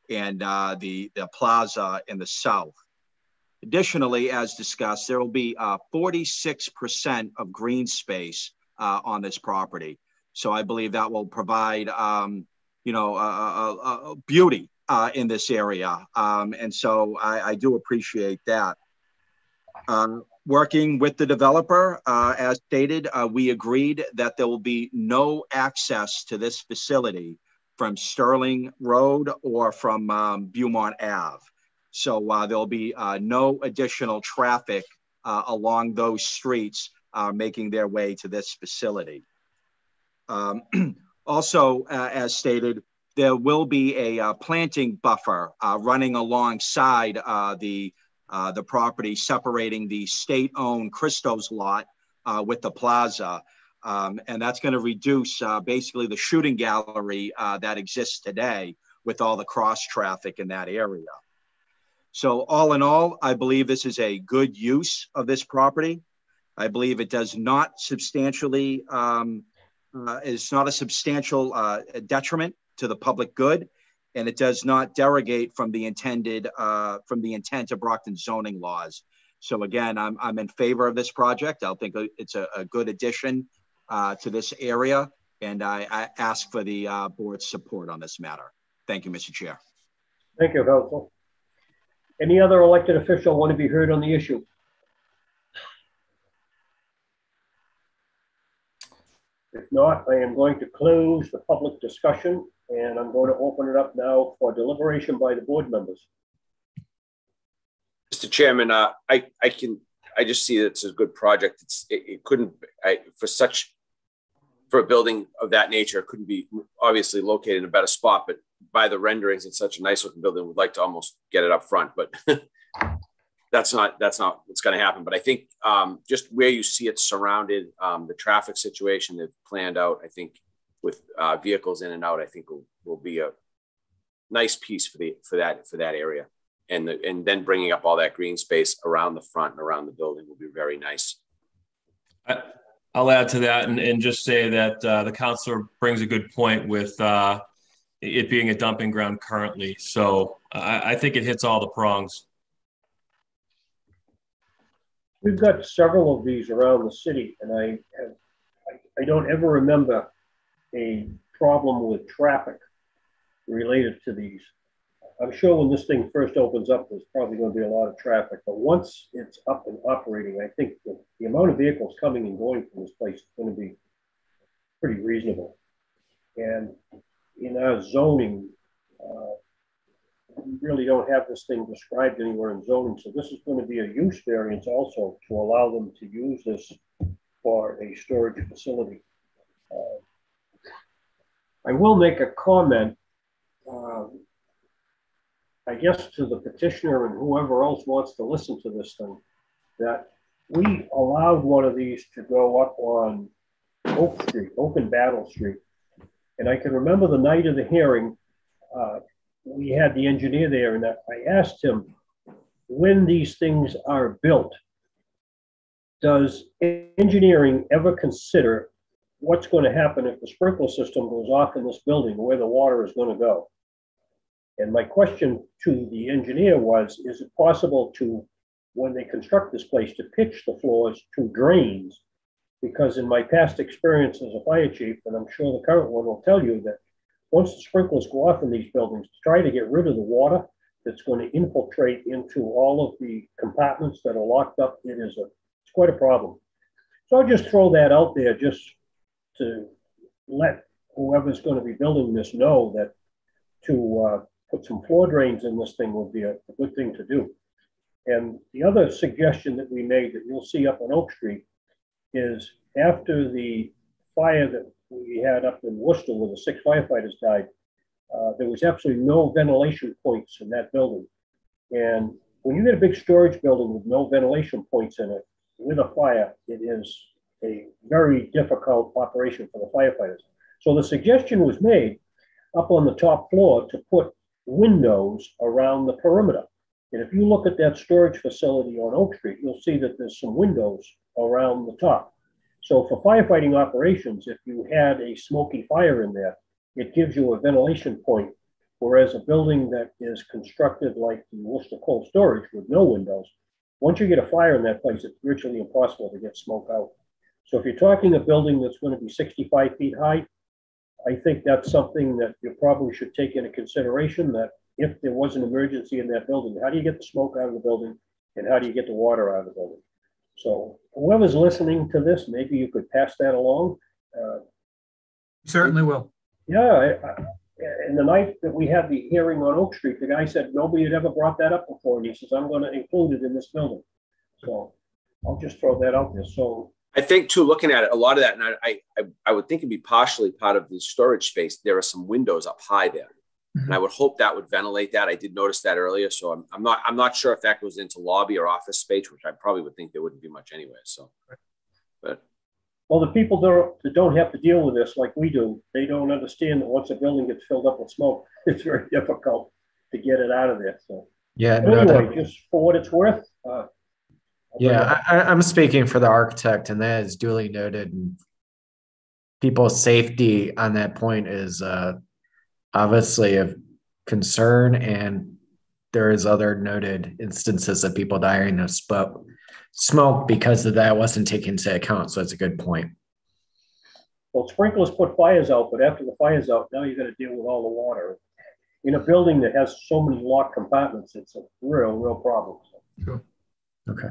and the plaza in the south. Additionally, as discussed, there will be 46% of green space on this property. So I believe that will provide, beauty in this area. And so I do appreciate that. Working with the developer, as stated, we agreed that there will be no access to this facility from Sterling Road or from Beaumont Ave. So there'll be no additional traffic along those streets making their way to this facility. Also, as stated, there will be a planting buffer running alongside the property, separating the state-owned Christo's lot with the plaza. And that's going to reduce basically the shooting gallery that exists today with all the cross traffic in that area. So all in all, I believe this is a good use of this property. I believe it does not substantially, is not a substantial detriment to the public good, and it does not derogate from the intent of Brockton zoning laws. So again, I'm in favor of this project. I think it's a good addition to this area, and I ask for the board's support on this matter. Thank you, Mr. Chair. Thank you, Council. Any other elected official want to be heard on the issue? If not, I am going to close the public discussion, and I'm going to open it up now for deliberation by the board members. Mr. Chairman, I just see that it's a good project. It couldn't, for a building of that nature, it couldn't be obviously located in a better spot, but by the renderings, it's such a nice looking building. We'd like to almost get it up front, but that's not what's going to happen. But I think just where you see it surrounded, the traffic situation they've planned out, I think with vehicles in and out, I think will be a nice piece for that area. And then bringing up all that green space around the front and around the building will be very nice. I'll add to that and just say that the councilor brings a good point with it being a dumping ground currently. So I think it hits all the prongs. We've got several of these around the city, and I don't ever remember a problem with traffic related to these. I'm sure when this thing first opens up, there's probably going to be a lot of traffic, but once it's up and operating, I think the amount of vehicles coming and going from this place is going to be pretty reasonable. And in our zoning, we really don't have this thing described anywhere in zoning, so this is going to be a use variance also to allow them to use this for a storage facility. I will make a comment, I guess, to the petitioner and whoever else wants to listen to this thing, that we allowed one of these to go up on Oak Street, Oak and Battle Street. And I can remember the night of the hearing, we had the engineer there, and I asked him, when these things are built, does engineering ever consider what's going to happen if the sprinkler system goes off in this building, where the water is going to go? And my question to the engineer was, is it possible to, when they construct this place, to pitch the floors to drains? Because in my past experience as a fire chief, and I'm sure the current one will tell you, that once the sprinklers go off in these buildings, to try to get rid of the water that's going to infiltrate into all of the compartments that are locked up, it's quite a problem. So I'll just throw that out there just to let whoever's going to be building this know that to put some floor drains in this thing would be a good thing to do. And the other suggestion that we made that you'll see up on Oak Street is, after the fire that we had up in Worcester where the 6 firefighters died, there was absolutely no ventilation points in that building. And when you get a big storage building with no ventilation points in it, with a fire, it is a very difficult operation for the firefighters. So the suggestion was made up on the top floor to put windows around the perimeter. And if you look at that storage facility on Oak Street, you'll see that there's some windows around the top. So for firefighting operations, if you had a smoky fire in there, it gives you a ventilation point, whereas a building that is constructed like the Worcester Cold Storage with no windows, once you get a fire in that place, it's virtually impossible to get smoke out. So if you're talking a building that's going to be 65 feet high, I think that's something that you probably should take into consideration, that if there was an emergency in that building, how do you get the smoke out of the building and how do you get the water out of the building? So whoever's listening to this, maybe you could pass that along. Certainly will. Yeah, and the night that we had the hearing on Oak Street, the guy said nobody had ever brought that up before, and he says, I'm going to include it in this building. So I'll just throw that out there. So I think too, looking at it, a lot of that, and I would think it'd be partially part of the storage space. There are some windows up high there, and I would hope that would ventilate that. I did notice that earlier, so I'm not sure if that goes into lobby or office space, which I probably would think there wouldn't be much anyway. So, but well, the people that don't have to deal with this like we do, they don't understand that once a building gets filled up with smoke, it's very difficult to get it out of there. So yeah, anyway, just for what it's worth. Yeah, I'm speaking for the architect, and that is duly noted. And people's safety on that point is obviously of concern, and there is other noted instances of people dying of smoke because of that wasn't taken into account. So it's a good point. Well, sprinklers put fires out, but after the fire's out, now you got to deal with all the water. In a building that has so many locked compartments, it's a real problem. Sure. Okay.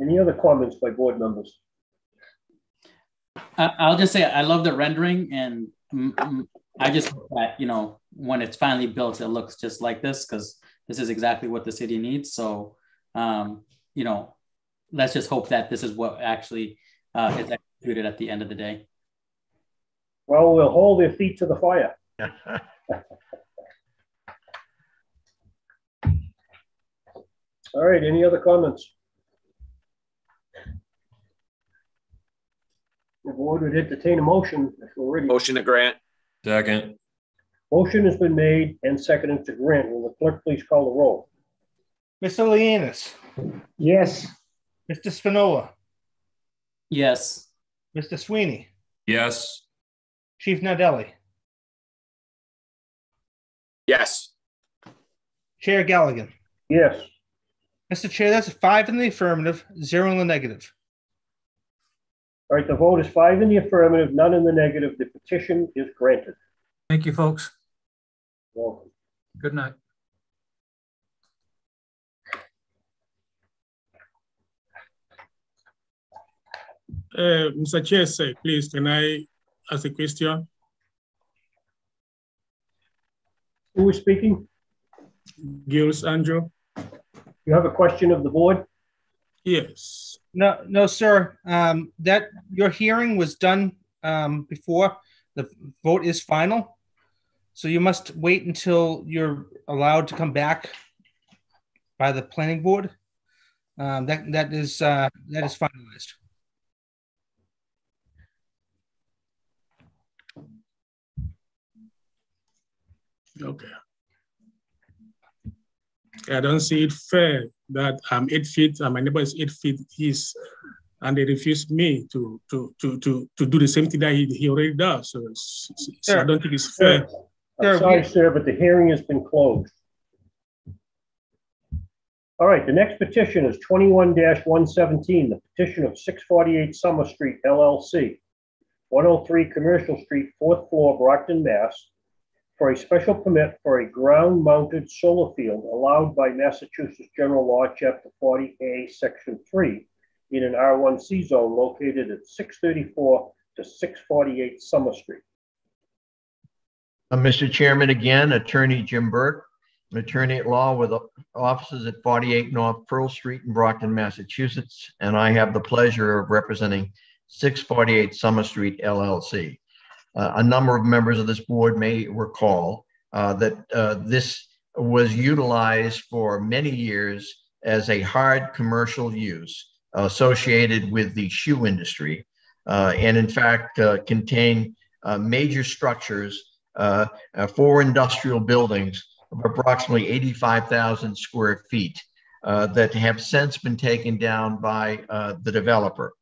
Any other comments by board members? I'll just say I love the rendering, and I just hope that, you know, when it's finally built, it looks just like this, because this is exactly what the city needs. So, you know, let's just hope that this is what actually is executed at the end of the day. Well, we'll hold their feet to the fire. All right, any other comments? The board would entertain a motion if we're ready. Motion to grant. Second. Motion has been made and seconded to grant. Will the clerk please call the roll? Mr. Leanis. Yes. Mr. Spinola. Yes. Mr. Sweeney. Yes. Chief Nadelli. Yes. Chair Galligan. Yes. Mr. Chair, that's 5 in the affirmative, 0 in the negative. All right, the vote is 5 in the affirmative, none in the negative. The petition is granted. Thank you, folks. Welcome. Good night. Mr. Chair, sir, please, can I ask a question? Who is speaking? Guiles, Andrew. You have a question of the board? Yes. No, sir. That your hearing was done before. The vote is final. So you must wait until you're allowed to come back by the planning board. That is finalized. Okay. I don't see it fair that I'm 8 feet and my neighbor is 8 feet and they refuse me to do the same thing that he already does. So I don't think it's fair. I'm sorry, sir, but the hearing has been closed. All right, the next petition is 21-117, the petition of 648 Summer Street, LLC, 103 Commercial Street, 4th floor, Brockton, Mass., for a special permit for a ground-mounted solar field allowed by Massachusetts General Law, Chapter 40A, Section 3, in an R1C zone located at 634 to 648 Summer Street. Mr. Chairman, again, Attorney Jim Burke, an attorney at law with offices at 48 North Pearl Street in Brockton, Massachusetts, and I have the pleasure of representing 648 Summer Street, LLC. A number of members of this board may recall that this was utilized for many years as a hard commercial use associated with the shoe industry, and in fact contained major structures, 4 industrial buildings of approximately 85,000 square feet that have since been taken down by the developer.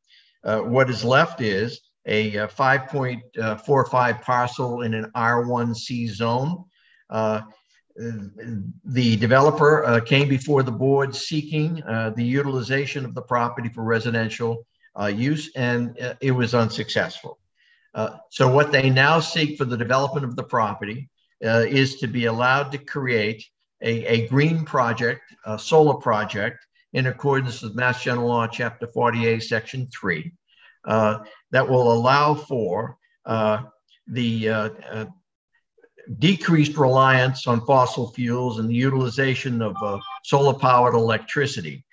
What is left is a 5.45 parcel in an R1C zone. The developer came before the board seeking the utilization of the property for residential use, and it was unsuccessful. So what they now seek for the development of the property is to be allowed to create a green project, a solar project, in accordance with Mass General Law, Chapter 48, Section 3. That will allow for the decreased reliance on fossil fuels and the utilization of solar-powered electricity.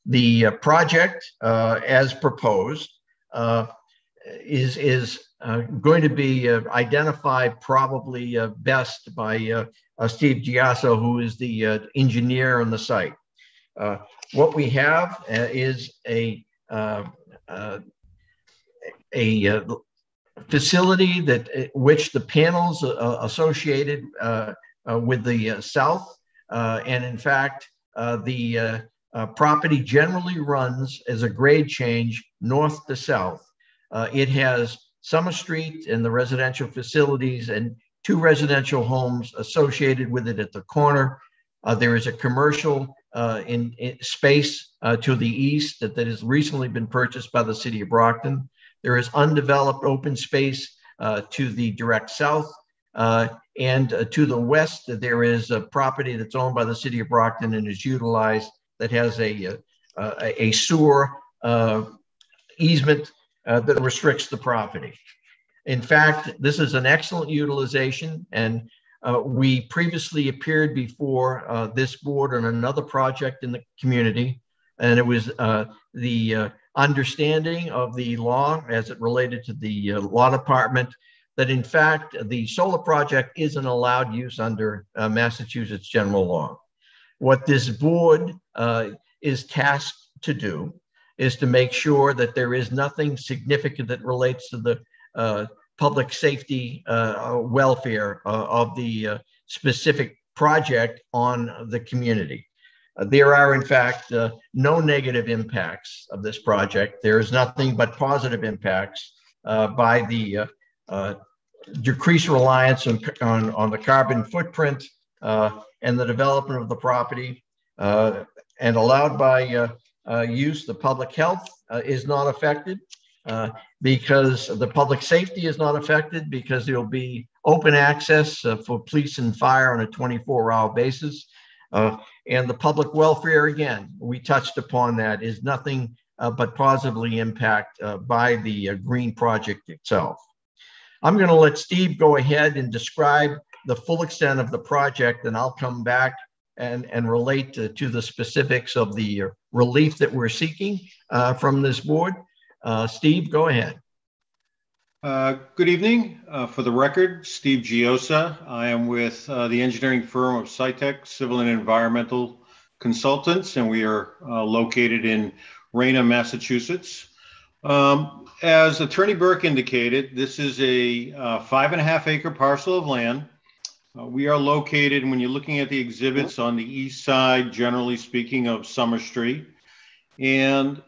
The project, as proposed, is going to be identified probably best by Steve Giasso, who is the engineer on the site. What we have is a facility that which the panels associated with the south, and in fact the property generally runs as a grade change north to south. It has Summer Street and the residential facilities and 2 residential homes associated with it at the corner. There is a commercial in space to the east that has recently been purchased by the city of Brockton. There is undeveloped open space to the direct south, and to the west there is a property that's owned by the city of Brockton and is utilized that has a sewer easement that restricts the property. In fact, this is an excellent utilization, and we previously appeared before this board on another project in the community, and it was the understanding of the law as it related to the law department that in fact the solar project is an allowed use under Massachusetts general law. What this board is tasked to do is to make sure that there is nothing significant that relates to the public safety welfare of the specific project on the community. There are, in fact, no negative impacts of this project. There is nothing but positive impacts by the decreased reliance on the carbon footprint and the development of the property, and allowed by use. The public health is not affected. because the public safety is not affected, because there'll be open access for police and fire on a 24-hour basis. And the public welfare, again, we touched upon that, is nothing but positively impacted by the green project itself. I'm going to let Steve go ahead and describe the full extent of the project, and I'll come back and relate to the specifics of the relief that we're seeking from this board. Steve, go ahead. Good evening. For the record, Steve Giosa. I am with the engineering firm of SciTech Civil and Environmental Consultants, and we are located in Raynham, Massachusetts. As Attorney Burke indicated, this is a 5.5 acre parcel of land. We are located, when you're looking at the exhibits, on the east side, generally speaking, of Summer Street. And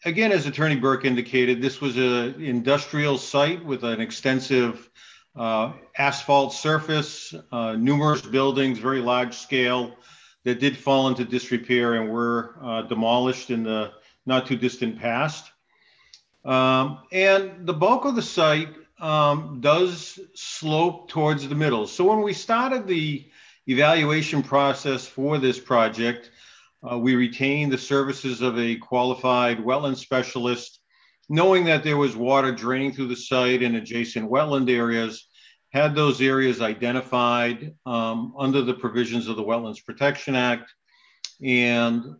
again, as Attorney Burke indicated, this was an industrial site with an extensive asphalt surface, numerous buildings, very large scale, that did fall into disrepair and were demolished in the not too distant past. And the bulk of the site does slope towards the middle. So when we started the evaluation process for this project, we retained the services of a qualified wetland specialist, knowing that there was water draining through the site and adjacent wetland areas, had those areas identified under the provisions of the Wetlands Protection Act. And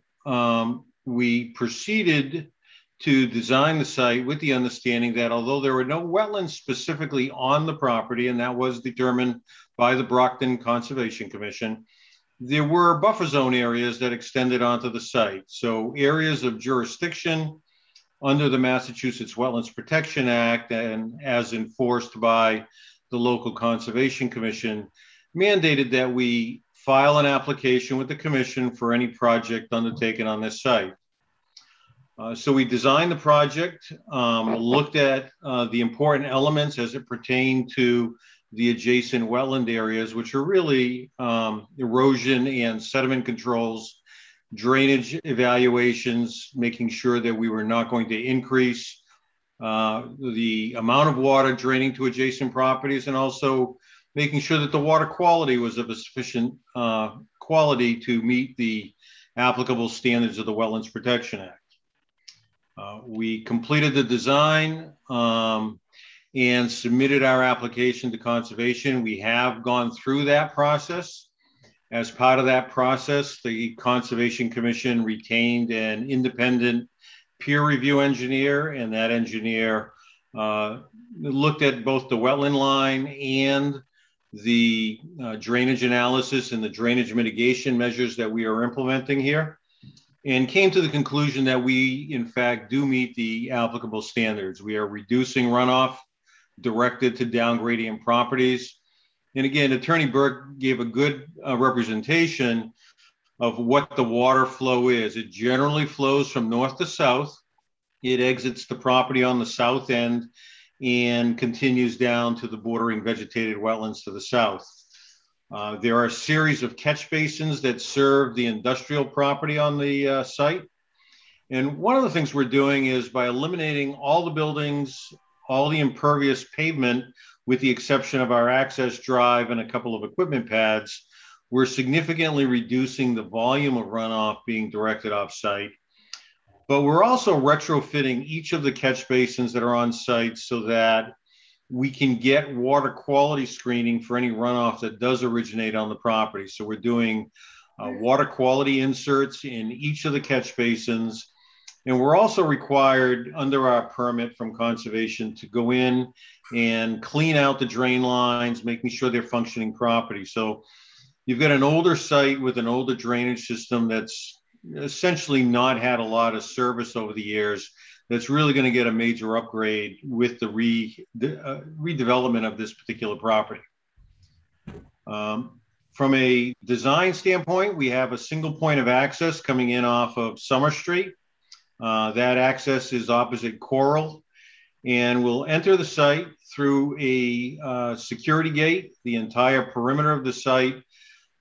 we proceeded to design the site with the understanding that although there were no wetlands specifically on the property, and that was determined by the Brockton Conservation Commission, there were buffer zone areas that extended onto the site. So areas of jurisdiction under the Massachusetts Wetlands Protection Act, and as enforced by the local Conservation Commission, mandated that we file an application with the commission for any project undertaken on this site. So we designed the project, looked at the important elements as it pertained to the adjacent wetland areas, which are really erosion and sediment controls, drainage evaluations, making sure that we were not going to increase the amount of water draining to adjacent properties, and also making sure that the water quality was of a sufficient quality to meet the applicable standards of the Wetlands Protection Act. We completed the design and submitted our application to conservation. We have gone through that process. As part of that process, the Conservation Commission retained an independent peer review engineer, and that engineer looked at both the wetland line and the drainage analysis and the drainage mitigation measures that we are implementing here, and came to the conclusion that we, in fact, do meet the applicable standards. We are reducing runoff directed to down gradient properties. And again, Attorney Burke gave a good representation of what the water flow is. It generally flows from north to south. It exits the property on the south end and continues down to the bordering vegetated wetlands to the south. There are a series of catch basins that serve the industrial property on the site. And one of the things we're doing is by eliminating all the buildings, all the impervious pavement, with the exception of our access drive and a couple of equipment pads, we're significantly reducing the volume of runoff being directed off site. But we're also retrofitting each of the catch basins that are on site so that we can get water quality screening for any runoff that does originate on the property. So we're doing water quality inserts in each of the catch basins. And we're also required under our permit from conservation to go in and clean out the drain lines, making sure they're functioning properly. So you've got an older site with an older drainage system that's essentially not had a lot of service over the years, that's really going to get a major upgrade with the redevelopment of this particular property. From a design standpoint, we have a single point of access coming in off of Summer Street. That access is opposite Coral, and we'll enter the site through a security gate. The entire perimeter of the site,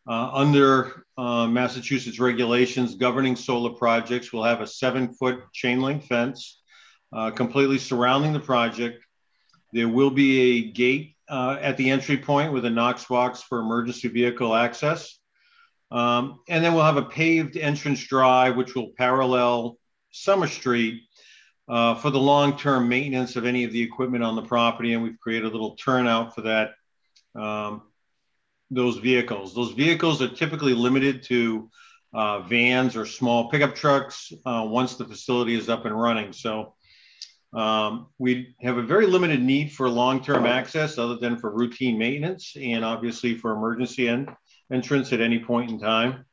under Massachusetts regulations governing solar projects, will have a 7-foot chain link fence. completely surrounding the project. There will be a gate at the entry point with a Knox box for emergency vehicle access. And then we'll have a paved entrance drive, which will parallel Summer Street for the long-term maintenance of any of the equipment on the property. And we've created a little turnout for that, those vehicles. Those vehicles are typically limited to vans or small pickup trucks once the facility is up and running. So we have a very limited need for long-term access other than for routine maintenance and obviously for emergency entrance at any point in time.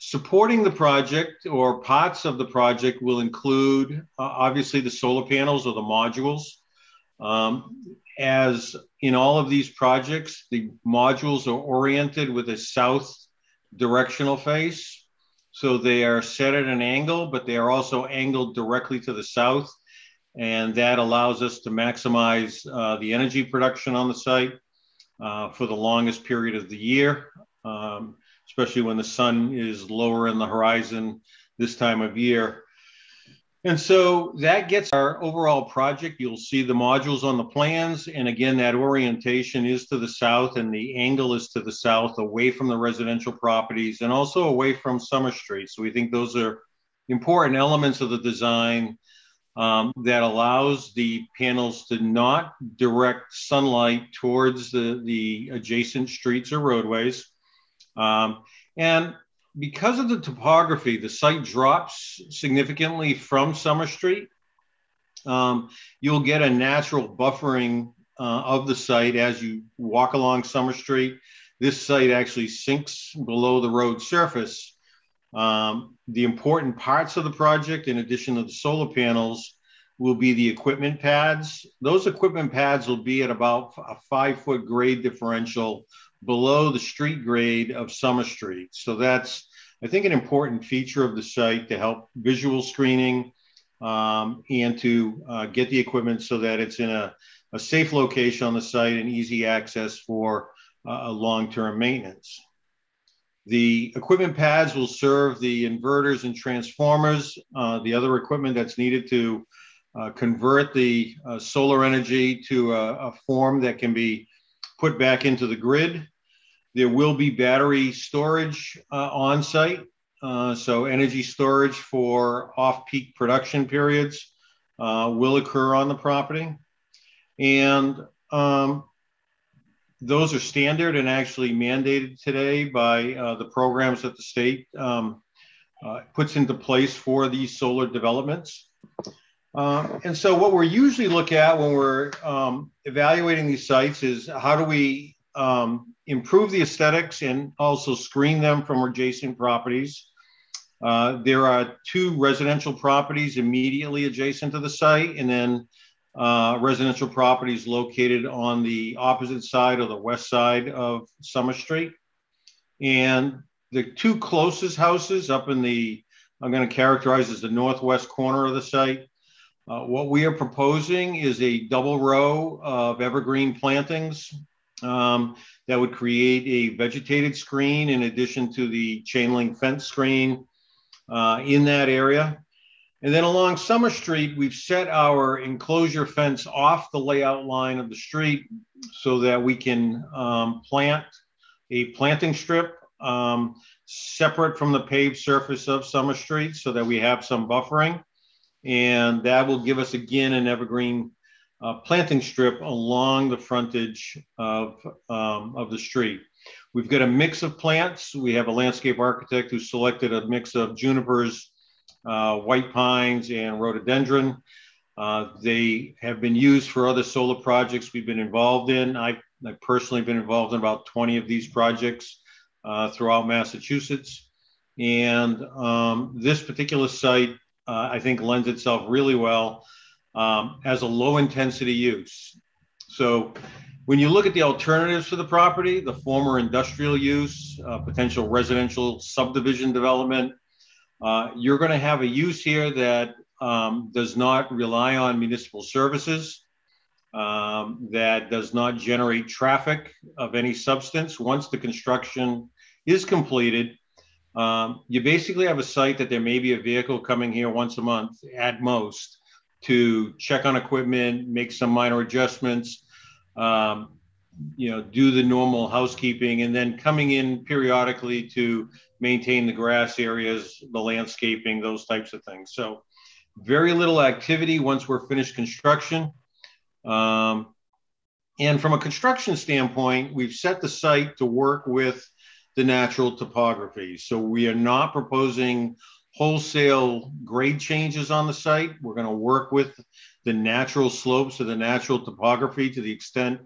Supporting the project or parts of the project will include obviously the solar panels or the modules. As in all of these projects, the modules are oriented with a south directional face. So they are set at an angle, but they are also angled directly to the south. And that allows us to maximize the energy production on the site for the longest period of the year, especially when the sun is lower in the horizon this time of year. And so that gets our overall project. You'll see the modules on the plans. And again, that orientation is to the south and the angle is to the south, away from the residential properties and also away from Summer Street. So we think those are important elements of the design that allows the panels to not direct sunlight towards the adjacent streets or roadways. And because of the topography, the site drops significantly from Summer Street. You'll get a natural buffering of the site as you walk along Summer Street. This site actually sinks below the road surface. The important parts of the project, in addition to the solar panels, will be the equipment pads. Those equipment pads will be at about a 5-foot grade differential below the street grade of Summer Street. So that's, I think, an important feature of the site to help visual screening and to get the equipment so that it's in a safe location on the site and easy access for a long-term maintenance. The equipment pads will serve the inverters and transformers, the other equipment that's needed to convert the solar energy to a form that can be put back into the grid. There will be battery storage on site. So energy storage for off-peak production periods will occur on the property. And those are standard and actually mandated today by the programs that the state puts into place for these solar developments. And so what we're usually look at when we're evaluating these sites is how do we improve the aesthetics and also screen them from adjacent properties. There are 2 residential properties immediately adjacent to the site, and then residential properties located on the opposite side or the west side of Summer Street. And the 2 closest houses up in the, I'm going to characterize as the northwest corner of the site. What we are proposing is a double row of evergreen plantings that would create a vegetated screen in addition to the chain link fence screen in that area. And then along Summer Street, we've set our enclosure fence off the layout line of the street so that we can plant a planting strip separate from the paved surface of Summer Street so that we have some buffering. And that will give us, again, an evergreen planting strip along the frontage of the street. We've got a mix of plants. We have a landscape architect who selected a mix of junipers, white pines, and rhododendron. They have been used for other solar projects we've been involved in. I've personally been involved in about 20 of these projects throughout Massachusetts. And this particular site, I think, lends itself really well as a low intensity use. So when you look at the alternatives for the property, the former industrial use, potential residential subdivision development, you're going to have a use here that does not rely on municipal services, that does not generate traffic of any substance. Once the construction is completed, You basically have a site that there may be a vehicle coming here once a month at most to check on equipment, make some minor adjustments, do the normal housekeeping, and then coming in periodically to maintain the grass areas, the landscaping, those types of things. So very little activity once we're finished construction. And from a construction standpoint, we've set the site to work with the natural topography. So we are not proposing wholesale grade changes on the site. We're going to work with the natural slopes of the natural topography to the extent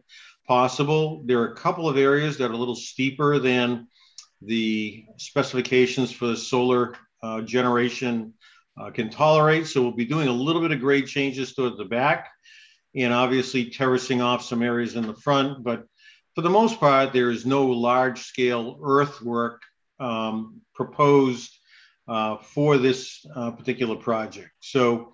possible. There are a couple of areas that are a little steeper than the specifications for the solar generation can tolerate. So we'll be doing a little bit of grade changes towards the back and obviously terracing off some areas in the front. But for the most part, there is no large scale earthwork proposed for this particular project. So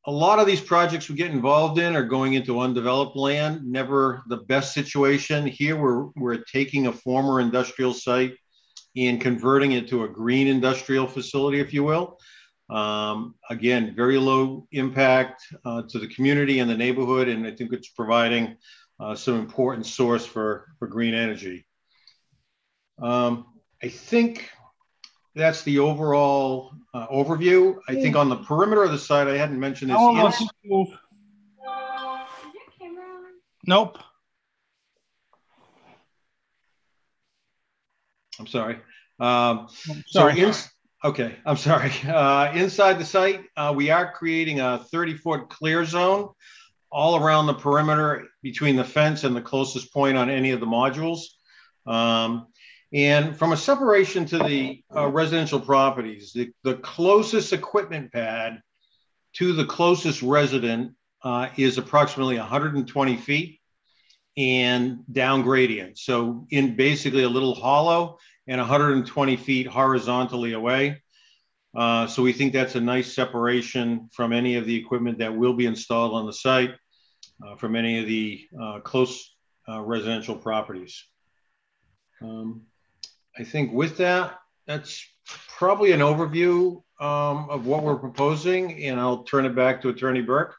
a lot of these projects we get involved in are going into undeveloped land, never the best situation. Here we're taking a former industrial site and converting it to a green industrial facility, if you will. Again, very low impact to the community and the neighborhood, and I think it's providing some important source for green energy. I think that's the overall overview. I think on the perimeter of the site, I hadn't mentioned this. Nope. I'm sorry. Sorry. Okay, I'm sorry. Inside the site, we are creating a 30-foot clear zone all around the perimeter between the fence and the closest point on any of the modules. And from a separation to the residential properties, the closest equipment pad to the closest resident is approximately 120 feet and down gradient. So in basically a little hollow and 120 feet horizontally away. So we think that's a nice separation from any of the equipment that will be installed on the site, from any of the close residential properties. I think with that, that's probably an overview of what we're proposing, and I'll turn it back to Attorney Burke.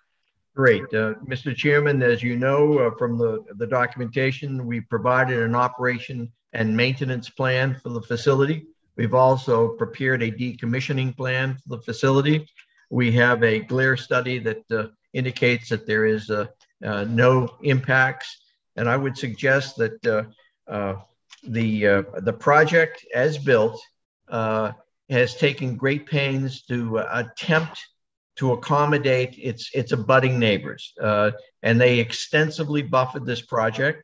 Great. Mr. Chairman, as you know from the documentation, we provided an operation and maintenance plan for the facility. We've also prepared a decommissioning plan for the facility. We have a glare study that indicates that there is no impacts. And I would suggest that the project as built has taken great pains to attempt to accommodate its abutting neighbors. And they extensively buffered this project.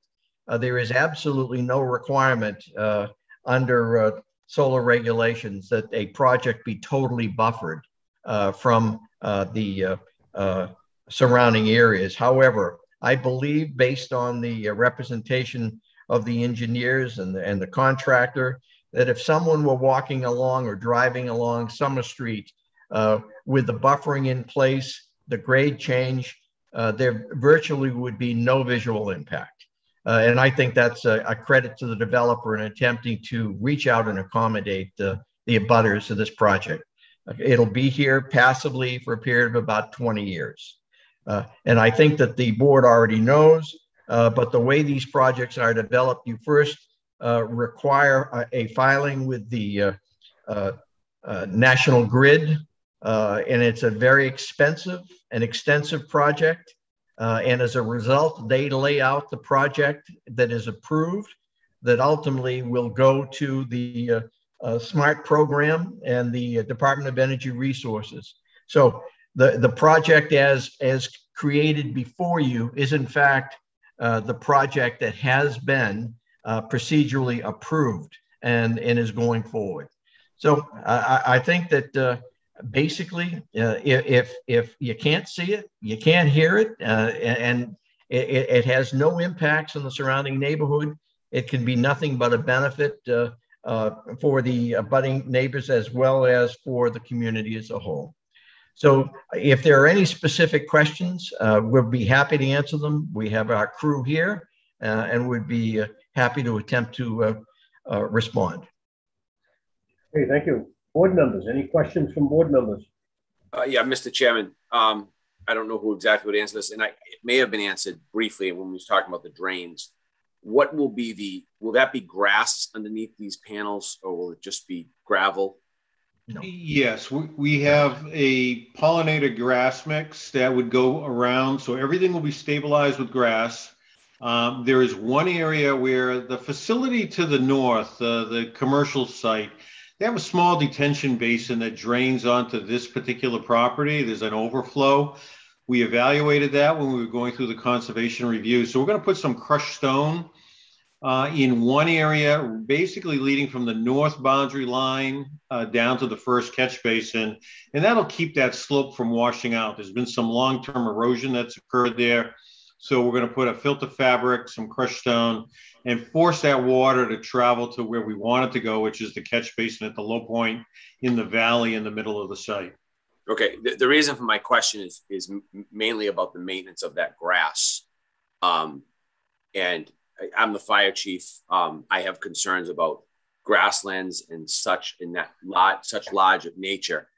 There is absolutely no requirement under solar regulations that a project be totally buffered from the surrounding areas. However, I believe based on the representation of the engineers and the contractor, that if someone were walking along or driving along Summer Street with the buffering in place, the grade change, there virtually would be no visual impact. And I think that's a credit to the developer in attempting to reach out and accommodate the abutters of this project. It'll be here passively for a period of about 20 years. And I think that the board already knows, but the way these projects are developed, you first require a filing with the National Grid, and it's a very expensive and extensive project. And as a result, they lay out the project that is approved that ultimately will go to the SMART program and the Department of Energy Resources. So the project as created before you is in fact the project that has been procedurally approved and is going forward. So I think that basically, if you can't see it, you can't hear it, and it has no impacts on the surrounding neighborhood, it can be nothing but a benefit for the abutting neighbors as well as for the community as a whole. So if there are any specific questions, we'll be happy to answer them. We have our crew here and we'd be happy to attempt to respond. Okay, thank you. Board members, any questions from board members? Yeah, Mr. Chairman, I don't know who exactly would answer this, and it may have been answered briefly when we was talking about the drains. What will be will that be grass underneath these panels, or will it just be gravel? No. Yes, we have a pollinated grass mix that would go around, so everything will be stabilized with grass. There is one area where the facility to the north, the commercial site, they have a small detention basin that drains onto this particular property. There's an overflow. We evaluated that when we were going through the conservation review. So we're going to put some crushed stone in one area, basically leading from the north boundary line down to the first catch basin. And that'll keep that slope from washing out. There's been some long-term erosion that's occurred there. So we're going to put a filter fabric, some crushed stone, and force that water to travel to where we want it to go, which is the catch basin at the low point in the valley in the middle of the site. Okay, the reason for my question is mainly about the maintenance of that grass. And I'm the fire chief. I have concerns about grasslands and such in that such large of nature.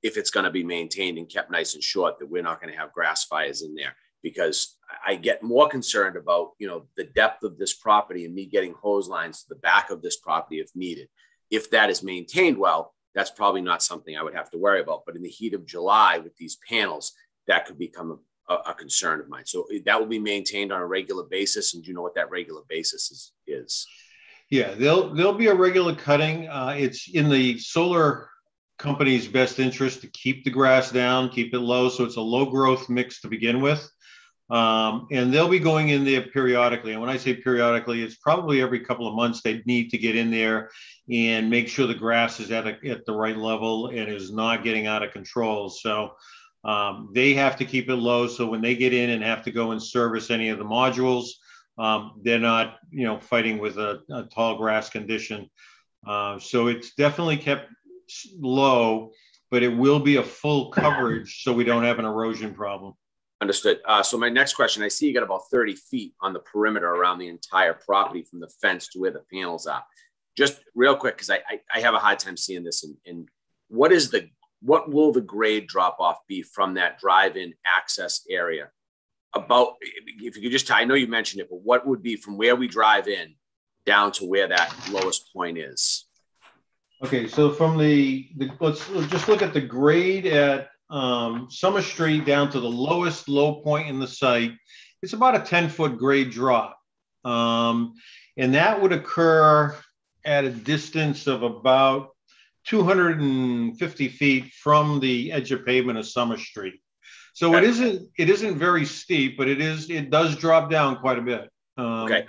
If it's going to be maintained and kept nice and short, that we're not going to have grass fires in there. Because I get more concerned about, the depth of this property and me getting hose lines to the back of this property if needed. If that is maintained well, that's probably not something I would have to worry about. But in the heat of July with these panels, that could become a concern of mine. So that will be maintained on a regular basis. And do you know what that regular basis is? Yeah, there'll be a regular cutting. It's in the solar company's best interest to keep the grass down, keep it low. So it's a low growth mix to begin with. And they'll be going in there periodically. And when I say periodically, it's probably every couple of months they need to get in there and make sure the grass is at the right level and is not getting out of control. So they have to keep it low. So when they get in and have to go and service any of the modules, they're not, fighting with a tall grass condition. So it's definitely kept low, but it will be a full coverage so we don't have an erosion problem. Understood. So my next question, I see you got about 30 feet on the perimeter around the entire property from the fence to where the panels are. Just real quick, because I have a hard time seeing this. And what will the grade drop off be from that drive-in access area? About, if you could just, I know you mentioned it, but what would be from where we drive in down to where that lowest point is? Okay, so from let's just look at the grade at Summer Street down to the lowest low point in the site. It's about a 10-foot grade drop. And that would occur at a distance of about 250 feet from the edge of pavement of Summer Street. So okay. It isn't very steep, but it does drop down quite a bit. Okay.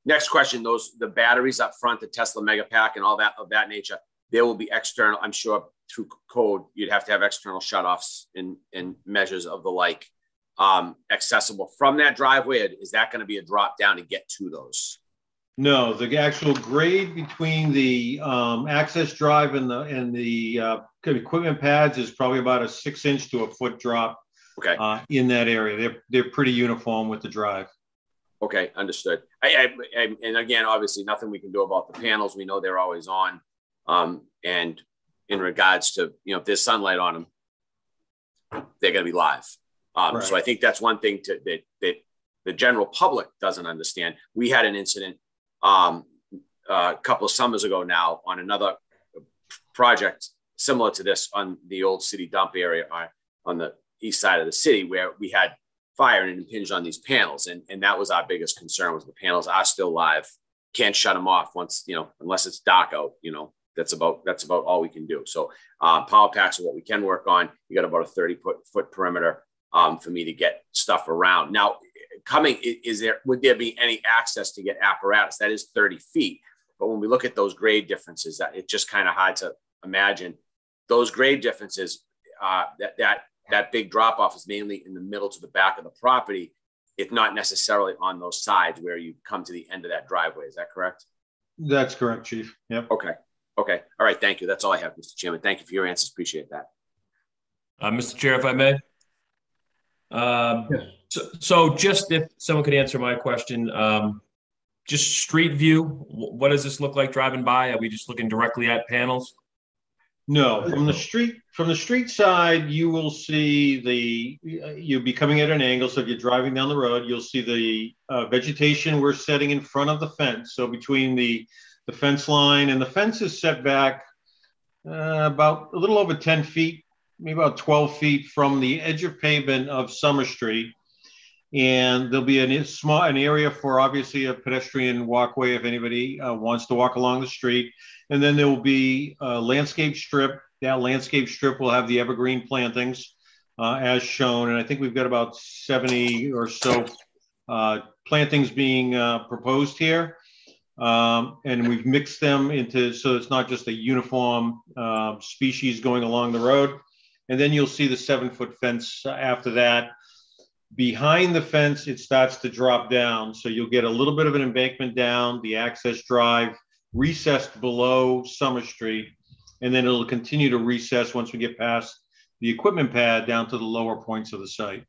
Next question, the batteries up front, the Tesla Megapack and all that of that nature, there will be external, I'm sure through code, you'd have to have external shutoffs and measures of the like accessible from that driveway. Is that going to be a drop down to get to those? No, the actual grade between the access drive and the equipment pads is probably about a 6-inch to a foot drop. Okay. In that area. They're pretty uniform with the drive. Okay, understood. And again, obviously nothing we can do about the panels. We know they're always on. And in regards to, if there's sunlight on them, they're going to be live. Right. So I think that's one thing that the general public doesn't understand. We had an incident a couple of summers ago now on another project similar to this on the old city dump area on the east side of the city, where we had fire and it impinged on these panels. And that was our biggest concern, was the panels are still live. Can't shut them off once, unless it's dark out, that's about all we can do. So power packs are what we can work on. You got about a 30-foot perimeter for me to get stuff around. Now, would there be any access to get apparatus? That is 30 feet. But when we look at those grade differences, that it's just kind of hard to imagine those grade differences. That big drop off is mainly in the middle to the back of the property. It's not necessarily on those sides where you come to the end of that driveway. Is that correct? That's correct, Chief. Yep. Okay. All right. Thank you. That's all I have, Mr. Chairman. Thank you for your answers. Appreciate that. Mr. Chair, if I may. Yes. So just if someone could answer my question, just street view, what does this look like driving by? Are we just looking directly at panels? No, from the street side, you will see you'll be coming at an angle. So if you're driving down the road, you'll see the vegetation we're setting in front of the fence. So between the fence line, and the fence is set back about a little over 10 feet, maybe about 12 feet from the edge of pavement of Summer Street. And there'll be an area for obviously a pedestrian walkway if anybody wants to walk along the street. And then there will be a landscape strip. That landscape strip will have the evergreen plantings as shown. And I think we've got about 70 or so plantings being proposed here. And we've mixed them into, so it's not just a uniform species going along the road. And then you'll see the 7-foot fence after that. Behind the fence, it starts to drop down. So you'll get a little bit of an embankment down, the access drive, recessed below Summer Street. And then it'll continue to recess once we get past the equipment pad down to the lower points of the site.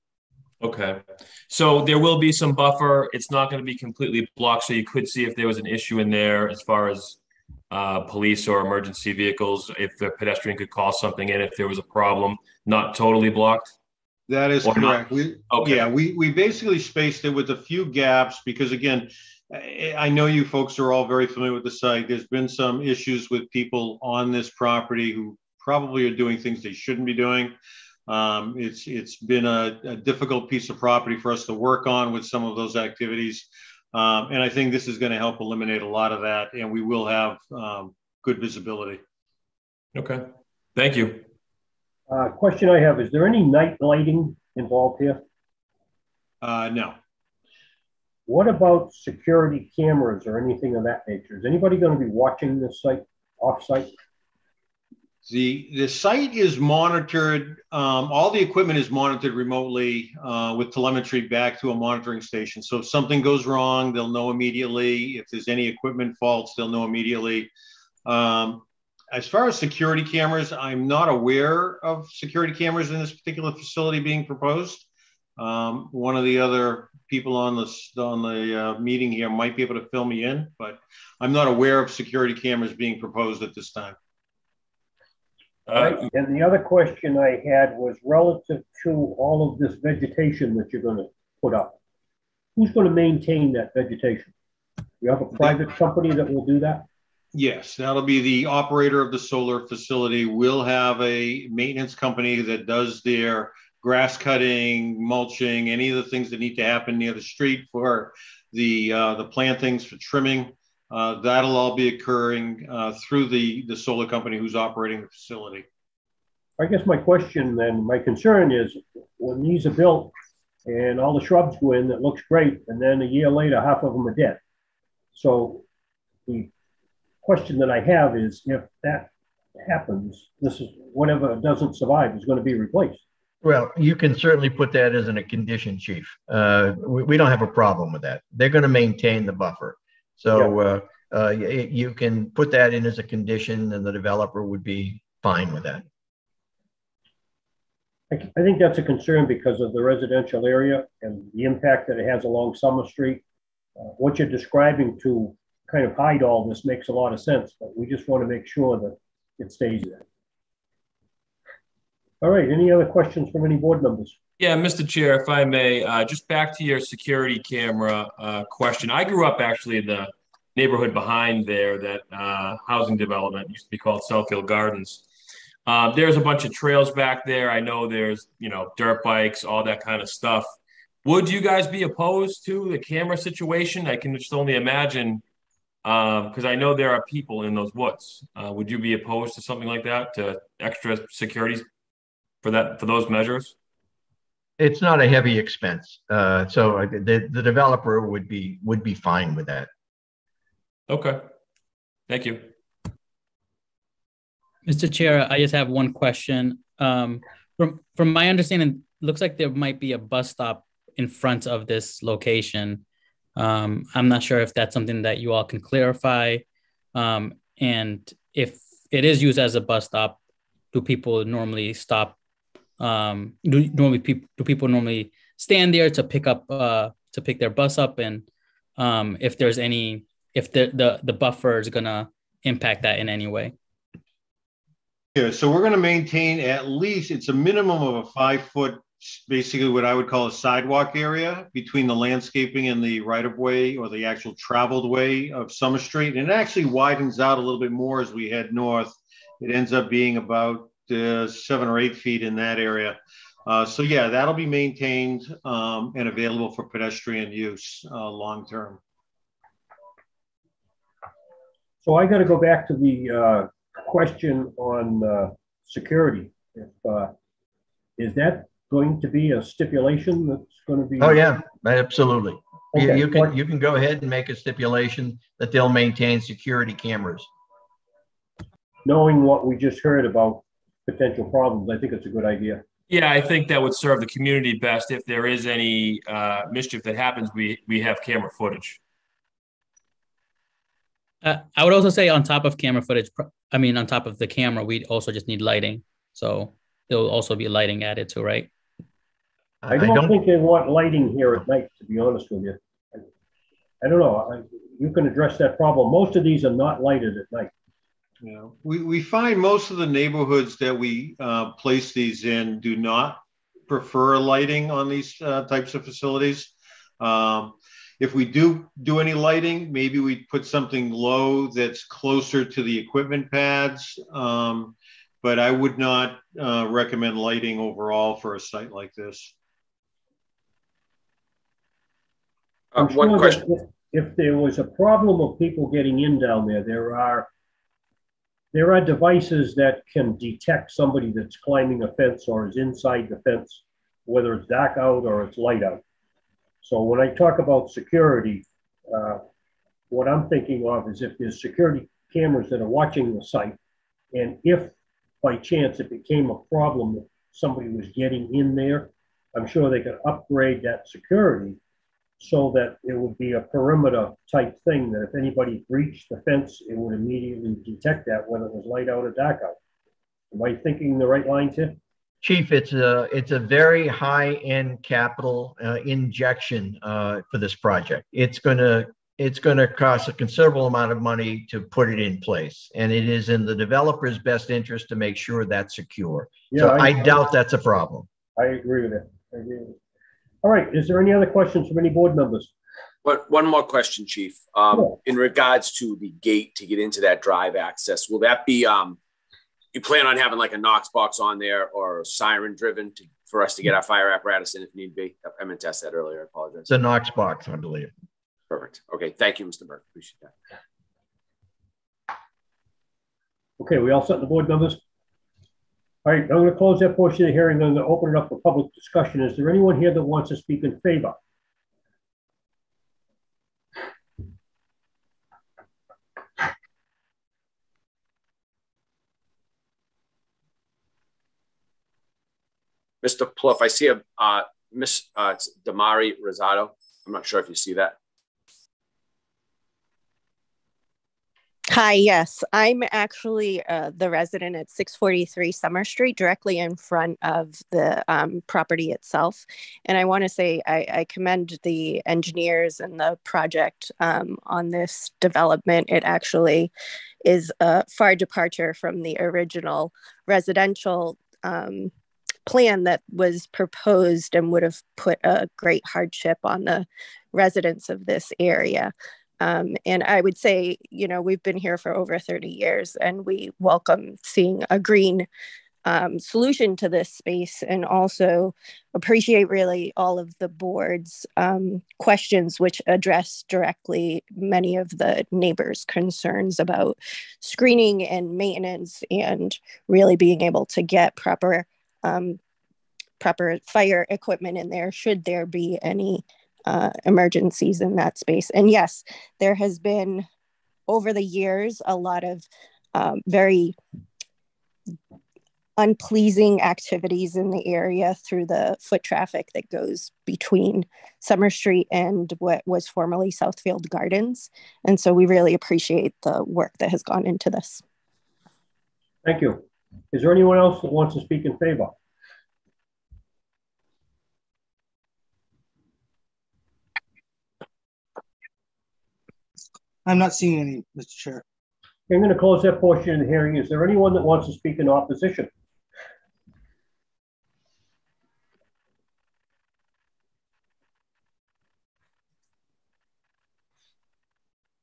Okay. So there will be some buffer. It's not going to be completely blocked. So you could see if there was an issue in there as far as police or emergency vehicles, if the pedestrian could call something in, if there was a problem, not totally blocked. That is correct. We basically spaced it with a few gaps because, again, I know you folks are all very familiar with the site. There's been some issues with people on this property who probably are doing things they shouldn't be doing. It's been a difficult piece of property for us to work on with some of those activities. And I think this is going to help eliminate a lot of that, and we will have good visibility. Okay. Thank you. Question I have, is there any night lighting involved here? No. What about security cameras or anything of that nature? Is anybody going to be watching this site off-site? The site is monitored. All the equipment is monitored remotely with telemetry back to a monitoring station. So if something goes wrong, they'll know immediately. If there's any equipment faults, they'll know immediately. As far as security cameras, I'm not aware of security cameras in this particular facility being proposed. One of the other people on the meeting here might be able to fill me in, but I'm not aware of security cameras being proposed at this time. Right. And the other question I had was relative to all of this vegetation that you're going to put up. Who's going to maintain that vegetation? You have a private company that will do that? Yes, that'll be the operator of the solar facility. We'll have a maintenance company that does their grass cutting, mulching, any of the things that need to happen near the street for the plantings, for trimming. That'll all be occurring through the solar company who's operating the facility. I guess my question then, my concern is when these are built and all the shrubs go in, that looks great. And then a year later, half of them are dead. So the question that I have is if that happens, this is whatever doesn't survive is going to be replaced. Well, you can certainly put that as a condition, Chief. We don't have a problem with that. They're going to maintain the buffer. So you can put that in as a condition and the developer would be fine with that. I think that's a concern because of the residential area and the impact that it has along Summer Street. What you're describing to kind of hide all this makes a lot of sense, but we just want to make sure that it stays there. All right, any other questions from any board members? Yeah, Mr. Chair, if I may, just back to your security camera question. I grew up actually in the neighborhood behind there, that housing development used to be called Southfield Gardens. There's a bunch of trails back there. I know there's, dirt bikes, all that kind of stuff. Would you guys be opposed to the camera situation? I can just only imagine, because I know there are people in those woods. Would you be opposed to something like that, to extra security for those measures? It's not a heavy expense, so the developer would be fine with that. Okay, thank you. Mr. Chair, I just have one question. From my understanding, it looks like there might be a bus stop in front of this location. I'm not sure if that's something that you all can clarify. And if it is used as a bus stop, do people normally stop? Do people normally stand there to pick their bus up? And if there's any, if the buffer is gonna impact that in any way. Yeah, so we're going to maintain at least, it's a minimum of a 5-foot, basically what I would call a sidewalk area between the landscaping and the right-of-way or the actual traveled way of Summer Street. And it actually widens out a little bit more as we head north. It ends up being about 7 or 8 feet in that area. So yeah, that'll be maintained and available for pedestrian use long-term. So I got to go back to the question on security. Is that going to be a stipulation that's going to be? Oh yeah, absolutely. Okay. You can go ahead and make a stipulation that they'll maintain security cameras. Knowing what we just heard about potential problems, I think it's a good idea. Yeah, I think that would serve the community best. If there is any mischief that happens, we have camera footage. I would also say on top of camera footage, on top of the camera, we'd also just need lighting. So there will also be lighting added to, right? I don't think they want lighting here at night, to be honest with you. I don't know. You can address that problem. Most of these are not lighted at night. Yeah, we find most of the neighborhoods that we place these in do not prefer lighting on these types of facilities. If we do any lighting, maybe we put something low that's closer to the equipment pads. But I would not recommend lighting overall for a site like this. One question. If there was a problem of people getting in down there, there are devices that can detect somebody that's climbing a fence or is inside the fence, whether it's dark out or it's light out. So when I talk about security, what I'm thinking of is if there's security cameras that are watching the site, and if by chance it became a problem that somebody was getting in there, I'm sure they could upgrade that security so that it would be a perimeter type thing that if anybody breached the fence, it would immediately detect that whether it was light out or dark out. Am I thinking the right lines here? Chief, it's a very high-end capital injection for this project. It's gonna cost a considerable amount of money to put it in place, and it is in the developer's best interest to make sure that's secure. Yeah, so I doubt that's a problem. I agree with it. All right, is there any other questions from any board members? But one more question, Chief. Sure. In regards to the gate to get into that drive access, will that be, you plan on having like a Knox box on there or siren driven for us to get our fire apparatus in if need be? I meant to ask that earlier, I apologize. It's a Knox box, I believe. Perfect. Okay, thank you, Mr. Burke. Appreciate that. Okay, we all set the board members? All right, I'm going to close that portion of the hearing. I'm going to open it up for public discussion. Is there anyone here that wants to speak in favor? Mr. Plouffe, I see a Miss Damari Rosado. I'm not sure if you see that. Hi, yes, I'm actually the resident at 643 Summer Street, directly in front of the property itself. And I want to say I commend the engineers and the project on this development. It actually is a far departure from the original residential plan that was proposed and would have put a great hardship on the residents of this area. And I would say, we've been here for over 30 years and we welcome seeing a green solution to this space, and also appreciate really all of the board's questions, which address directly many of the neighbors' concerns about screening and maintenance and really being able to get proper fire equipment in there should there be any emergencies in that space. And yes, there has been over the years a lot of very unpleasing activities in the area through the foot traffic that goes between Summer Street and what was formerly Southfield Gardens. And so we really appreciate the work that has gone into this. Thank you. Is there anyone else that wants to speak in favor? I'm not seeing any, Mr. Chair. I'm going to close that portion of the hearing. Is there anyone that wants to speak in opposition?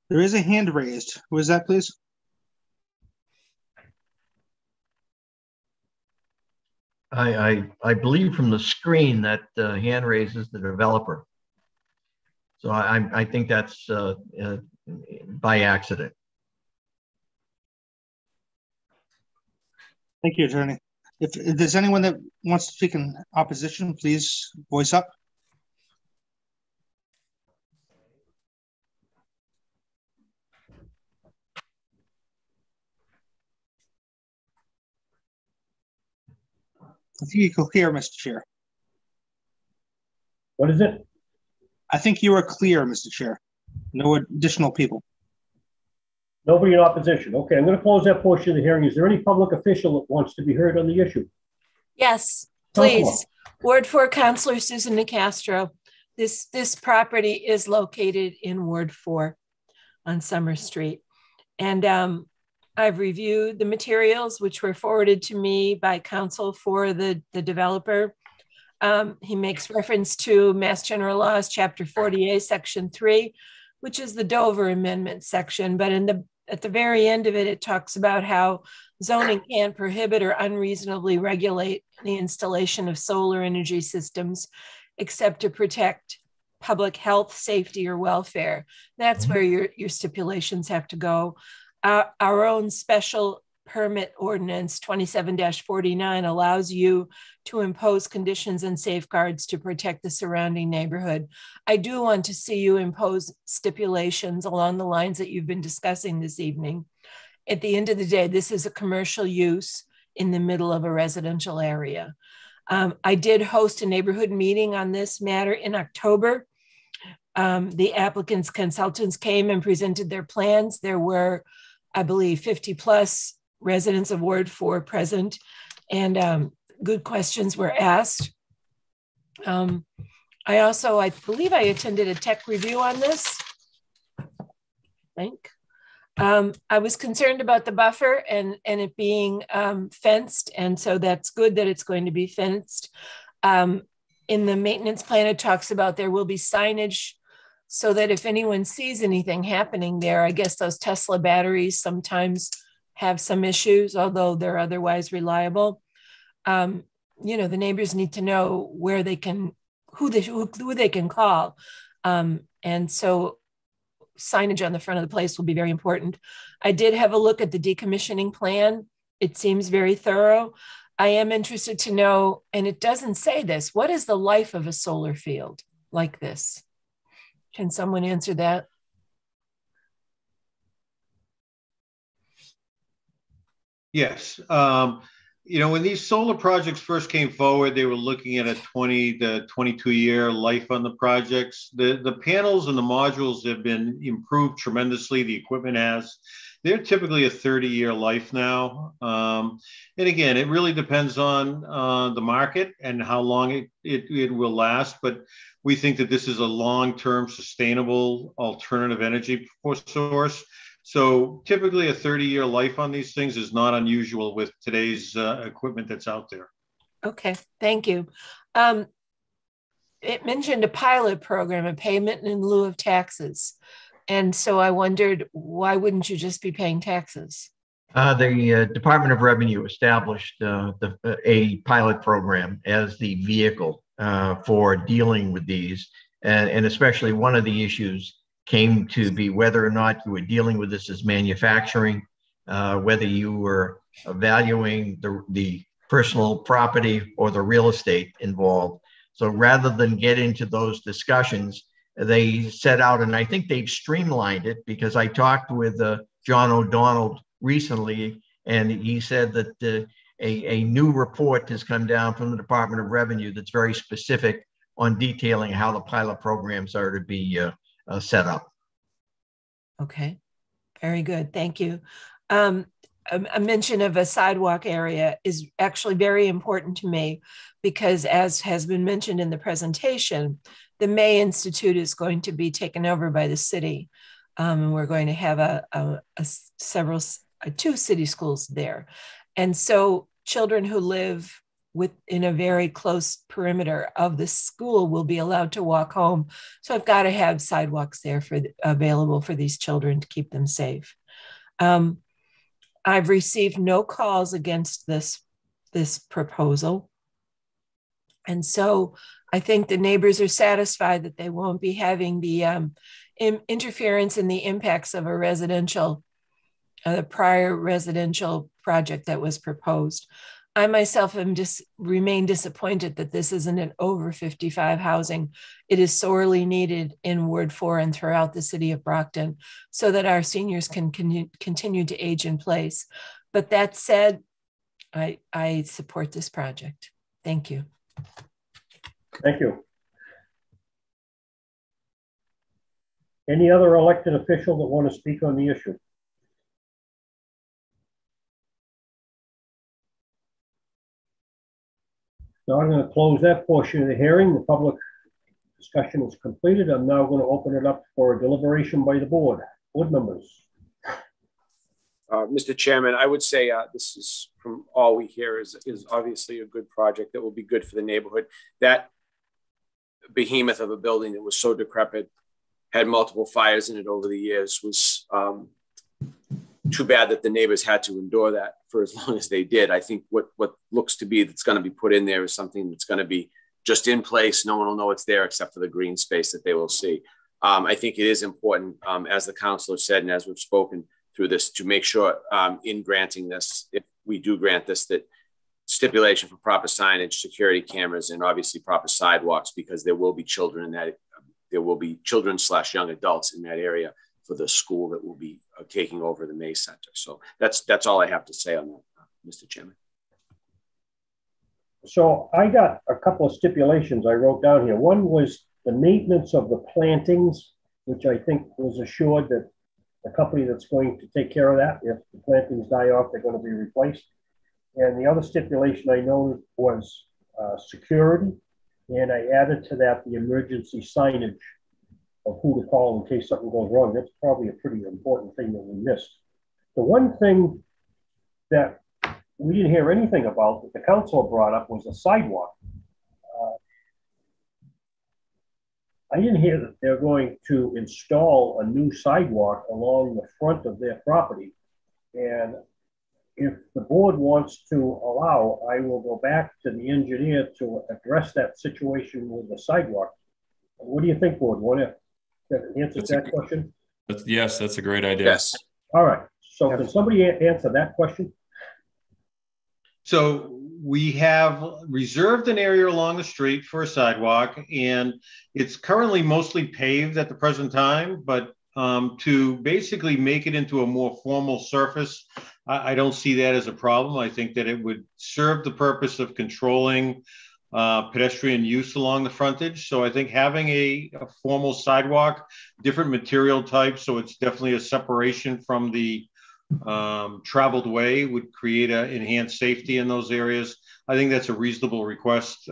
There is a hand raised. Who is that, please? I believe from the screen that hand raises the developer. So I think that's by accident. Thank you, Attorney. If there's anyone that wants to speak in opposition, please voice up. I think you can hear, Mr. Chair. What is it? I think you are clear, Mr. Chair. No additional people. Nobody in opposition. Okay, I'm going to close that portion of the hearing. Is there any public official that wants to be heard on the issue? Yes, please. Ward 4 Councilor Susan Nicastro. This property is located in Ward 4 on Summer Street. And I've reviewed the materials which were forwarded to me by counsel for the developer. He makes reference to Mass General Laws, Chapter 48, Section 3, which is the Dover Amendment section. But at the very end of it, it talks about how zoning can prohibit or unreasonably regulate the installation of solar energy systems, except to protect public health, safety, or welfare. That's where your stipulations have to go. Our own special permit ordinance 27-49 allows you to impose conditions and safeguards to protect the surrounding neighborhood. I do want to see you impose stipulations along the lines that you've been discussing this evening. At the end of the day, this is a commercial use in the middle of a residential area. I did host a neighborhood meeting on this matter in October. The applicant's consultants came and presented their plans. There were, I believe, 50 plus residents of Ward 4 present, and good questions were asked. I believe I attended a tech review on this. I was concerned about the buffer and it being fenced, and so that's good that it's going to be fenced. In the maintenance plan, it talks about there will be signage so that if anyone sees anything happening there, I guess those Tesla batteries sometimes have some issues, although they're otherwise reliable. The neighbors need to know where they can, who they can call. And so signage on the front of the place will be very important. I did have a look at the decommissioning plan. It seems very thorough. I am interested to know, and it doesn't say this, what is the life of a solar field like this? Can someone answer that? Yes. When these solar projects first came forward, they were looking at a 20 to 22-year life on the projects. The panels and the modules have been improved tremendously. The equipment has. They're typically a 30-year life now. And again, it really depends on the market and how long it will last. But we think that this is a long-term sustainable alternative energy source. So typically a 30-year life on these things is not unusual with today's equipment that's out there. Okay, thank you. It mentioned a pilot program, a payment in lieu of taxes. And so I wondered, why wouldn't you just be paying taxes? The Department of Revenue established a pilot program as the vehicle for dealing with these. And especially one of the issues came to be whether or not you were dealing with this as manufacturing, whether you were valuing the personal property or the real estate involved. So rather than get into those discussions, they set out, and I think they've streamlined it, because I talked with John O'Donnell recently, and he said that a new report has come down from the Department of Revenue that's very specific on detailing how the pilot programs are to be set up. Okay, very good, thank you. A mention of a sidewalk area is actually very important to me, because as has been mentioned in the presentation, the May Institute is going to be taken over by the city. And we're going to have two city schools there. And so children who live within a very close perimeter of the school will be allowed to walk home. So I've got to have sidewalks there available for these children to keep them safe. I've received no calls against this proposal. And so I think the neighbors are satisfied that they won't be having the interference in the impacts of the prior residential project that was proposed. I myself remain disappointed that this isn't an over 55 housing. It is sorely needed in Ward 4 and throughout the city of Brockton so that our seniors can continue to age in place. But that said, I support this project. Thank you. Thank you. Any other elected official that want to speak on the issue? Now I'm going to close that portion of the hearing. The public discussion is completed. I'm now going to open it up for a deliberation by the board. Board members. Mr. Chairman, I would say this is, from all we hear, is obviously a good project that will be good for the neighborhood. That behemoth of a building that was so decrepit, had multiple fires in it over the years, was too bad that the neighbors had to endure that for as long as they did. I think what looks to be that's going to be put in there is something that's going to be just in place. No one will know it's there except for the green space that they will see. I think it is important, as the councilor said, and as we've spoken through this, to make sure in granting this, if we do grant this, that stipulation for proper signage, security cameras, and obviously proper sidewalks, because there will be children in that, there will be children / young adults in that area for the school that will be taking over the May Center. So that's all I have to say on that, Mr. Chairman. So I got a couple of stipulations I wrote down here. One was the maintenance of the plantings, which I think was assured that the company that's going to take care of that, if the plantings die off, they're going to be replaced. And the other stipulation I noted was security. And I added to that the emergency signage of who to call in case something goes wrong. That's probably a pretty important thing that we missed. The one thing that we didn't hear anything about that the council brought up was a sidewalk. I didn't hear that they're going to install a new sidewalk along the front of their property. And if the board wants to allow, I will go back to the engineer to address that situation with the sidewalk. What do you think, board? Want to answer that question? Yes, that's a great idea. Yes. All right. So can somebody answer that question? So we have reserved an area along the street for a sidewalk, and it's currently mostly paved at the present time, but to basically make it into a more formal surface, I don't see that as a problem. I think that it would serve the purpose of controlling pedestrian use along the frontage. So I think having a formal sidewalk, different material types, so it's definitely a separation from the traveled way, would create an enhanced safety in those areas. I think that's a reasonable request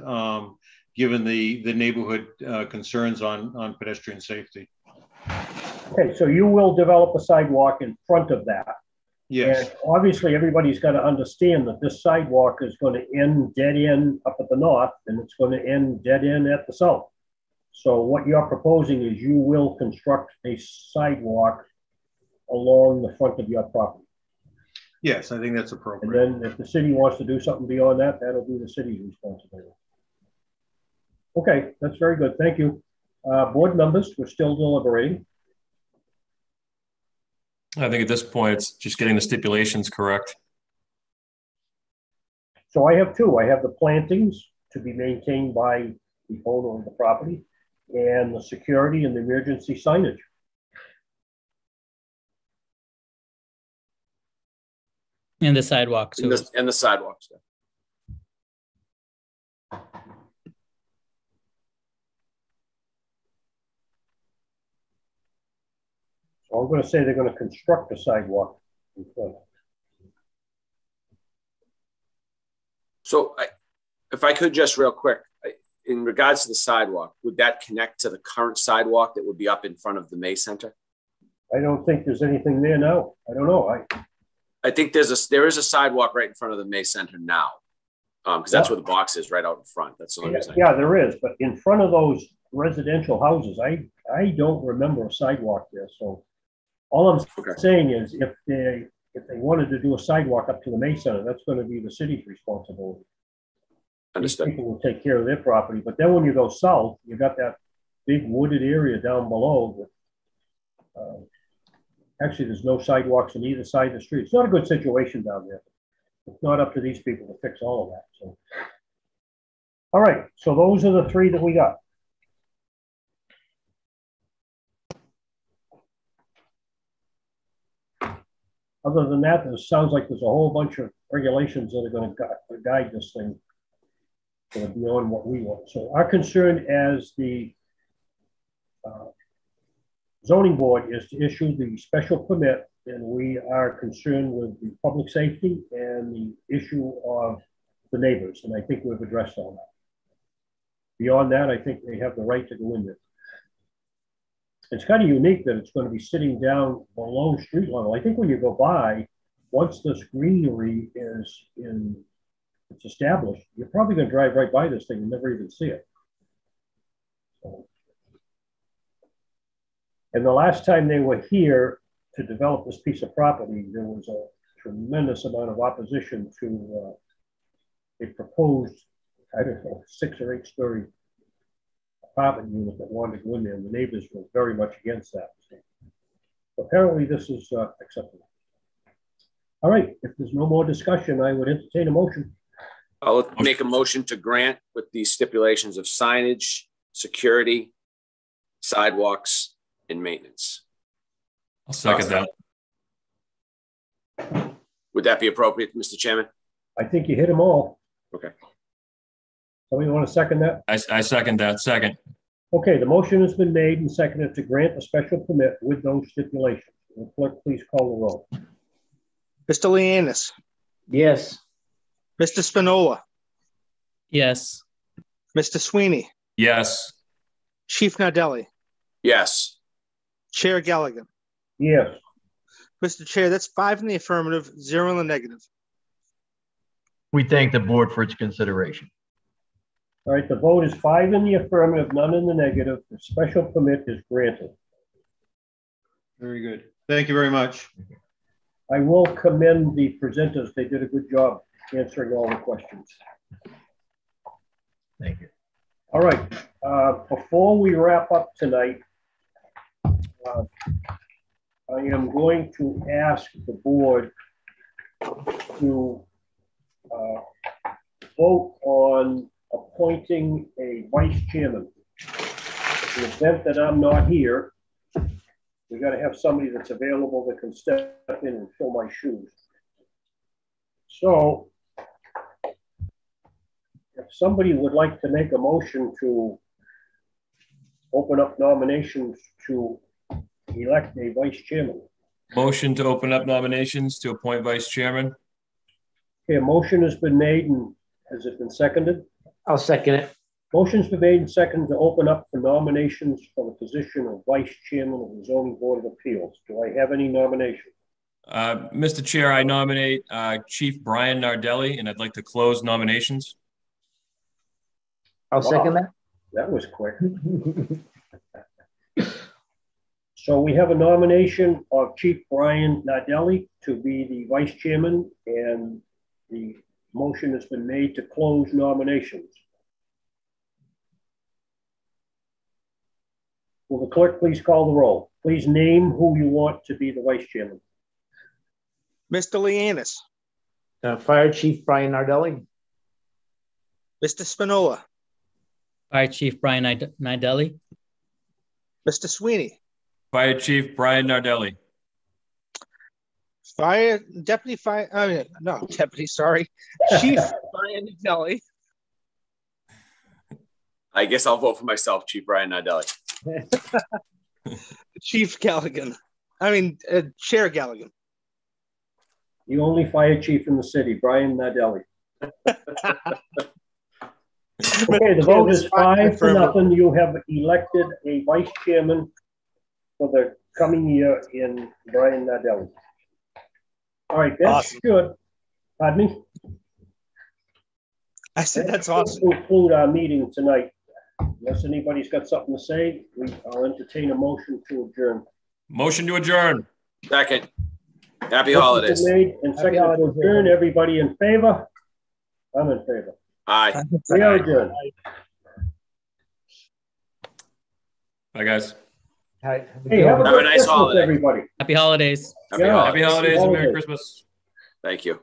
given the neighborhood concerns on pedestrian safety. Okay, so you will develop a sidewalk in front of that. Yes. And obviously everybody's got to understand that this sidewalk is going to end dead end up at the north, and it's going to end dead end at the south. So what you're proposing is you will construct a sidewalk along the front of your property. Yes, I think that's appropriate. And then if the city wants to do something beyond that, that'll be the city's responsibility. Okay, that's very good. Thank you. Board members, we're still deliberating. I think at this point, it's just getting the stipulations correct. So I have two. I have the plantings to be maintained by the owner of the property, and the security and the emergency signage. And the sidewalks. And the sidewalks. Yeah. So I'm going to say they're going to construct a sidewalk in front. So if I could just real quick, in regards to the sidewalk, would that connect to the current sidewalk that would be up in front of the May Center? I don't think there's anything there now. I don't know. I think there is a sidewalk right in front of the May Center now, because that's where the box is, right out in front. That's the only reason. Yeah, there is, but in front of those residential houses, I don't remember a sidewalk there. So all I'm saying is, if they wanted to do a sidewalk up to the May Center, that's going to be the city's responsibility. Understood. These people will take care of their property, but then when you go south, you got that big wooded area down below. With, actually, there's no sidewalks on either side of the street. It's not a good situation down there. It's not up to these people to fix all of that. So, all right. So those are the three that we got. Other than that, it sounds like there's a whole bunch of regulations that are going to guide this thing beyond what we want. So our concern as the zoning board is to issue the special permit, and we are concerned with the public safety and the issue of the neighbors. And I think we've addressed all that. Beyond that, I think they have the right to go in there. It's kind of unique that it's going to be sitting down below street level. I think when you go by, once this greenery is it's established, you're probably going to drive right by this thing and never even see it. So, and the last time they were here to develop this piece of property, there was a tremendous amount of opposition to a proposed, I don't know, 6 or 8 story apartment unit that wanted to go in there, and the neighbors were very much against that. So apparently this is acceptable. All right, if there's no more discussion, I would entertain a motion. I'll make a motion to grant with the stipulations of signage, security, sidewalks, and maintenance. I'll second that. Would that be appropriate, Mr. Chairman? I think you hit them all. Okay. Somebody want to second that? I second that. Second. Okay, the motion has been made and seconded to grant a special permit with those stipulations. Will the clerk please call the roll? Mr. Leanis. Yes. Mr. Spinola. Yes. Mr. Sweeney. Yes. Chief Nardelli. Yes. Chair Galligan. Yes. Mr. Chair, that's 5 in the affirmative, 0 in the negative. We thank the board for its consideration. All right, the vote is 5 in the affirmative, none in the negative. The special permit is granted. Very good. Thank you very much. I will commend the presenters. They did a good job answering all the questions. Thank you. All right, before we wrap up tonight, I am going to ask the board to vote on appointing a vice chairman. In the event that I'm not here, we got to have somebody that's available that can step in and fill my shoes. So if somebody would like to make a motion to open up nominations to elect a vice chairman. Motion to open up nominations to appoint vice chairman. Okay, a motion has been made, and has it been seconded? I'll second it. Motion's been made and seconded to open up for nominations for the position of vice chairman of the Zoning Board of Appeals. Do I have any nominations? Mr. Chair, I nominate Chief Brian Nardelli, and I'd like to close nominations. I'll second that. That was quick. So we have a nomination of Chief Brian Nardelli to be the vice chairman, and the motion has been made to close nominations. Will the clerk please call the roll? Please name who you want to be the vice chairman. Mr. Leanis. Fire Chief Brian Nardelli. Mr. Spinola. Fire Chief Brian Nardelli. Mr. Sweeney. Fire Chief Brian Nardelli. Deputy, sorry. Chief Brian Nardelli. I guess I'll vote for myself, Chief Brian Nardelli. Chief Galligan. Chair Galligan. The only fire chief in the city, Brian Nardelli. Okay, the vote is 5-0. You have elected a vice chairman for the coming year in Brian Nadelli. All right, that's Awesome. good. Pardon me? I said that's awesome. To conclude our meeting tonight. Unless anybody's got something to say, I'll entertain a motion to adjourn. Motion to adjourn. Second. Happy holidays. Made and seconded to adjourn. Everybody in favor? I'm in favor. Aye. We are adjourned. Bye, guys. Hey, have a nice Christmas, holiday, everybody. Happy holidays. Happy holidays. Happy holidays and Merry Christmas. Thank you.